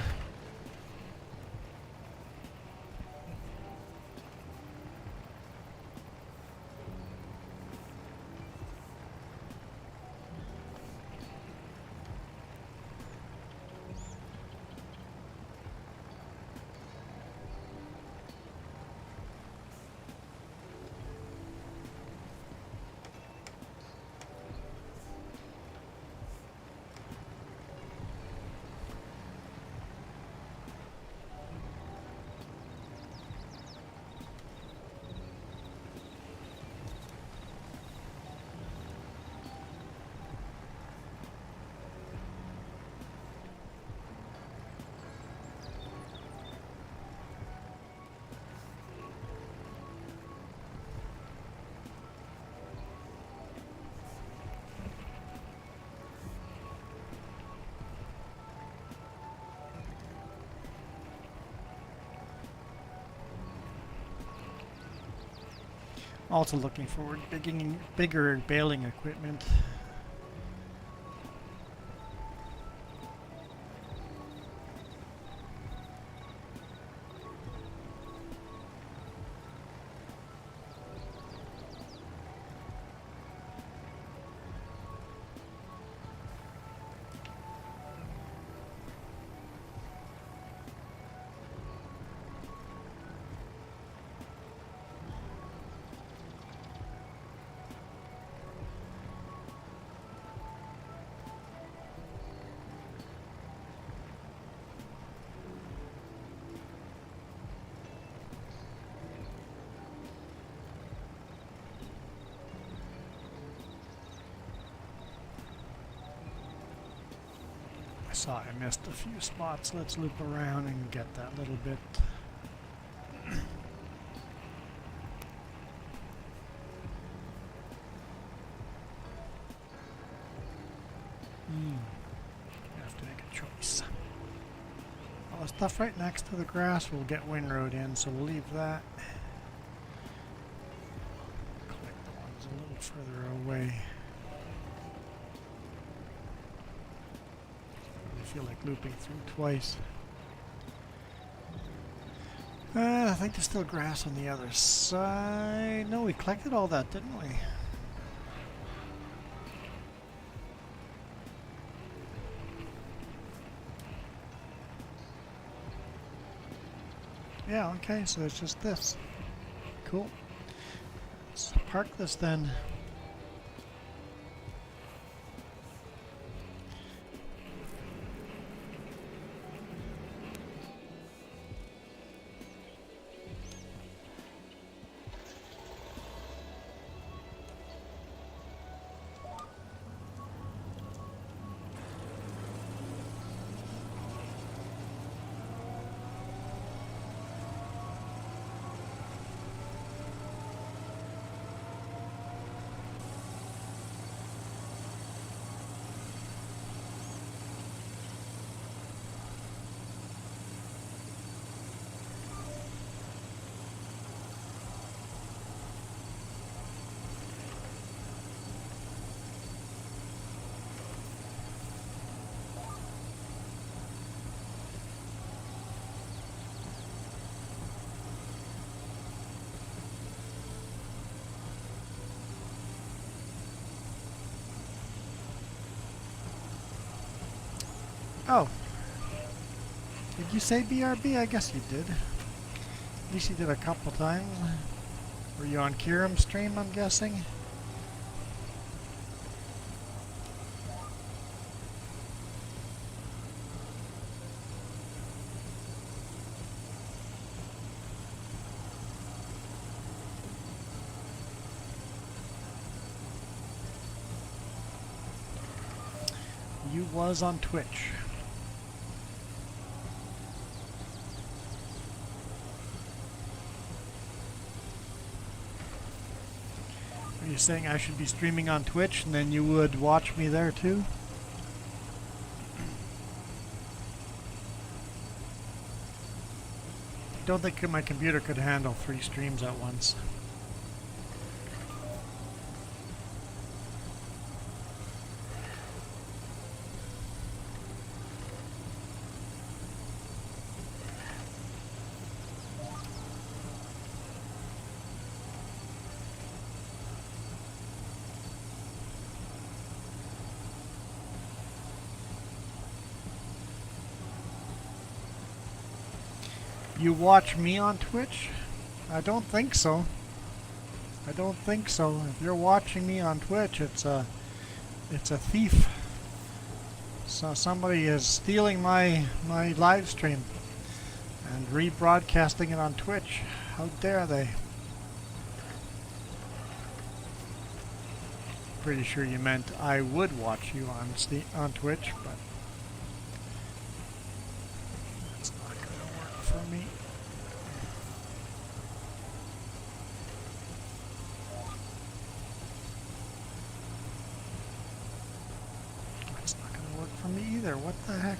Also looking forward to bigger baling equipment. saw I missed a few spots. Let's loop around and get that little bit. You have to make a choice. All the stuff right next to the grass will get windrowed in, so we'll leave that. Collect the ones a little further away. I feel like looping through twice. I think there's still grass on the other side. No, we collected all that, didn't we? Yeah, okay, so it's just this. Cool. Let's park this then. Oh. Did you say BRB? I guess you did. At least you did a couple times. Were you on Kieran's stream, I'm guessing? You was on Twitch. Are you saying I should be streaming on Twitch and then you would watch me there too? I don't think my computer could handle 3 streams at once. You watch me on Twitch? I don't think so. I don't think so. If you're watching me on Twitch, it's a thief. So somebody is stealing my live stream and rebroadcasting it on Twitch. How dare they? Pretty sure you meant I would watch you on Twitch, but that's not gonna work for me. That's not gonna work for me either. What the heck?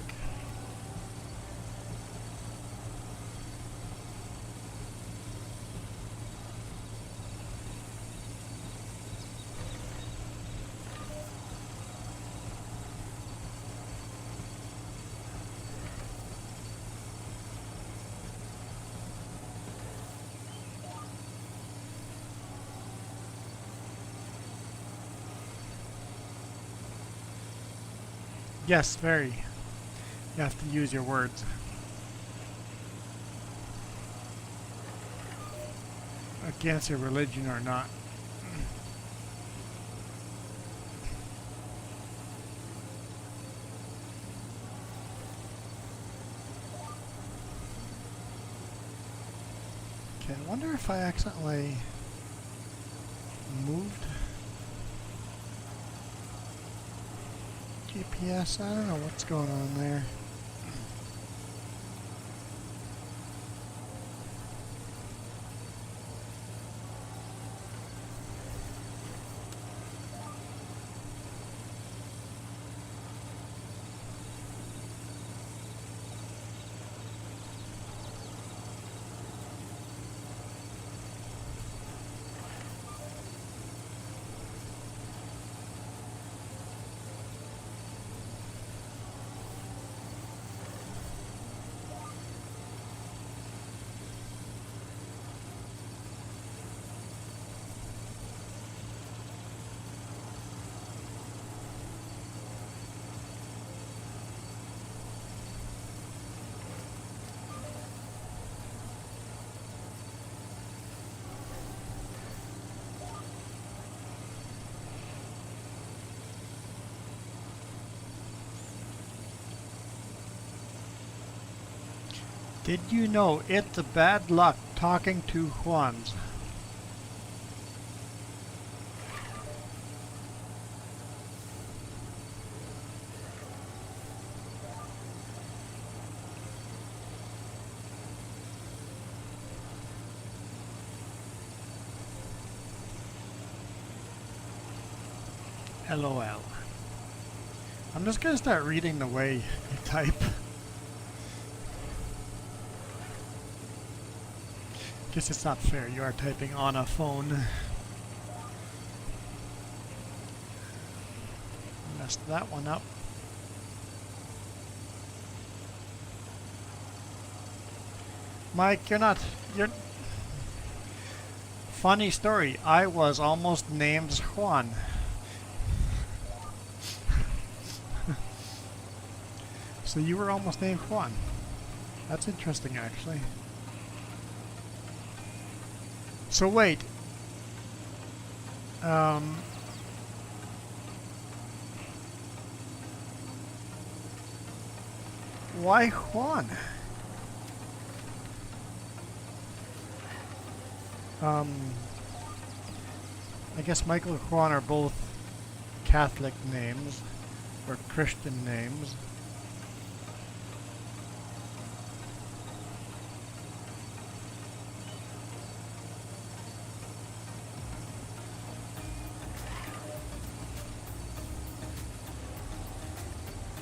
Yes, very. You have to use your words. Against your religion or not. Okay, I wonder if I accidentally moved. Gee, GPS? I don't know what's going on there. Did you know it's a bad luck talking to Juans? LOL. I'm just gonna start reading the way you type. Guess it's not fair. You are typing on a phone. Messed that one up. Mike, you're... Funny story. I was almost named Juan. So you were almost named Juan. That's interesting, actually. So wait. Why Juan? I guess Michael and Juan are both Catholic names or Christian names.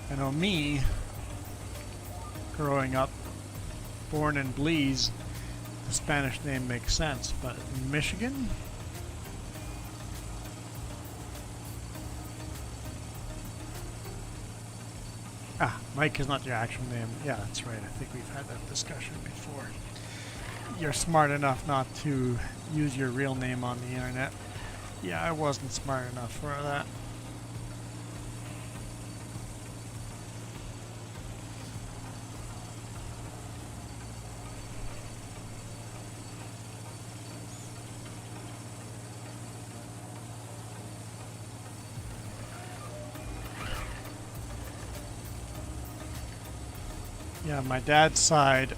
I know me, growing up, born in Belize, the Spanish name makes sense, but in Michigan? Ah, Mike is not your actual name. Yeah, that's right. I think we've had that discussion before. You're smart enough not to use your real name on the internet. Yeah, I wasn't smart enough for that. Yeah, my dad's side,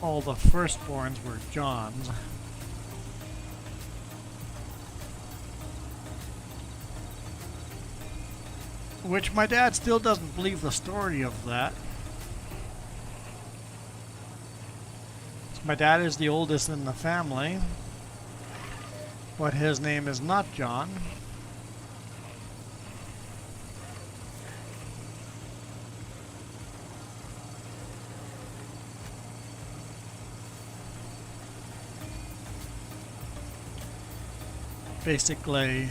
all the firstborns were Johns. Which my dad still doesn't believe the story of that. So my dad is the oldest in the family, but his name is not John. Basically,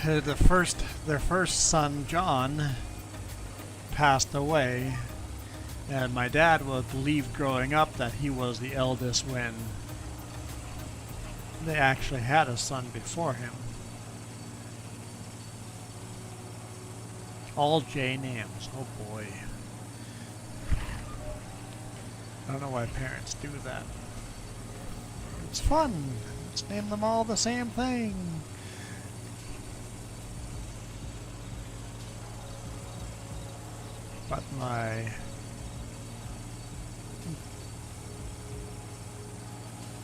their first son, John, passed away, and my dad would believe growing up that he was the eldest when they actually had a son before him. All J names. Oh boy. I don't know why parents do that. It's fun. Let's name them all the same thing. But my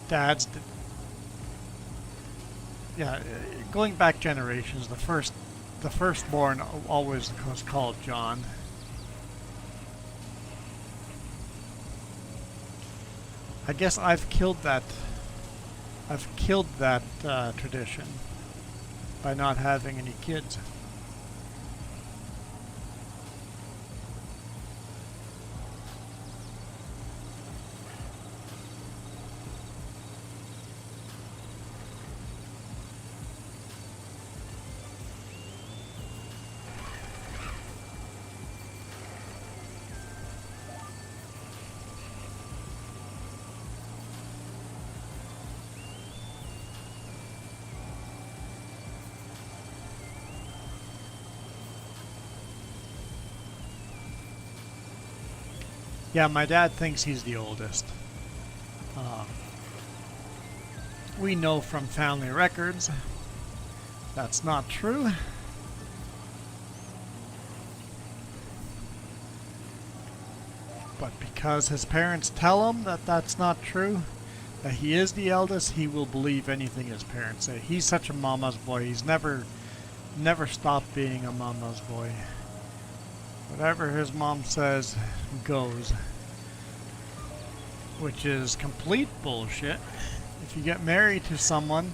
dad's... Yeah, going back generations, the first The firstborn always was called John. I guess I've killed that. I've killed that tradition by not having any kids. Yeah, my dad thinks he's the oldest. We know from family records that's not true. But because his parents tell him that that's not true, that he is the eldest, he will believe anything his parents say. He's such a mama's boy. He's never stopped being a mama's boy. Whatever his mom says goes, which is complete bullshit. If you get married to someone,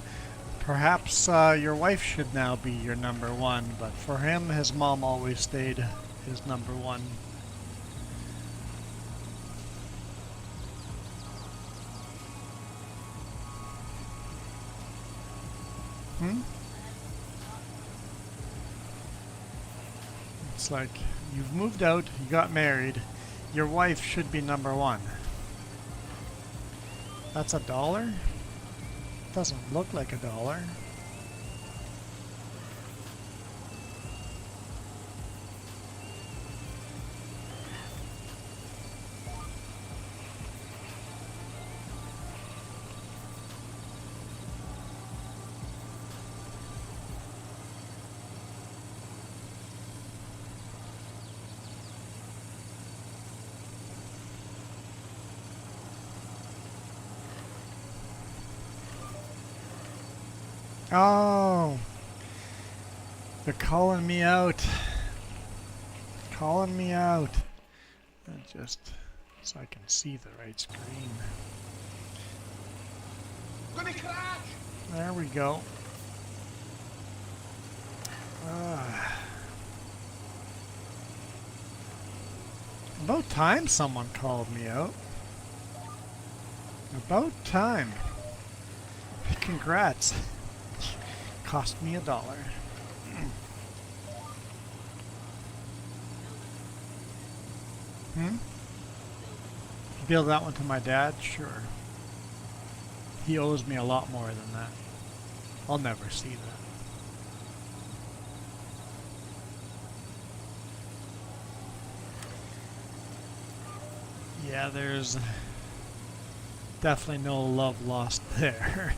perhaps your wife should now be your number one, but for him, his mom always stayed his number one. It's like, you've moved out, you got married, your wife should be number one. That's $1? Doesn't look like $1. Oh, they're calling me out. Calling me out. And just so I can see the right screen. There we go. About time someone called me out. About time. Congrats. Cost me $1. Bill that one to my dad? Sure. He owes me a lot more than that. I'll never see that. Yeah, there's definitely no love lost there.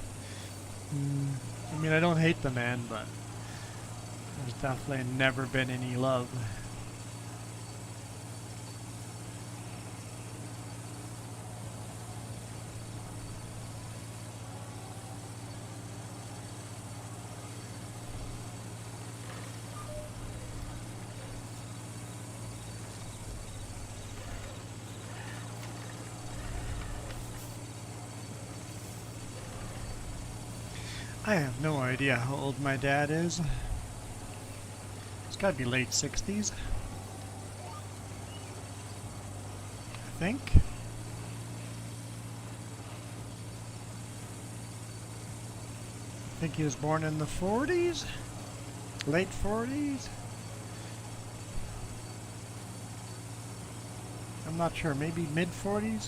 I mean, I don't hate the man, but there's definitely never been any love. I have no idea how old my dad is. It's got to be late 60s. I think. I think he was born in the 40s? Late 40s? I'm not sure, maybe mid 40s?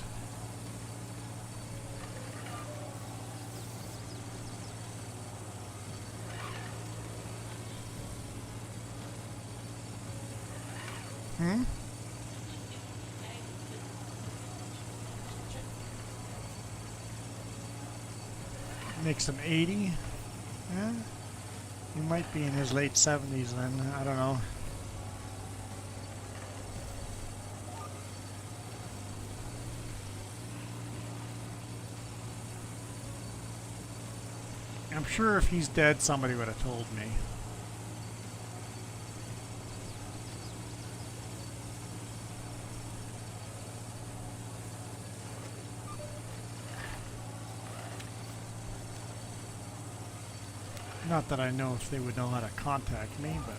Makes him 80. Yeah. He might be in his late 70s then. I don't know. I'm sure if he's dead, somebody would have told me. Not that I know if they would know how to contact me, but...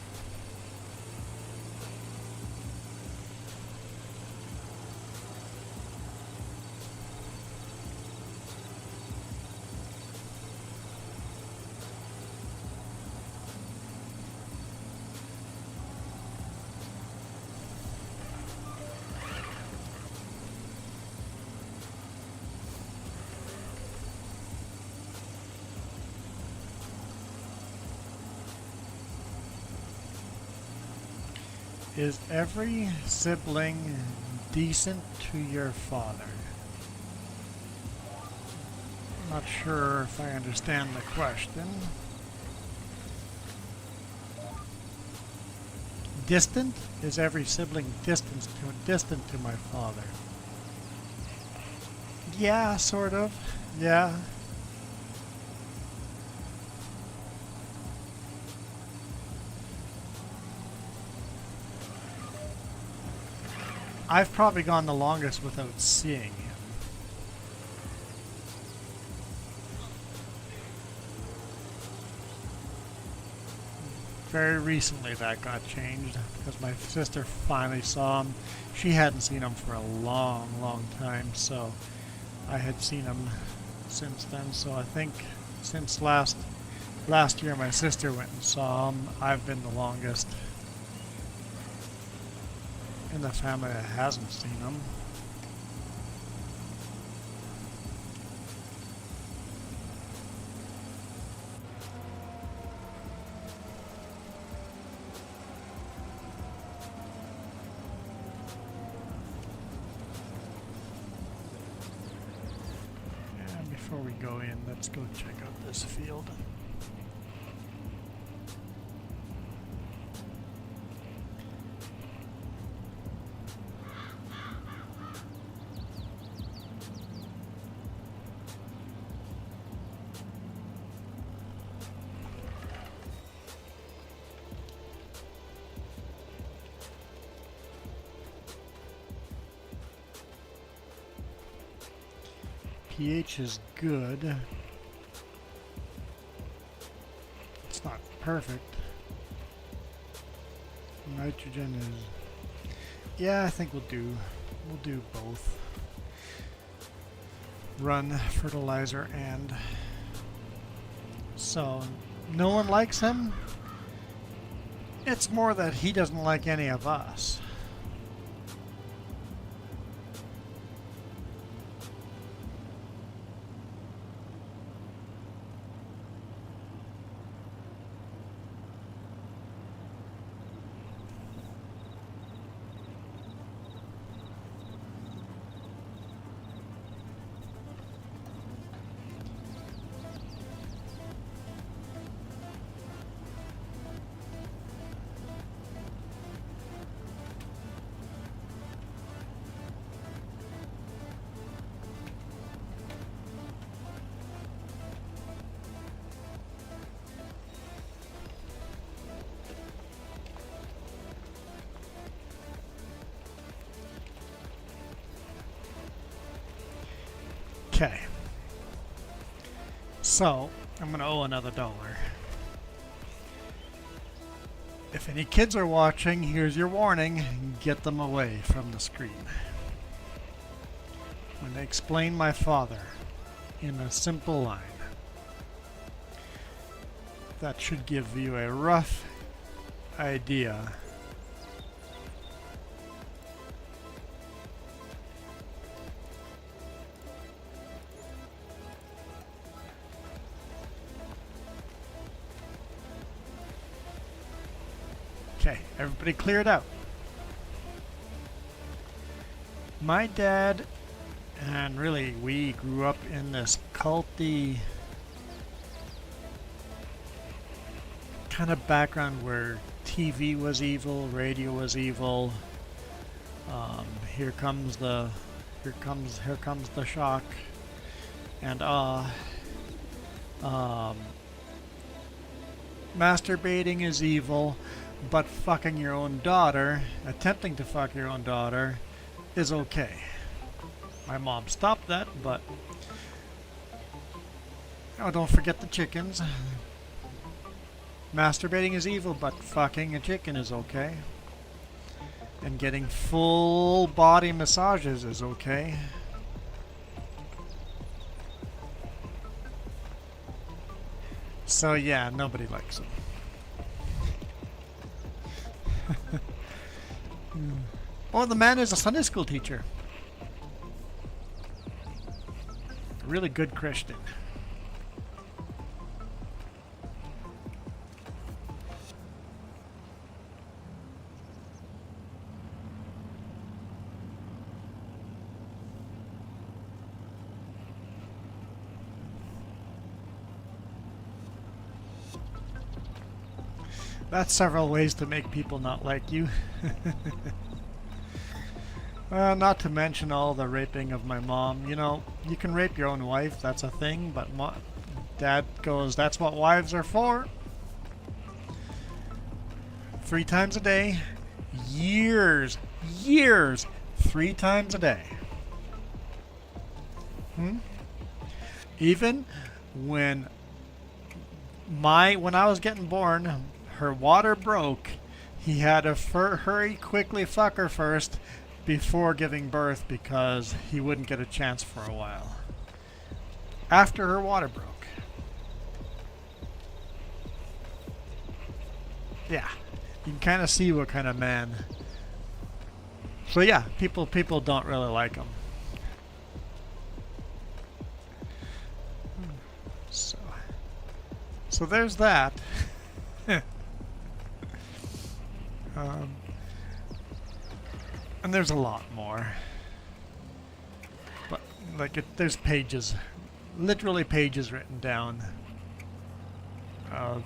Is every sibling decent to your father? I'm not sure if I understand the question. Distant? Is every sibling distant to my father? Yeah, sort of. Yeah. I've probably gone the longest without seeing him. Very recently that got changed because my sister finally saw him. She hadn't seen him for a long, long time, so I had seen him since then. So I think since last year my sister went and saw him, I've been the longest in the family that hasn't seen him. And before we go in, let's go check out this field. pH is good. It's not perfect. Nitrogen is... yeah, I think we'll do both. Run fertilizer and... so, no one likes him? It's more that he doesn't like any of us. Okay, so I'm going to owe another $1. If any kids are watching, here's your warning, get them away from the screen. I'm going to explain my father in a simple line. That should give you a rough idea . Okay, everybody cleared out. My dad, and really we grew up in this culty kind of background where TV was evil, radio was evil. Here comes the shock and masturbating is evil. But fucking your own daughter, attempting to fuck your own daughter, is okay. My mom stopped that, but... oh, don't forget the chickens. Masturbating is evil, but fucking a chicken is okay. And getting full body massages is okay. So yeah, nobody likes them. Oh, the man is a Sunday school teacher. A really good Christian. That's several ways to make people not like you. Not to mention all the raping of my mom. You know, you can rape your own wife, that's a thing, but Dad goes, that's what wives are for. 3 times a day. Years. 3 times a day. Even when I was getting born, her water broke, he had to hurry quickly fuck her first before giving birth because he wouldn't get a chance for a while. After her water broke. Yeah, you can kind of see what kind of man. So yeah, people don't really like him. So there's that. And there's a lot more. But like there's pages, literally pages written down of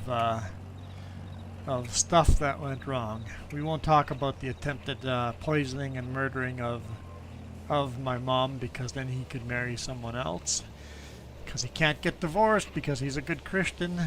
stuff that went wrong. We won't talk about the attempted poisoning and murdering of my mom, because then he could marry someone else. Because he can't get divorced because he's a good Christian.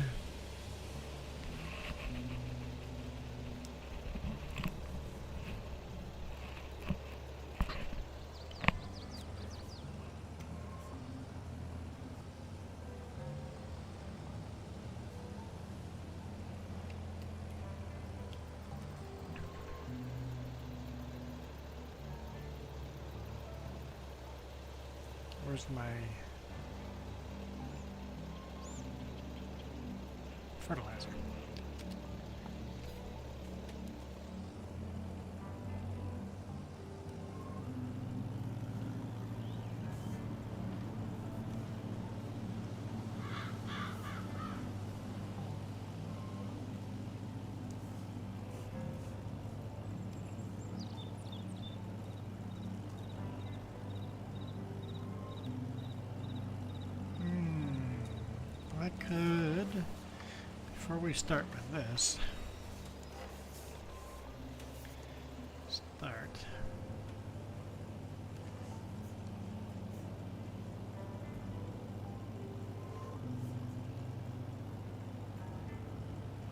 Where's my fertilizer? I could, before we start with this, start.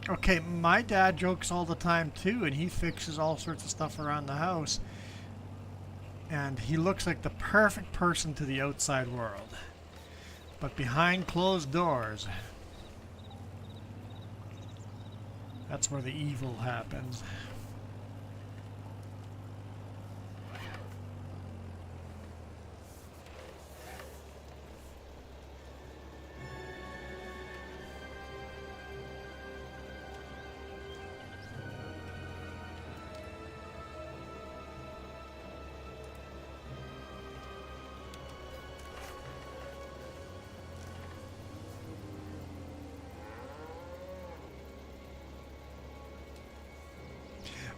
Okay, my dad jokes all the time too, and he fixes all sorts of stuff around the house. And he looks like the perfect person to the outside world. But behind closed doors, that's where the evil happens.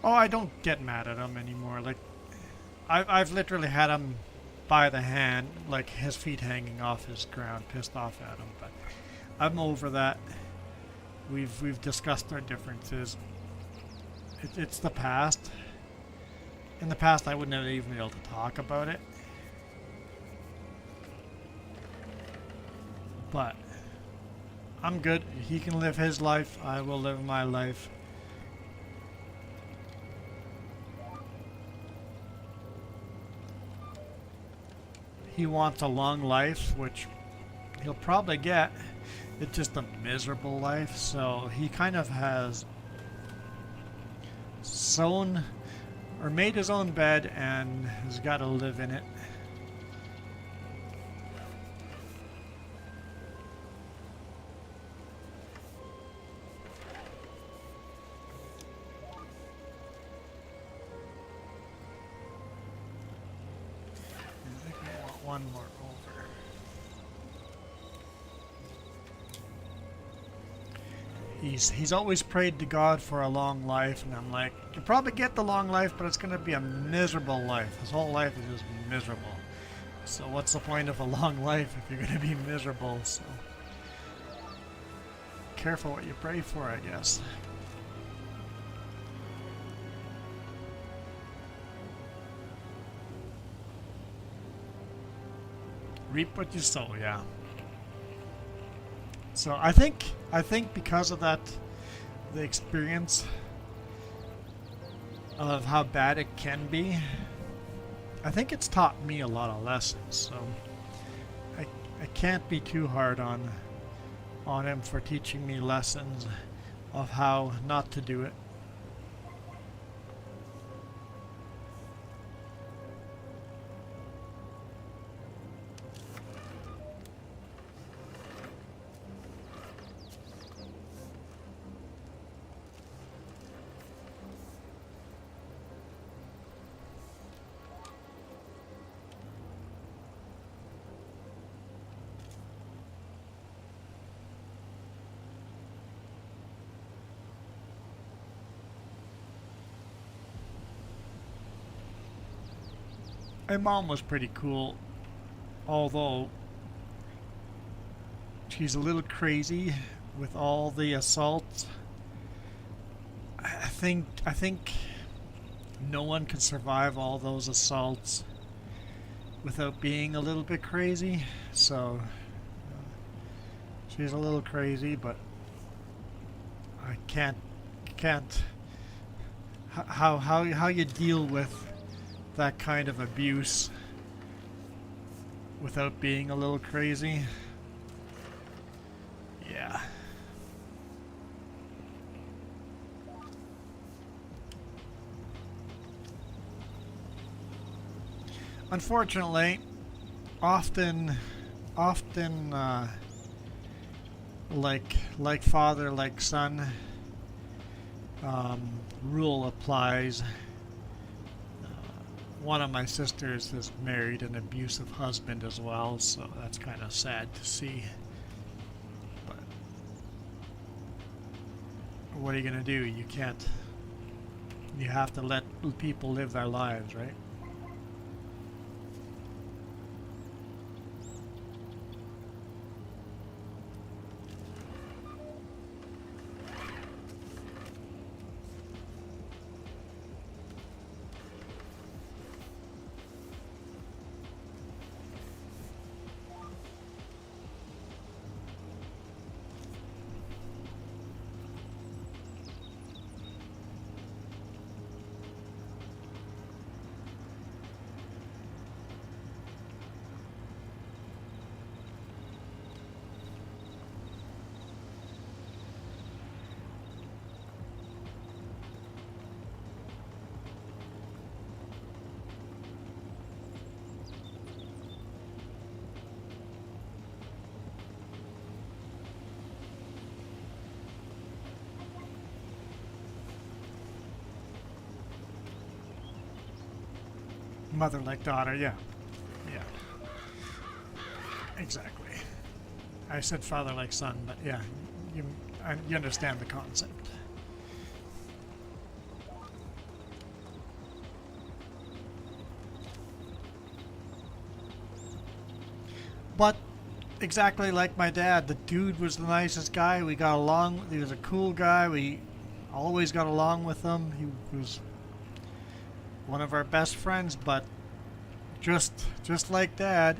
Oh, I don't get mad at him anymore. Like, I've literally had him by the hand, like his feet hanging off his ground, pissed off at him. But I'm over that. We've discussed our differences. It's the past. In the past, I wouldn't have even been able to talk about it. But I'm good. He can live his life. I will live my life. He wants a long life, which he'll probably get. it's just a miserable life. So he kind of has sewn or made his own bed and has got to live in it. I think we want one more over. He's always prayed to God for a long life, and I'm like, you probably get the long life, but it's going to be a miserable life. His whole life is just miserable. So what's the point of a long life if you're going to be miserable? So careful what you pray for, I guess. Reap what you sow, yeah. So I think because of that, the experience of how bad it can be, I think it's taught me a lot of lessons. So I can't be too hard on him for teaching me lessons of how not to do it. My mom was pretty cool, although she's a little crazy with all the assaults. I think no one can survive all those assaults without being a little bit crazy. So she's a little crazy, but I can't how you deal with that kind of abuse without being a little crazy. Yeah. Unfortunately, often like father, like son, rule applies. One of my sisters has married an abusive husband as well, so that's kind of sad to see. But what are you gonna do? You can't. You have to let people live their lives, right? Mother like daughter, yeah. Yeah. Exactly. I said father like son, but yeah, you understand the concept. But exactly like my dad, the dude was the nicest guy. We got along. He was a cool guy. We always got along with him. He was one of our best friends, but just like Dad,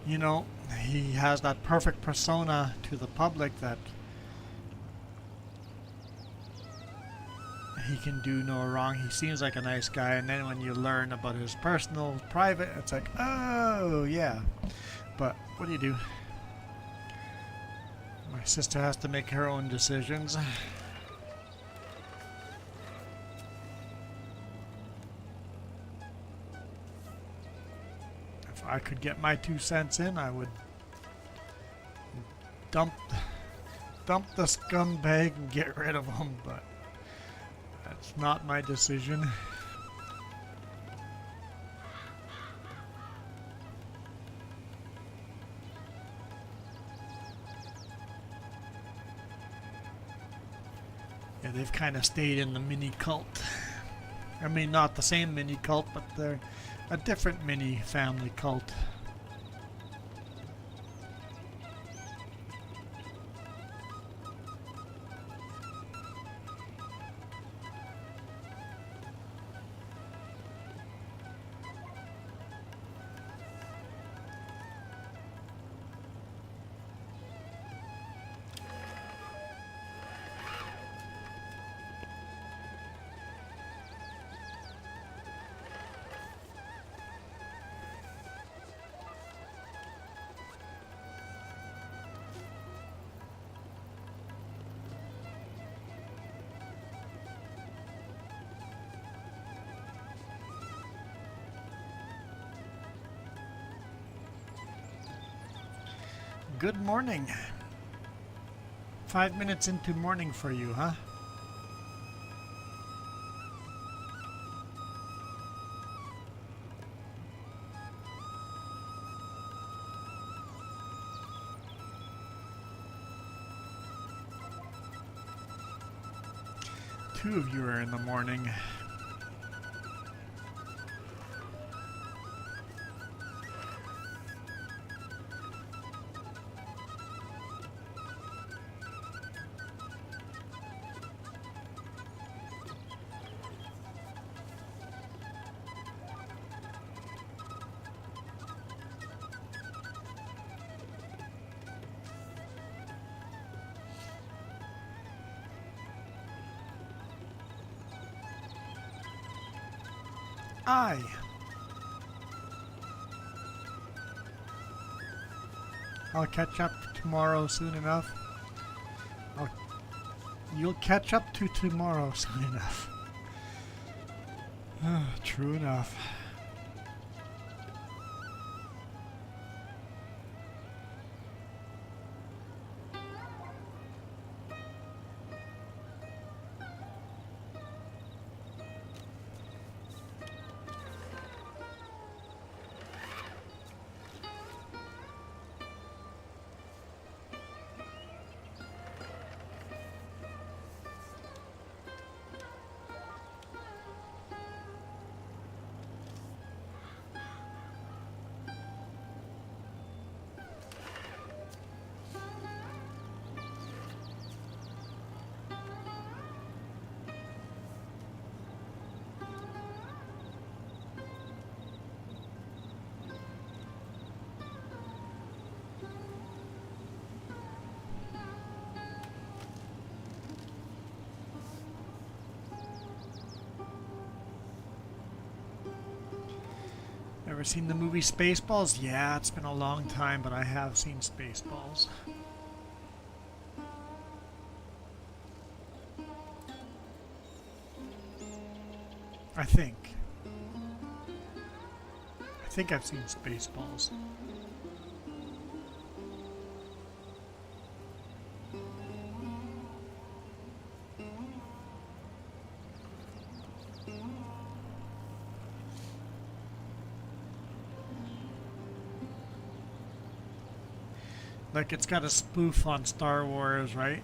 you know, he has that perfect persona to the public that he can do no wrong. He seems like a nice guy, and then when you learn about his personal, private, it's like, oh yeah. But what do you do? My sister has to make her own decisions. If I could get my 2 cents in, I would dump the scumbag and get rid of him, but that's not my decision. Yeah, they've kind of stayed in the mini cult. I mean, not the same mini cult, but they're a different mini family cult. Good morning. 5 minutes into morning for you, huh? Two of you are in the morning. Aye. I'll catch up tomorrow soon enough. You'll catch up to tomorrow soon enough. True enough. Ever seen the movie Spaceballs? Yeah, it's been a long time, but I have seen Spaceballs. I think I've seen Spaceballs. Like, it's got a spoof on Star Wars, right?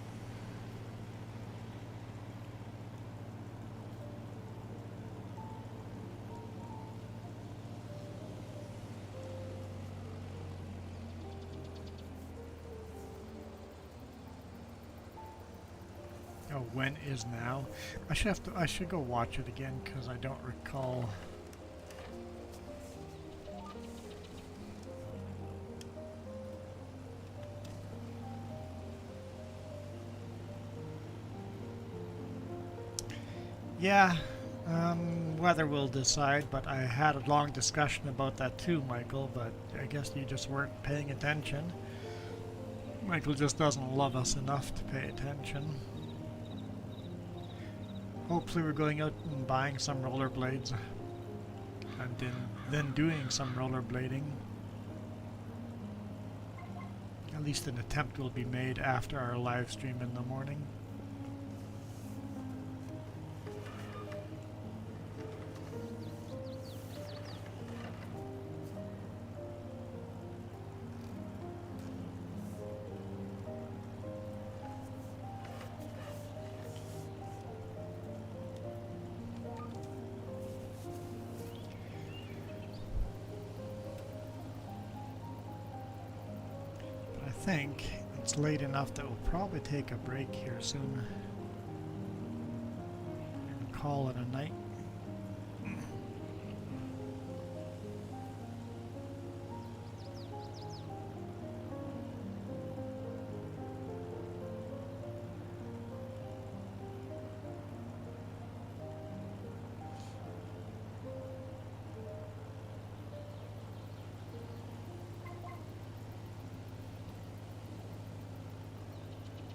Oh, when is now? I should go watch it again because I don't recall. Yeah, weather will decide, but I had a long discussion about that too, Michael, but I guess you just weren't paying attention. Michael just doesn't love us enough to pay attention. Hopefully we're going out and buying some rollerblades and then doing some rollerblading. At least an attempt will be made after our live stream in the morning. I think it's late enough that we'll probably take a break here soon and call it a night.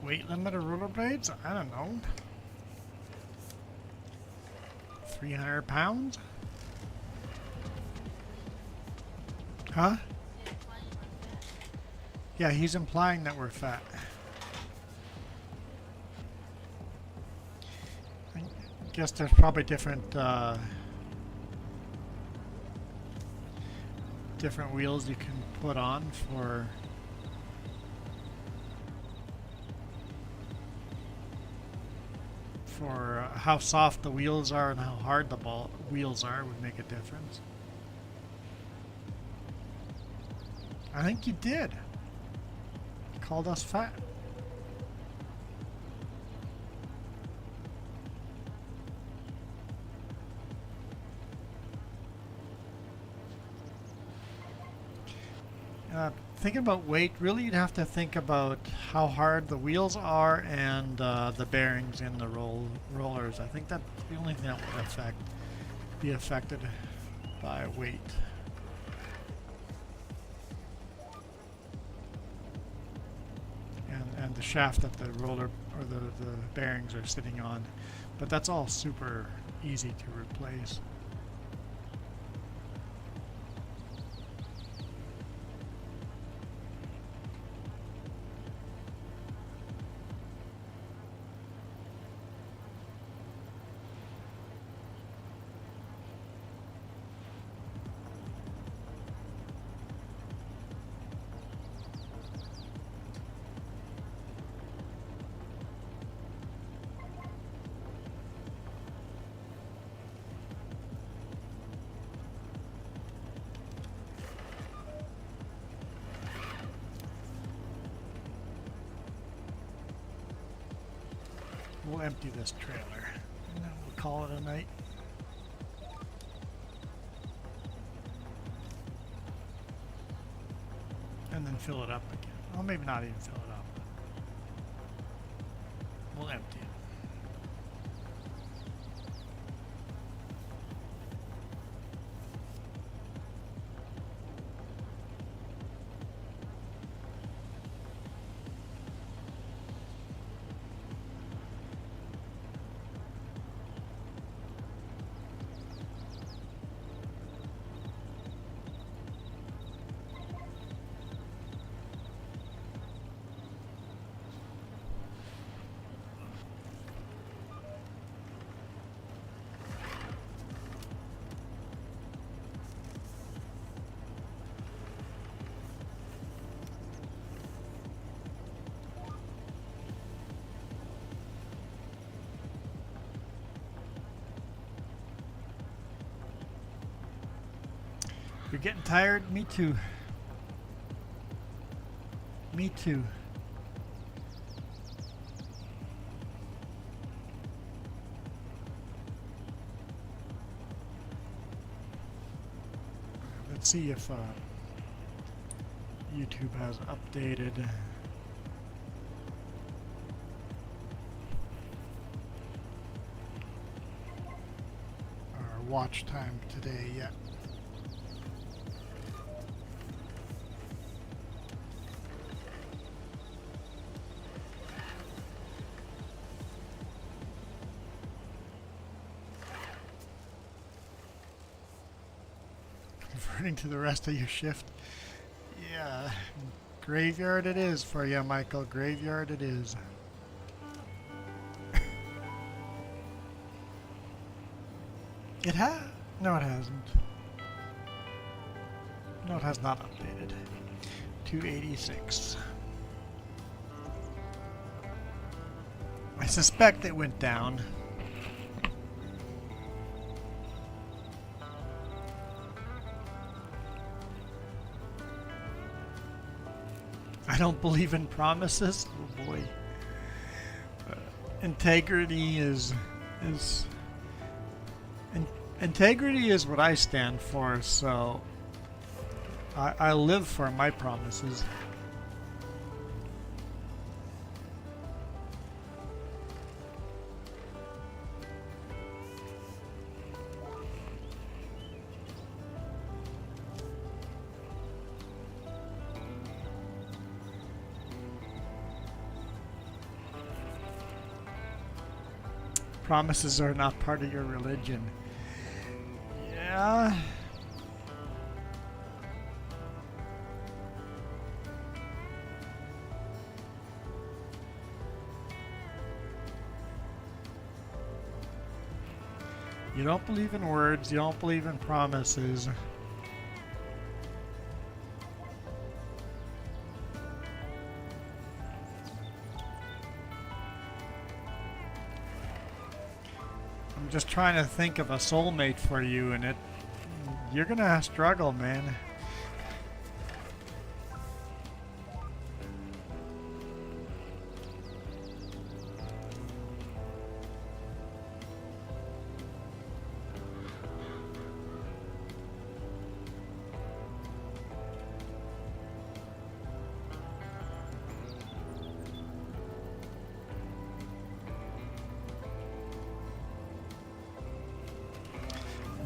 Weight limit of rollerblades? I don't know. 300 pounds? Huh? Yeah, he's implying that we're fat. I guess there's probably different different wheels you can put on for how soft the wheels are and how hard the wheels are would make a difference. I think you did. You called us fat. Thinking about weight, really you'd have to think about how hard the wheels are and the bearings in the rollers. I think that's the only thing that would be affected by weight. And the shaft that the roller or the bearings are sitting on. But that's all super easy to replace. We'll empty this trailer and then we'll call it a night. And then fill it up again. Well, maybe not even fill it up. We'll empty it. You're getting tired? Me too. Me too. Let's see if YouTube has updated our watch time today yet. returning to the rest of your shift. Yeah, graveyard it is for you, Michael. Graveyard it is. It has? No, it hasn't. No, it has not updated. 286. I suspect it went down. I don't believe in promises. Oh boy. Integrity is integrity is what I stand for, so I live for my promises. Promises are not part of your religion. Yeah. You don't believe in words, you don't believe in promises. I'm just trying to think of a soulmate for you, and you're gonna struggle, man.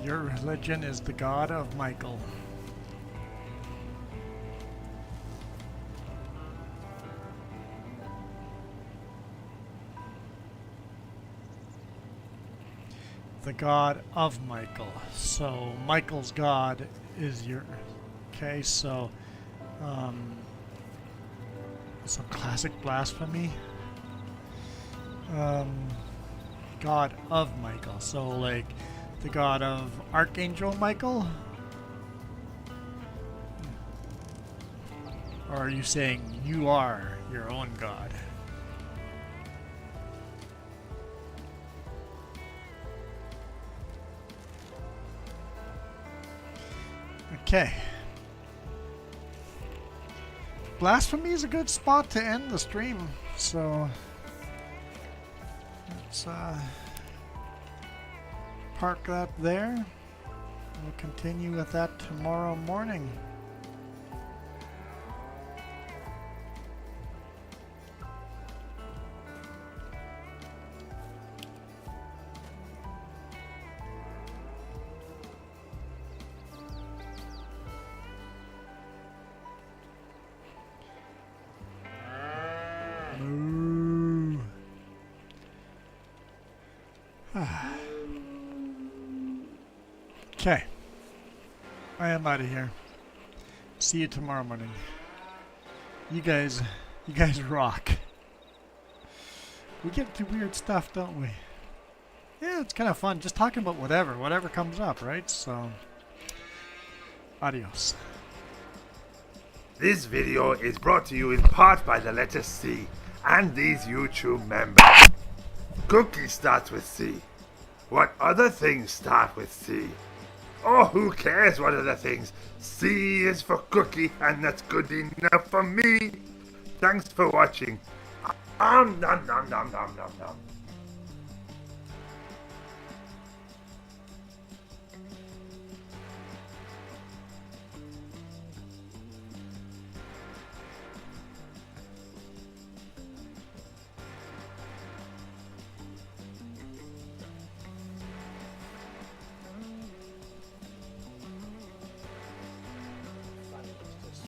Your religion is the God of Michael. The God of Michael. So Michael's God is your... Okay, so... some classic blasphemy. God of Michael. So like... the God of Archangel Michael? Or are you saying you are your own God? Okay. Blasphemy is a good spot to end the stream, so let's park that there. We'll continue with that tomorrow morning. Moo. Okay, I am out of here. See you tomorrow morning. You guys rock. We get to weird stuff, don't we? Yeah, it's kind of fun, just talking about whatever comes up, right? So, adios. This video is brought to you in part by the letter C and these YouTube members. Cookie starts with C. What other things start with C? Oh, who cares what other things? C is for cookie, and that's good enough for me. Thanks for watching. Nom nom nom nom nom nom nom.